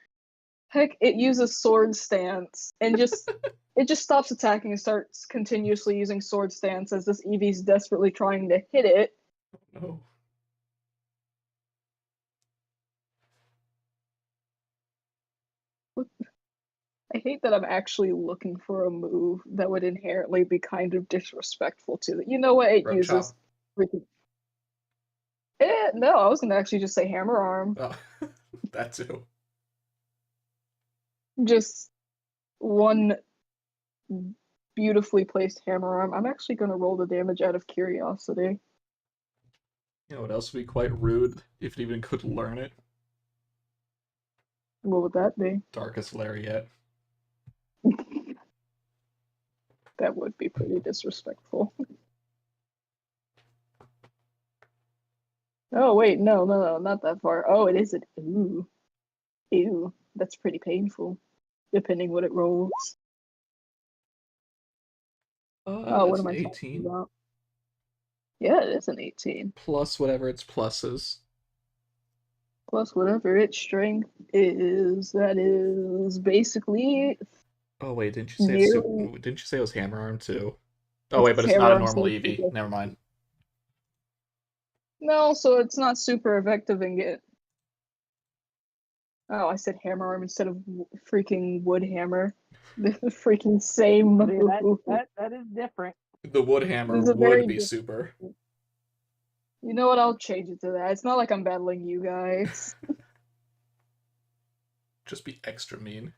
Heck, it uses Sword Stance and it just stops attacking and starts continuously using Sword Stance as this Eevee's desperately trying to hit it. No. I hate that I'm actually looking for a move that would inherently be kind of disrespectful to it. You know what? It Rub uses chop. freaking. No, I was gonna actually just say Hammer Arm. Oh, that too. Just one beautifully placed Hammer Arm. I'm actually gonna roll the damage out of curiosity. You know what else would be quite rude if it even could learn it? What would that be? Darkest Lariat. That would be pretty disrespectful. Oh wait, no, not that far. Oh, it is an ew. That's pretty painful, depending what it rolls. Oh, what That's am an I 18. talking about? Yeah, it is an 18. Plus whatever its plus is. Plus whatever its strength is. That is basically Oh wait, didn't you say it's Zero. didn't you say it was Hammer Arm too? Oh wait, but it's Hammer not a Arm, normal so Eevee. it's- Never mind. no, so it's not super effective in get. Oh, I said Hammer Arm instead of freaking Wood Hammer. The freaking same See, move. that is different. The Wood Hammer This is a would very be diff- super. You know what? I'll change it to that. It's not like I'm battling you guys. Just be extra mean.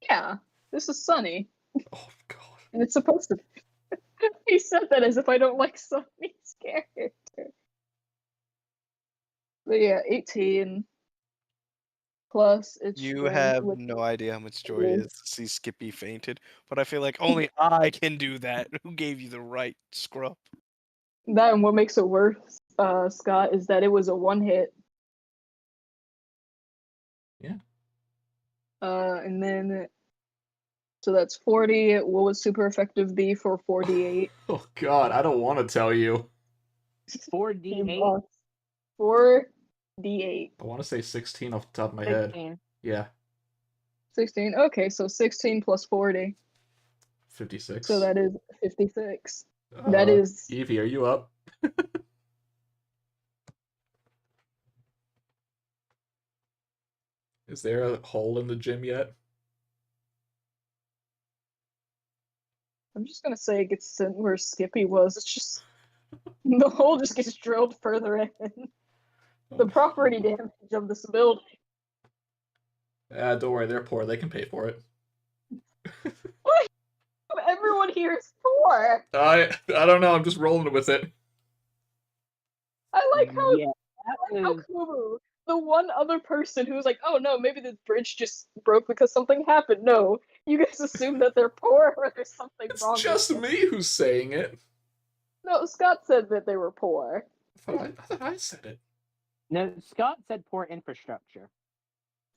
Yeah, this is Sunny, Oh god. and it's supposed to. He said that as if I don't like Sunny's character. But yeah, 18 plus its You strength, have which no idea how much joy is- it is to see Skippy fainted, but I feel like only I can do that. Who gave you the right, scrub? that and what makes it worse, Scott, is that it was a one hit. Yeah. And then so that's 40. What would super effective be for 48? Oh god, I don't want to tell you. 4d8. 4d8. I want to say 16 off the top of my head. 16. Yeah, 16. Okay, so 16 plus 40. 56. So that is 56. That is Eevee, are you up? Is there a hole in the gym yet? I'm just gonna say it gets sent where Skippy was. It's just the hole just gets drilled further in. the property damage of this building. Don't worry, they're poor. They can pay for it. Everyone here is poor. I don't know. I'm just rolling with it. I like how Yeah, that was Kumu, the one other person who's like, oh no, maybe the bridge just broke because something happened. No, you guys assume that they're poor or there's something It's wrong. just with them. me who's saying it. No, Scott said that they were poor. I thought I said it. no. Scott said poor infrastructure.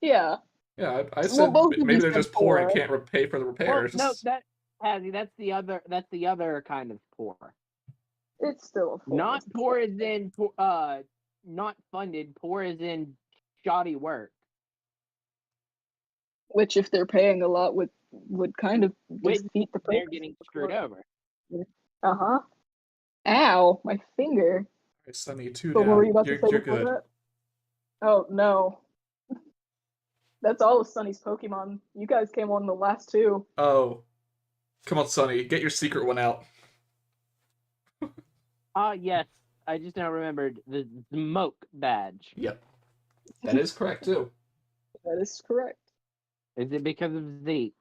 Yeah. Yeah, I Well, said both of you maybe they're said just poor and poor. can't pay for the Well, repairs. no, Hazzy, that's the other. That's the other kind of poor. It's still a poor. Not poor as in not funded. Poor as in shoddy work. Which, if they're paying a lot, would kind of Which defeat the they're purpose. getting screwed over. Uh-huh. Ow, my finger. Alright, Sunny, 2 But what were you down. about to say You're before good. that? Oh, no. That's all of Sunny's Pokemon. You guys came on the last two. Oh. Come on, Sunny. Get your secret one out. Yes. I just now remembered the smoke badge. Yep. That is correct, too. That is correct. Is it because of Zeke?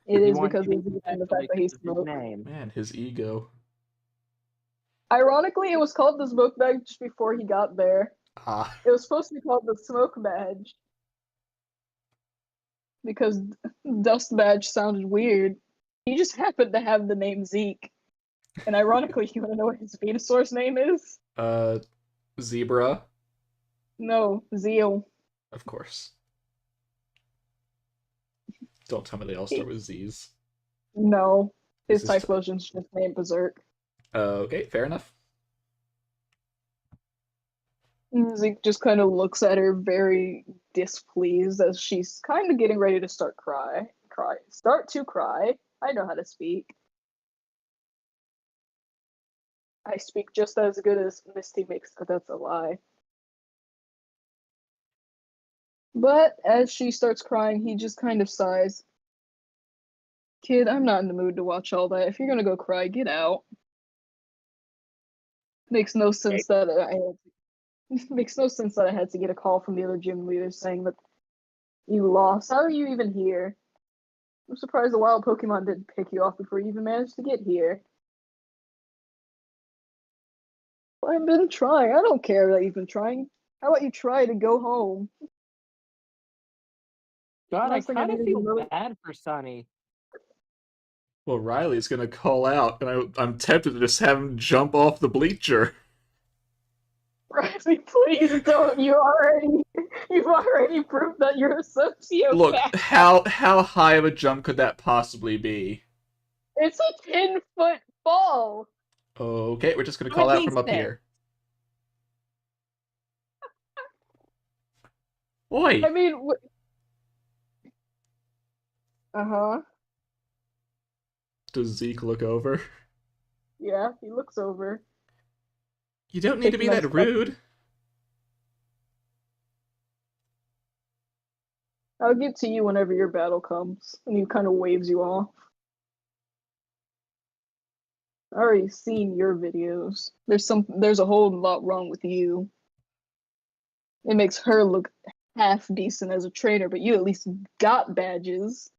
It He is wants because to be of the special fact that he because of his smoked. name. Man, his ego. Ironically, it was called the Smoke Badge before he got there. Ah. It was supposed to be called the Smoke Badge. Because Dust Badge sounded weird. He just happened to have the name Zeke. And ironically, you want to know what his Venusaur's name is? Zebra, No, Zeal. of course. Don't tell me they all start with Z's. No. His This is Typhlosion's just named Berserk. Okay, fair enough. Zeke just kind of looks at her very displeased as she's kind of getting ready to start start to cry. I know how to speak. I speak just as good as Misty makes, but that's a lie. But as she starts crying, he just kind of sighs. Kid, I'm not in the mood to watch all that. If you're gonna go cry, get out. Makes no sense that makes no sense that I had to get a call from the other gym leaders saying that you lost. How are you even here? I'm surprised the wild Pokemon didn't pick you off before you even managed to get here. I've been trying. I don't care that you've been trying. How about you try to go home? God, I Last thing I kind of need to feel know- bad for Sunny. Well, Riley's gonna call out, and I'm tempted to just have him jump off the bleacher. Riley, please don't. You've already proved that you're a sociopath. Look, how high of a jump could that possibly be? It's a 10-foot fall. Okay, we're just gonna How call much out from is up that? here. Oi! I mean, uh-huh. Does Zeke look over? Yeah, he looks over. You don't need to be Takes a that nice rude. I'll get to you whenever your battle comes. And he kind of waves you off. I already seen your videos. There's a whole lot wrong with you. It makes her look half decent as a trainer, but you at least got badges.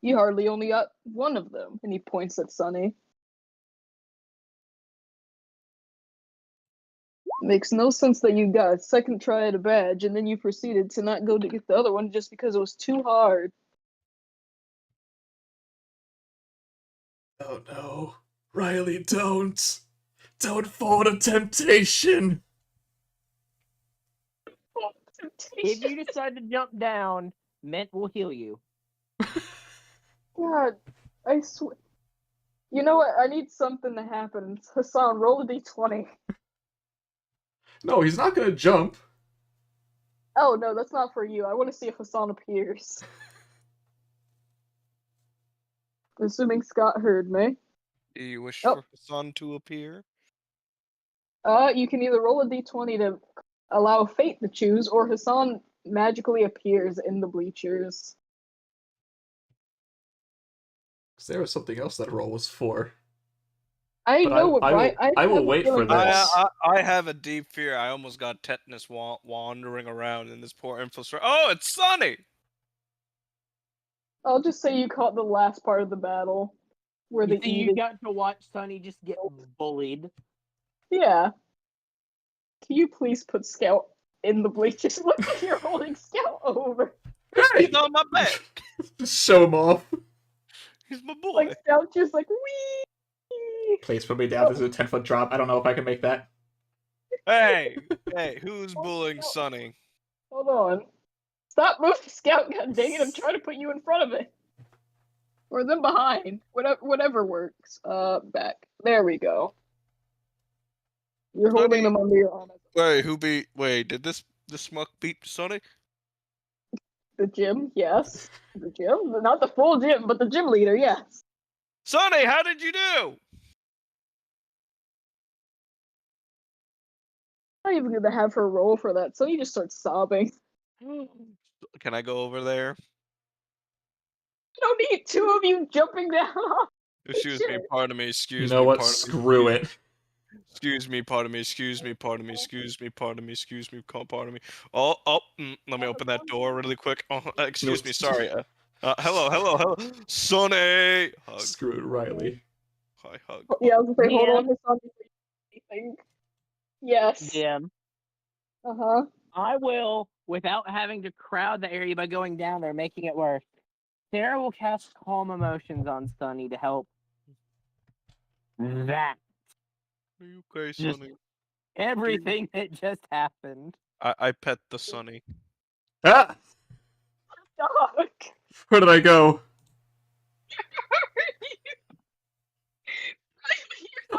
You hardly only got one of them. And he points at Sunny. Makes no sense that you got a second try at a badge and then you proceeded to not go to get the other one just because it was too hard. Oh no. Riley, don't! Don't fall to temptation! If you decide to jump down, Mint will heal you. God, I swear. You know what? I need something to happen. Hassan, roll a d20. No, he's not gonna jump. Oh, no, that's not for you. I want to see if Hassan appears. Assuming Scott heard me. Do you wish Oh. for Hassan to appear? You can either roll a d20 to allow fate to choose, or Hassan magically appears in the bleachers. There was something else that roll was for. I But know what Brian. I will have a wait for feeling this. I have a deep fear. I almost got tetanus wandering around in this poor infrastructure. Oh, it's Sunny! I'll just say you caught the last part of the battle where the You got to watch Sunny just get bullied. Yeah. Can you please put Scout in the bleachers? Look like you're holding Scout over. Hey! He's on my back. Just show him off. He's my boy. Like Scout just like wee. Please put me down. This is a 10-foot drop. I don't know if I can make that. Hey, who's bullying Sunny? Hold on. Stop moving, Scout. God dang it! I'm trying to put you in front of it, or them behind. Whatever works. Back. There we go. You're holding them under your arm. Wait, did this smuck beat Sunny? The gym, yes. The gym, not the full gym, but the gym leader, yes. Sunny, how did you do? I'm not even gonna have her roll for that, so you just start sobbing. Can I go over there? You don't need two of you jumping down. Excuse me, pardon me, excuse You know me, what? pardon Screw me. it. Excuse me, pardon me, excuse me, pardon me, excuse me, pardon me, excuse me, pardon me. Oh, let me open that door really quick. Oh, excuse me, sorry. Hello, Sunny. Hug. Screw it, Riley. Hi, hug. Yeah, I was gonna say, hold on Yeah. to something. Anything. Yes. Yeah. Uh-huh. I will, without having to crowd the area by going down there, making it worse. Sarah will cast Calm Emotions on Sunny to help that. Are you okay, Just- Sunny? Everything that just happened. I pet the Sunny. Ah! Dog. Where did I go?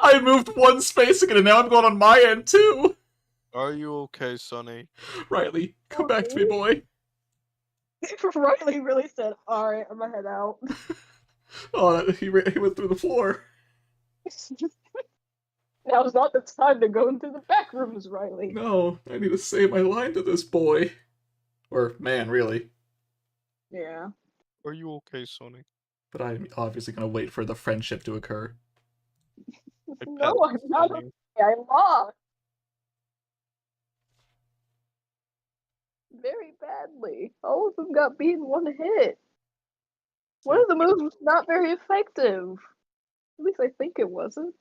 I moved one space again, and now I'm going on my end too. Are you okay, Sunny? Riley, come back to me, boy. Riley really said, alright, I'm gonna head out. Oh, he went through the floor. Now's not the time to go into the back rooms, Riley. No, I need to say my line to this boy. Or man, really. Yeah. Are you okay, Sunny? But I'm obviously going to wait for the friendship to occur. I No, pet I'm not Sunny. okay. I lost. Very badly. All of them got beaten one hit. One of the moves was not very effective. At least I think it wasn't.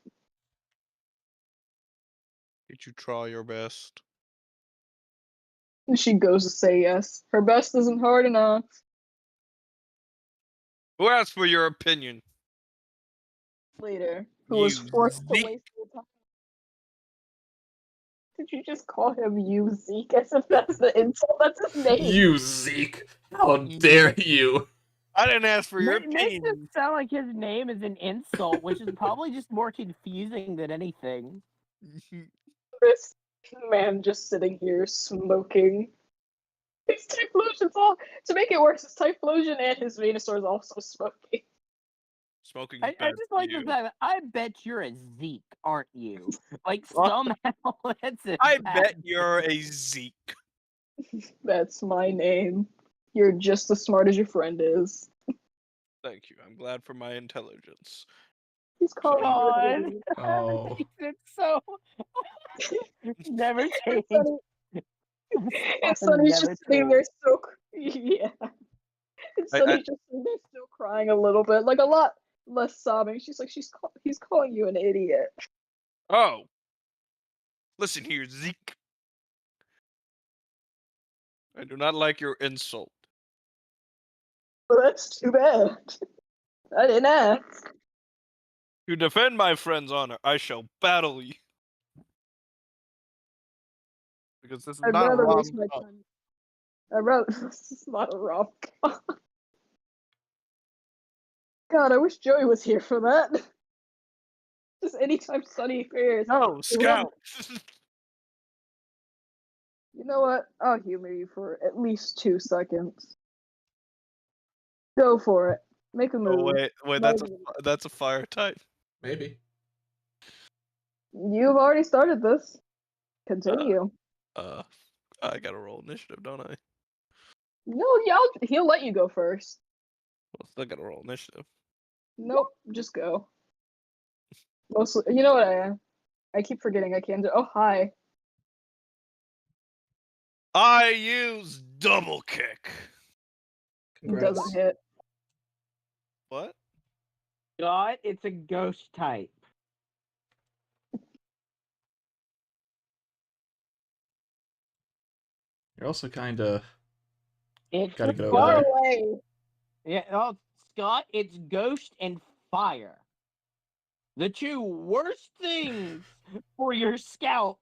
Did you try your best? And she goes to say yes. Her best isn't hard enough. Who asked for your opinion? Later, who was You forced to Zeke. waste her time. Did you just call him you, Zeke? As if that's the insult. That's his name. You, Zeke! How dare you! I didn't ask for your It makes opinion. it sound like his name is an insult, which is probably just more confusing than anything. This man just sitting here smoking. His Typhlosion's all. To make it worse, his Typhlosion and his Venusaur is also smoking. Smoking I is bad just for like you. the fact that I bet you're a Zeke, aren't you? Like What? somehow that's it. I bet you're a Zeke. That's my name. You're just as smart as your friend is. Thank you. I'm glad for my intelligence. He's calling you God. an idiot. Oh. It's so never And change. Sonny, and Sonny's just sitting there so yeah. And Sonny's just sitting there still crying a little bit, like a lot less sobbing. She's like, he's calling you an idiot. Oh. Listen here, Zeke. I do not like your insult. Well, that's too bad. I didn't ask. To defend my friend's honor, I shall battle you. Because this is I'd not a rather waste my rom-com. time. I'd rather. This is not a rom. God, I wish Joey was here for that. Just anytime Sonny appears. No, Scout. You know what? I'll humor you for at least 2 seconds. Go for it. Make a move. Oh wait, that's a fire type. Maybe. You've already started this. Continue. I gotta roll initiative, don't I? No, he'll let you go first. Well, still gotta roll initiative. Nope, just go. Mostly, you know what I am? I keep forgetting I can't do. Oh, hi. I use double kick. It doesn't Congrats. hit. What? God, it's a ghost type. You're also kind of It's gotta get over Far there. away. Yeah, oh, Scott, it's ghost and fire. The two worst things for your scout.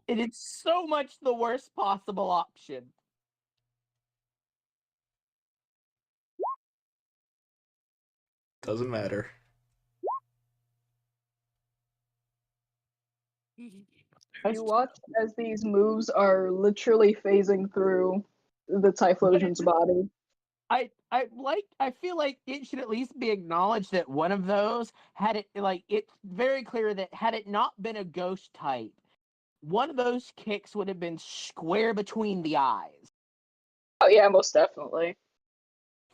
And it's so much the worst possible option. Doesn't matter. You watch as these moves are literally phasing through the Typhlosion's body. I feel like it should at least be acknowledged that one of those had it like it's very clear that had it not been a ghost type, one of those kicks would have been square between the eyes. Oh yeah, most definitely.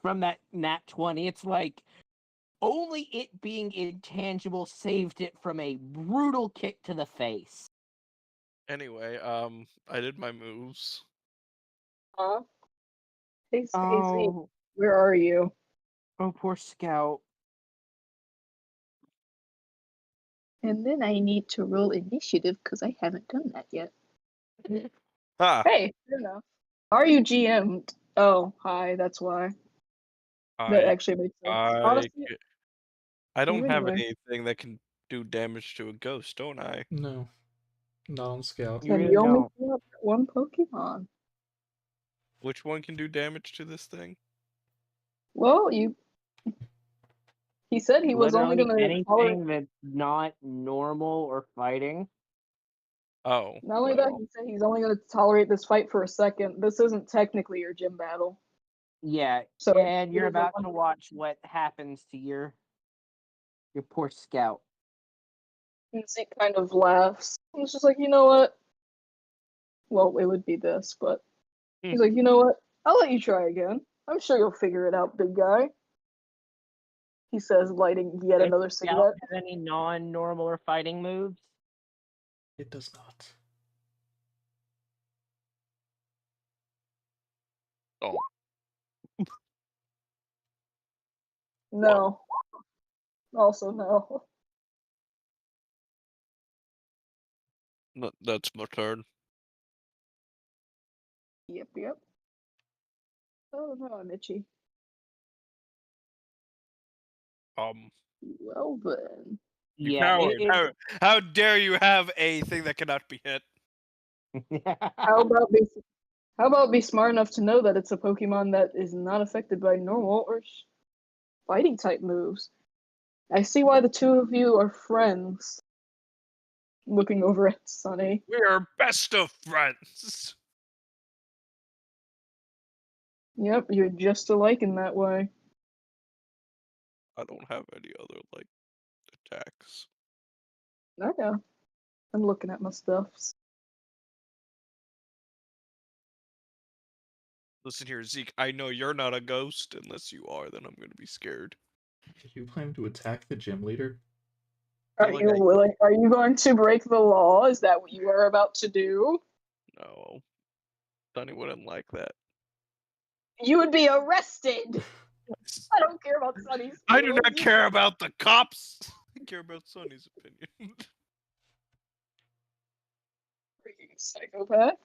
From that nat 20, it's like only it being intangible saved it from a brutal kick to the face. Anyway, I did my moves. Huh? Hey, Stacy, Oh, where are you? oh, poor Scout. And then I need to roll initiative because I haven't done that yet. Ah, Hey, fair enough. Are you GM'd? Oh, hi, that's why. That I, actually makes sense. I, Honestly, I don't have anyway. anything that can do damage to a ghost, don't I? No, not on Scout. You And really you only don't. have one Pokemon. Which one can do damage to this thing? Well, he said he was only Literally gonna tolerate. anything that's not normal or fighting. Oh, Not only that, well. he said he's only gonna tolerate this fight for a second. This isn't technically your gym battle. Yeah, So and it you're is a about to one- watch what happens to your poor Scout. And Zeke kind of laughs. He's just like, you know what? Well, it would be this, but he's like, you know what? I'll let you try again. I'm sure you'll figure it out, big guy. He says, lighting yet Does another Scout cigarette. have any non-normal or fighting moves? It does not. Oh, No. Also, no. that's my turn. Yep, yep. Oh no, I'm itchy. Well then. You Yeah, coward! How dare you have a thing that cannot be hit? How about be smart enough to know that it's a Pokemon that is not affected by normal or fighting type moves? I see why the two of you are friends. Looking over at Sunny. We are best of friends. Yep, you're just alike in that way. I don't have any other like attacks. I know. I'm looking at my stuffs. Listen here, Zeke. I know you're not a ghost. Unless you are, then I'm gonna be scared. Did you plan to attack the gym leader? Are Feel like you willing? Are you going to break the law? Is that what you are about to do? No, Sonny wouldn't like that. You would be arrested. I don't care about Sunny's. I do not feelings. care about the cops. I care about Sonny's opinion. Freaking psychopath.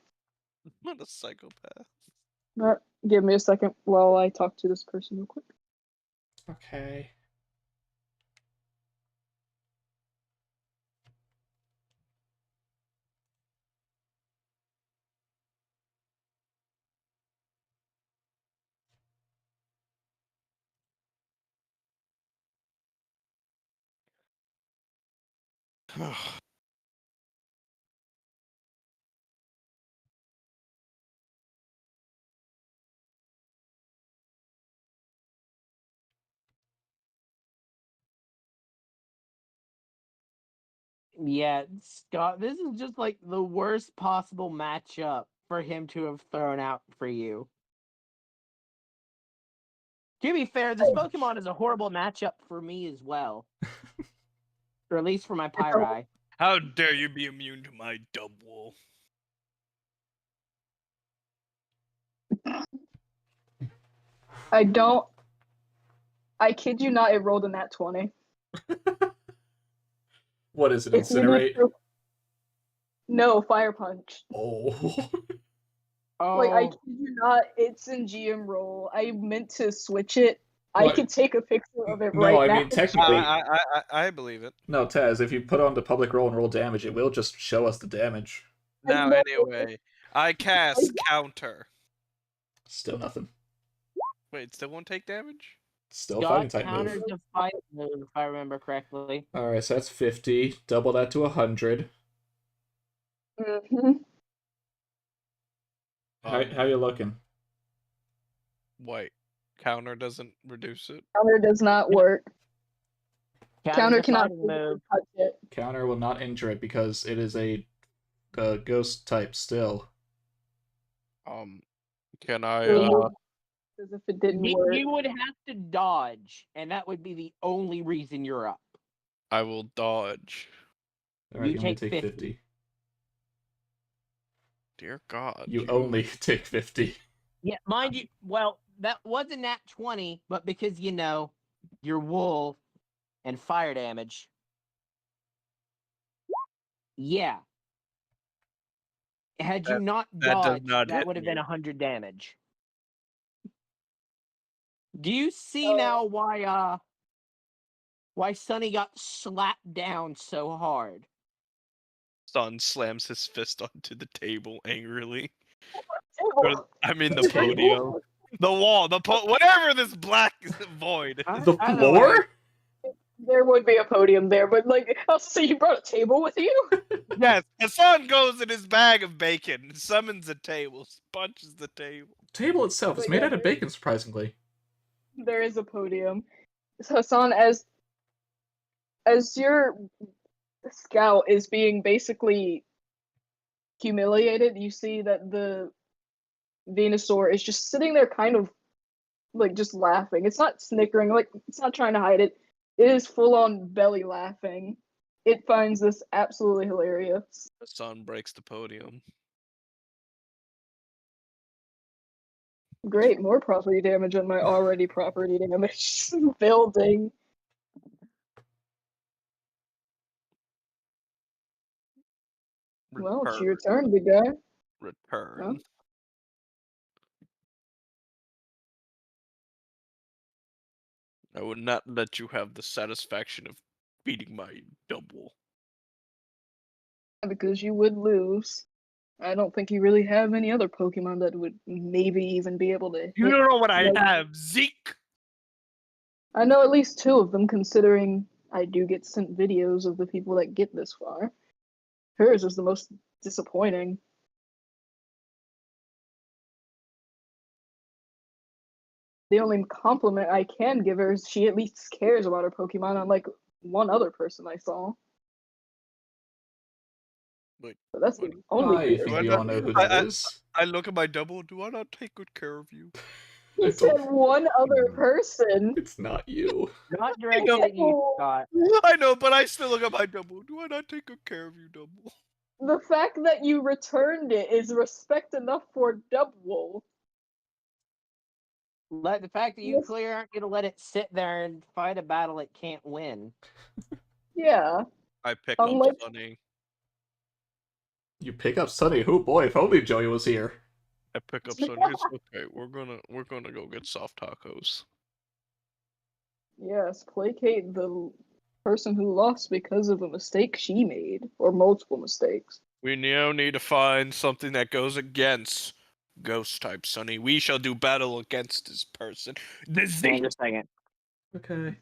I'm not a psychopath. Give me a second while I talk to this person real quick. Okay. Yeah, Scott, this is just like the worst possible matchup for him to have thrown out for you. To be fair, this Pokemon is a horrible matchup for me as well. Or at least for my Pyrai. How dare you be immune to my double? I kid you not, it rolled a nat 20. What is it? It's unique Incinerate? to- No, Fire Punch. Oh. Like, I Oh, kid you not, it's in GM roll. I meant to switch it. I What? could take a picture of it No, right I now. mean, technically, I believe it. no, Taz, if you put on the public roll and roll damage, it will just show us the damage. Now, know. anyway, I cast counter. Still nothing. Wait, still won't take damage? Still got fighting type countered move. to fight move, if I remember correctly. Alright, so that's 50. Double that to 100. Mm-hmm. How you looking? Wait, counter doesn't reduce it? Counter does not work. Counter to cannot fighting move. touch it. Counter will not injure it because it is a ghost type still. Can I, As if it didn't You, work. you would have to dodge, and that would be the only reason you're up. I will dodge. Alright, You you only take take 50. 50. Dear God. You only take 50. Yeah, mind you, well, that was a nat 20, but because, you're wolf and fire damage. Yeah. Had you not that does dodged, not that hit would have me. been 100 damage. Do you see now why Sonny got slapped down so hard? Son slams his fist onto the table angrily. Table. I mean the podium. The wall, whatever this black void. The Either way, floor? There would be a podium there, but like, so you brought a table with you? Yes, Hassan goes in his bag of bacon, summons a table, punches the table. Table itself is But made yeah, out of bacon, surprisingly. There is a podium. So Hassan, as your scout is being basically humiliated, you see that the Venusaur is just sitting there kind of like just laughing. It's not snickering, like it's not trying to hide it. It is full on belly laughing. It finds this absolutely hilarious. Hassan breaks the podium. Great, more property damage on my already property damage building. Well, it's your turn, big guy. Return. Huh? I would not let you have the satisfaction of beating my double. Because you would lose. I don't think you really have any other Pokemon that would maybe even be able to You hit. don't know what I like- have, Zeke! I know at least two of them, considering I do get sent videos of the people that get this far. Hers is the most disappointing. The only compliment I can give her is she at least cares about her Pokemon, unlike one other person I saw. Wait, But that's what? the only Hi, if criticism. you all know who that is. I look at my double, do I not take good care of you? He said one other person. It's not you. not directed at you, Scott. I know, but I still look at my double. Do I not take good care of you, double? The fact that you returned it is respect enough for Double. The fact that you Yes. clearly aren't going to let it sit there and fight a battle it can't win. Yeah. I pick Unlike- up Sunny. You pick up Sunny. Oh boy, if only Joey was here. I pick up Sunny. It's okay. We're gonna go get soft tacos. Yes, placate the person who lost because of a mistake she made, or multiple mistakes. We now need to find something that goes against ghost type, Sunny. We shall do battle against this person. The Hang Zeke on a second. Okay.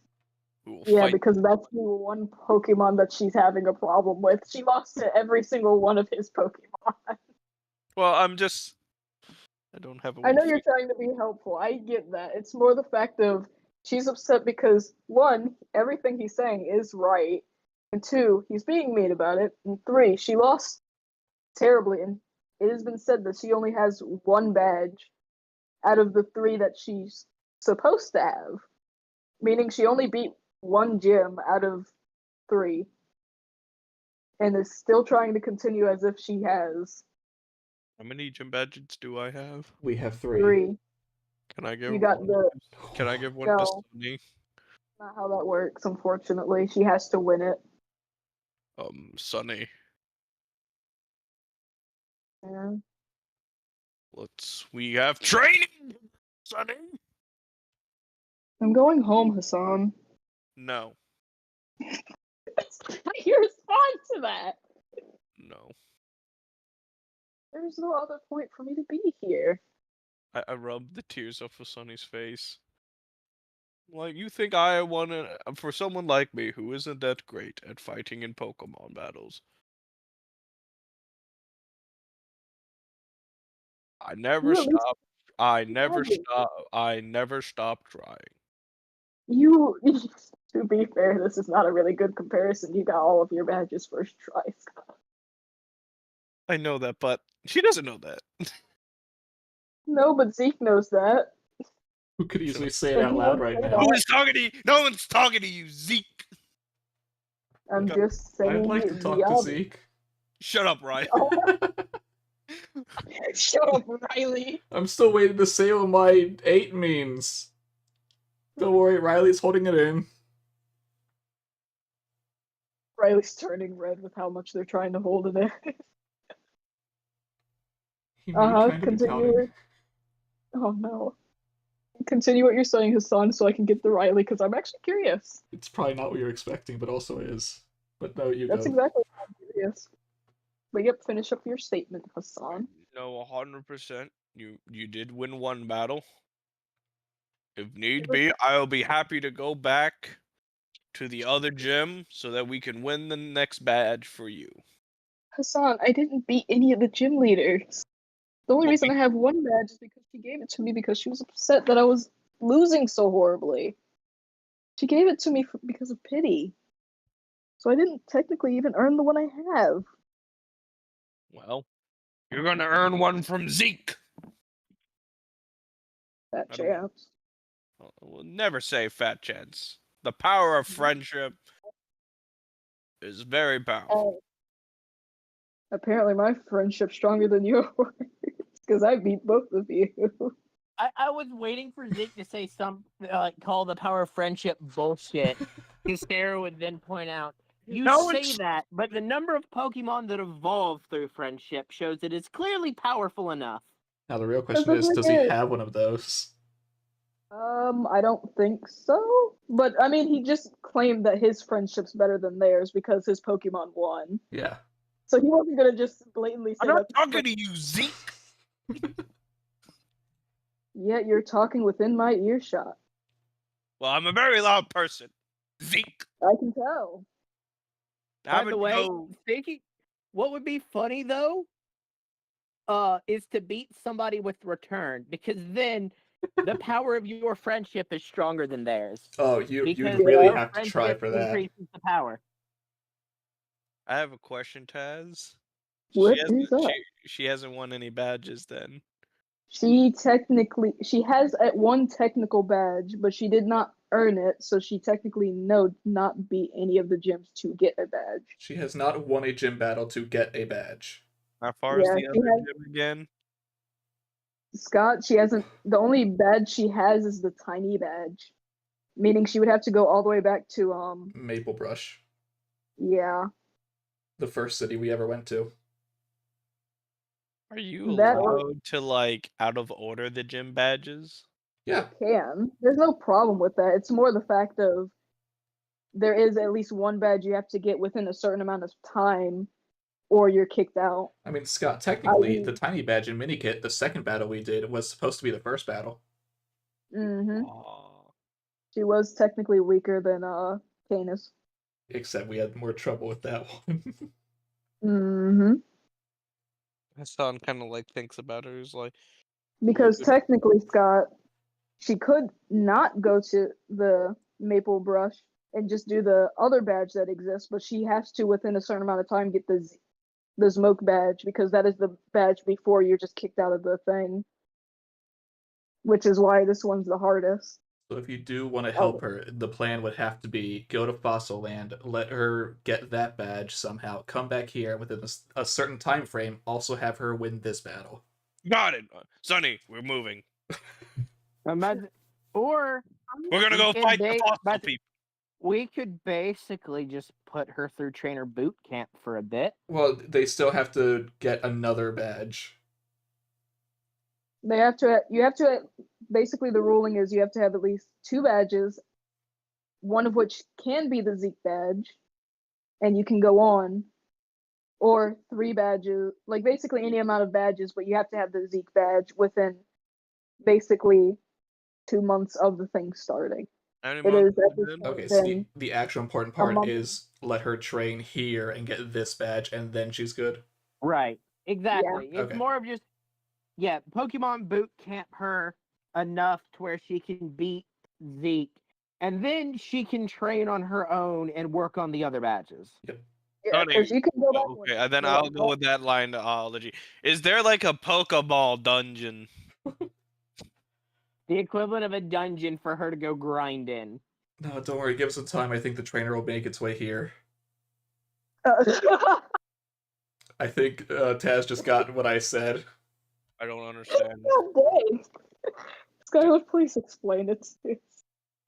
who will Yeah, fight. because that's the one Pokemon that she's having a problem with. She lost to every single one of his Pokemon. Well, I don't have a I know win you're trying to be helpful. I get that. It's more the fact of she's upset because, one, everything he's saying is right, and two, he's being mean about it, and three, she lost terribly, and it has been said that she only has one badge out of the three that she's supposed to have. Meaning she only beat 1 gym out of 3. And is still trying to continue as if she has How many gym badges do I have? We have 3. 3. Can I give You got one? the Can I give one to No. Sunny? not how that works, unfortunately. She has to win it. Sunny. Yeah. We have training, Sunny. I'm going home, Hassan. No, That's not your response to that. no. There's no other point for me to be here. I rubbed the tears off of Sunny's face. Like, you think I want to, for someone like me who isn't that great at fighting in Pokemon battles, I never You at least- stopped. I never stopped trying. You, to be fair, this is not a really good comparison. You got all of your badges first try, Scott. I know that, but she doesn't know that. No, but Zeke knows that. Who could easily say it And out he loud would right say now? No one's talking to you. No one's talking to you, Zeke. I'm Okay. just saying I'd like to talk the to obvious. Zeke. Shut up, Ryan. Shut up, Riley. I'm still waiting to say what my 8 means. Don't worry, Riley's holding it in. Riley's turning red with how much they're trying to hold it in. He may kind of be Continue. pouting. Oh no. Continue what you're saying, Hassan, so I can get the Riley, because I'm actually curious. It's probably not what you're expecting, but also is. But no, you That's go. exactly what I'm curious. But yep, finish up your statement, Hassan. No, 100%. You did win one battle. If need be, I'll be happy to go back to the other gym so that we can win the next badge for you. Hassan, I didn't beat any of the gym leaders. The only Well, reason I have 1 badge is because she gave it to me because she was upset that I was losing so horribly. She gave it to me because of pity. So I didn't technically even earn the one I have. Well, you're gonna earn one from Zeke. That I don't- chance. We'll never say fat chance. The power of friendship is very powerful. Apparently my friendship's stronger than yours. Because I beat both of you. I was waiting for Zeke to say call the power of friendship bullshit. Because Sarah would then point out, you No, say it's- that, but the number of Pokemon that evolve through friendship shows it is clearly powerful enough. Now the real question the is, thing does he is- have one of those? I don't think so. But I mean, he just claimed that his friendship's better than theirs because his Pokemon won. Yeah. So he wasn't gonna just blatantly say I'm not that. talking to you, Zeke. Yet you're talking within my earshot. Well, I'm a very loud person. Zeke. I can tell. By the way, thinking what would be funny though, is to beat somebody with return, because then the power of your friendship is stronger than theirs. Oh, you Because really your have to try friendship for that. increases the power. I have a question, Taz. What she is hasn't, up? she hasn't won any badges then. She has at 1 technical badge, but she did not earn it, so she technically not beat any of the gyms to get a badge. She has not won a gym battle to get a badge. How far is Yeah, the she other has- gym again? Scott, she hasn't. The only badge she has is the tiny badge, meaning she would have to go all the way back to Maple Brush, Yeah, the first city we ever went to. Are you That- allowed to like out of order the gym badges? Yeah. can. There's no problem with that. It's more the fact of there is at least 1 badge you have to get within a certain amount of time, or you're kicked out. I mean, Scott, technically, the tiny badge in Minikit, the second battle we did, was supposed to be the first battle. Mm-hmm. Aw. She was technically weaker than Canis. Except we had more trouble with that one. Mm-hmm. Hassan kind of like thinks about her. He's like, Because Good. technically, Scott, she could not go to the Maple Brush and just do the other badge that exists, but she has to, within a certain amount of time, get the smoke badge, because that is the badge before you're just kicked out of the thing. which is why this one's the hardest. So if you do want to Oh. help her, the plan would have to be go to Fossil Land, let her get that badge somehow, come back here within a certain time frame, also have her win this battle. Got it. Sonny, we're moving. Imagine, or We're gonna we go could fight the ba- fossil but people. we could basically just put her through trainer boot camp for a bit. Well, they still have to get another badge. You have to, basically the ruling is you have to have at least 2 badges, one of which can be the Zeke badge, and you can go on, or 3 badges, like basically any amount of badges, but you have to have the Zeke badge within basically 2 months of the thing starting. It is at this point Okay, so been the actual important a part month. is let her train here and get this badge, and then she's good. Right. Exactly. It's Okay. more of just Pokemon boot camp her enough to where she can beat Zeke, and then she can train on her own and work on the other badges. Yeah, Sonny, because you can go back. okay, and then I'll go with that lineology. Is there like a Pokeball dungeon? The equivalent of a dungeon for her to go grind in. No, don't worry, give us some time. I think the trainer will make its way here. I think Taz just got what I said. I don't understand. God dang. Skylar, please explain it to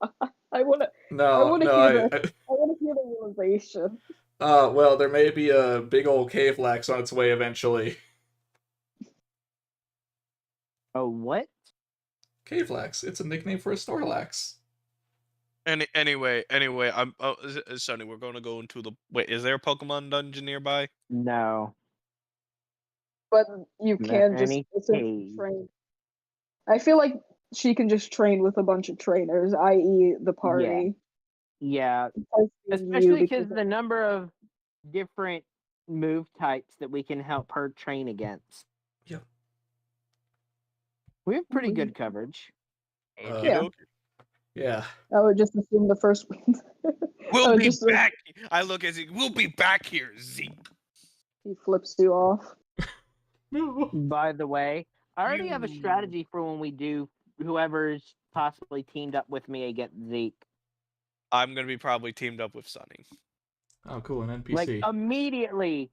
us. I want to hear the realization. Well, there may be a big old Cavellax on its way eventually. Oh, what? Cavellax. It's a nickname for a Snorlax. Anyway, I'm Sonny, we're gonna go into the wait. Is there a Pokemon dungeon nearby? No. But you can just Any essentially cave. train. I feel like she can just train with a bunch of trainers, i.e. the party. Yeah. Because Especially because the number of different move types that we can help her train against. Yep. We have pretty good coverage. Yeah. Yeah. I would just assume the first one. We'll be back. I look at Zeke. We'll be back here, Zeke. He flips you off. By the way, I already have a strategy for when we do whoever's possibly teamed up with me against Zeke. I'm gonna be probably teamed up with Sonny. Oh, cool, an NPC. Like immediately,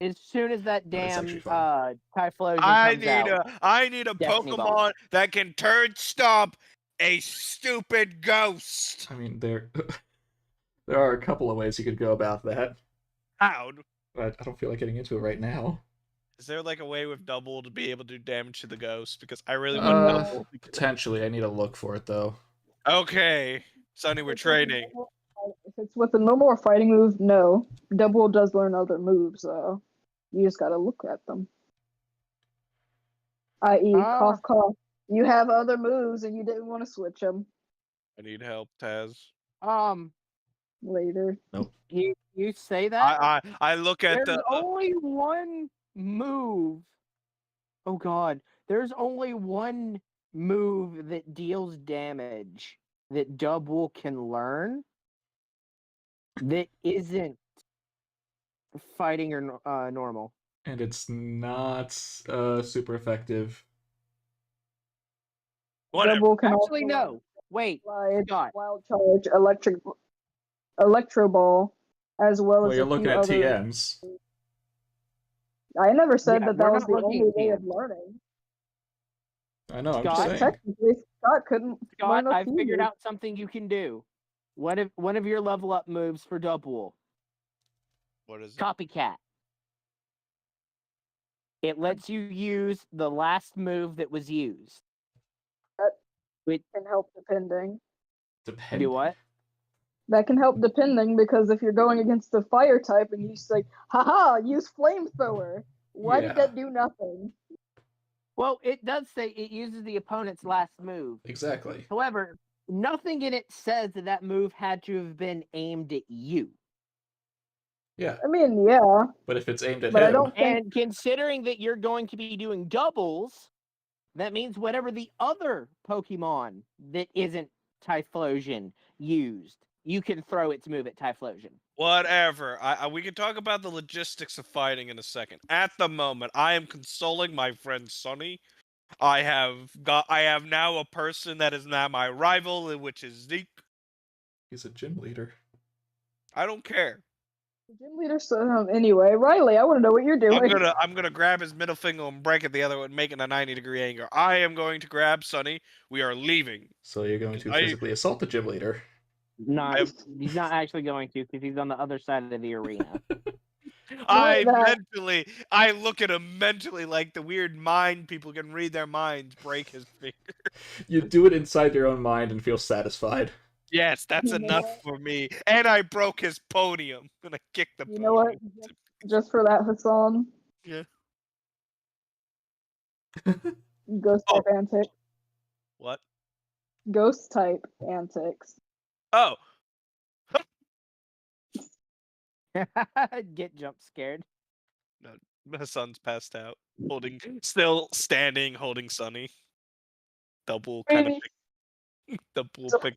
as soon as that damn Typhlosion I comes out. I need a Destiny Pokemon Ball. that can turn stomp a stupid ghost. I mean, there are a couple of ways you could go about that. How? But I don't feel like getting into it right now. Is there like a way with double to be able to do damage to the ghost? Because I really want double. Potentially, I need to look for it though. Okay, Sonny, we're trading. If it's with a normal fighting move, no. Double does learn other moves, though. You just gotta look at them. I.e., cough, cough. You have other moves and you didn't want to switch them. I need help, Taz. Later. Nope. You say that? I look at There's only one move. Oh god. There's only one move that deals damage that Double can learn that isn't fighting or normal. And it's not super effective. Whatever. Double can Actually, also no. Wait. Slide, Wild Charge, Electro Ball, as well Well, as you're a looking few at other... TMs. I never said that we're was not the looking only at way of TMs. learning. I know, I'm Scott, just saying. Technically, Scott couldn't Scott, learn a I few figured moves. out something you can do. One of your level up moves for Double. What is it? Copycat. It lets you use the last move that was used. That can help depending. Do what? That can help depending because if you're going against the fire type and you say, haha, use flamethrower. Why did that do nothing? Well, it does say it uses the opponent's last move. Exactly. However, nothing in it says that move had to have been aimed at you. Yeah. I mean, yeah. But if it's aimed at But him... I don't think... And considering that you're going to be doing doubles, that means whatever the other Pokemon that isn't Typhlosion used, you can throw its move at Typhlosion. Whatever. We can talk about the logistics of fighting in a second. At the moment, I am consoling my friend Sonny I have now a person that is now my rival, which is Zeke. He's a gym leader. I don't care. The gym leader said, anyway, Riley, I want to know what you're doing. I'm gonna grab his middle finger and break it the other one, making a 90-degree angle. I am going to grab Sonny. We are leaving. So you're going to I- physically assault the gym leader. Not, I'm- he's not actually going to because he's on the other side of the arena. I that. I look at him mentally like the weird mind people can read their minds, break his finger. You do it inside your own mind and feel satisfied. Yes, that's You know enough what? for me. And I broke his podium. I'm gonna kick the You know what? podium. Just for that, Hassan. Yeah. Ghost type antics. What? Ghost type antics. Oh, Get jump scared. Hassan's passed out. Still standing, holding Sonny. Double kind of Maybe. double So- pick.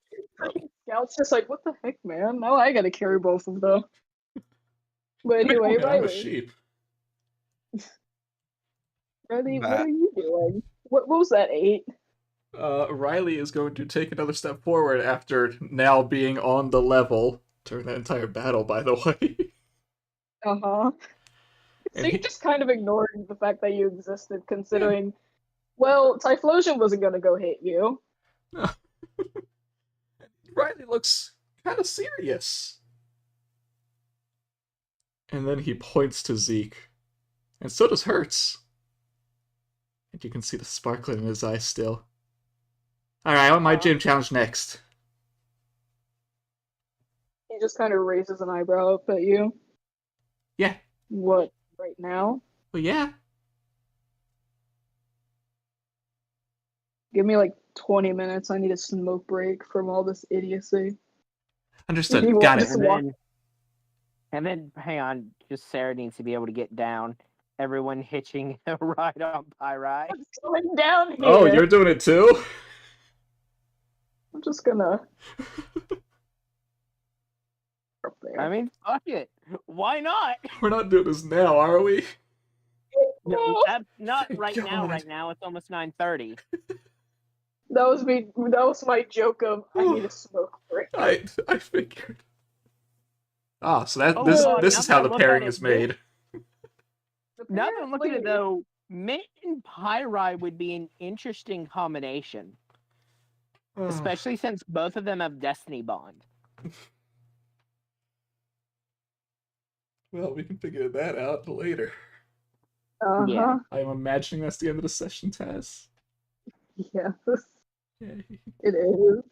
Scout's just like, what the heck, man? Now I gotta carry both of them. But anyway, And I'm a Riley, sheep. Riley, what Matt. are you doing? What was that, 8? Riley is going to take another step forward after now being on the level during that entire battle, by the way. Uh-huh. So And you he- just kind of ignored the fact that you existed, considering, well, Typhlosion wasn't gonna go hit you. Riley looks kind of serious. And then he points to Zeke. And so does Hertz. And you can see the sparkle in his eyes still. Alright, I want my gym challenge next. He just kind of raises an eyebrow up at you. Yeah. What, right now? Well, yeah. Give me like 20 minutes. I need a smoke break from all this idiocy. Understood. He Got wants it. to And walk- then, hang on. Just Sarah needs to be able to get down. Everyone hitching a ride on Pyrai. What's going down here? Oh, you're doing it too? I'm just gonna. Up there. I mean, fuck it. Why not? We're not doing this now, are we? No, that's not Thank right now. God. Right now, it's almost 9:30. That was me. That was my joke of I need a smoke break. I figured. Ah, so that Oh, this God, this now is that how I the look at pairing it, is made. Now that I'm looking at it, Apparently- though, Mint and Pyrai would be an interesting combination, especially since both of them have Destiny Bond. Well, we can figure that out later. Uh-huh. Yeah. I'm imagining that's the end of the session, Taz. Yes, Yay. it is.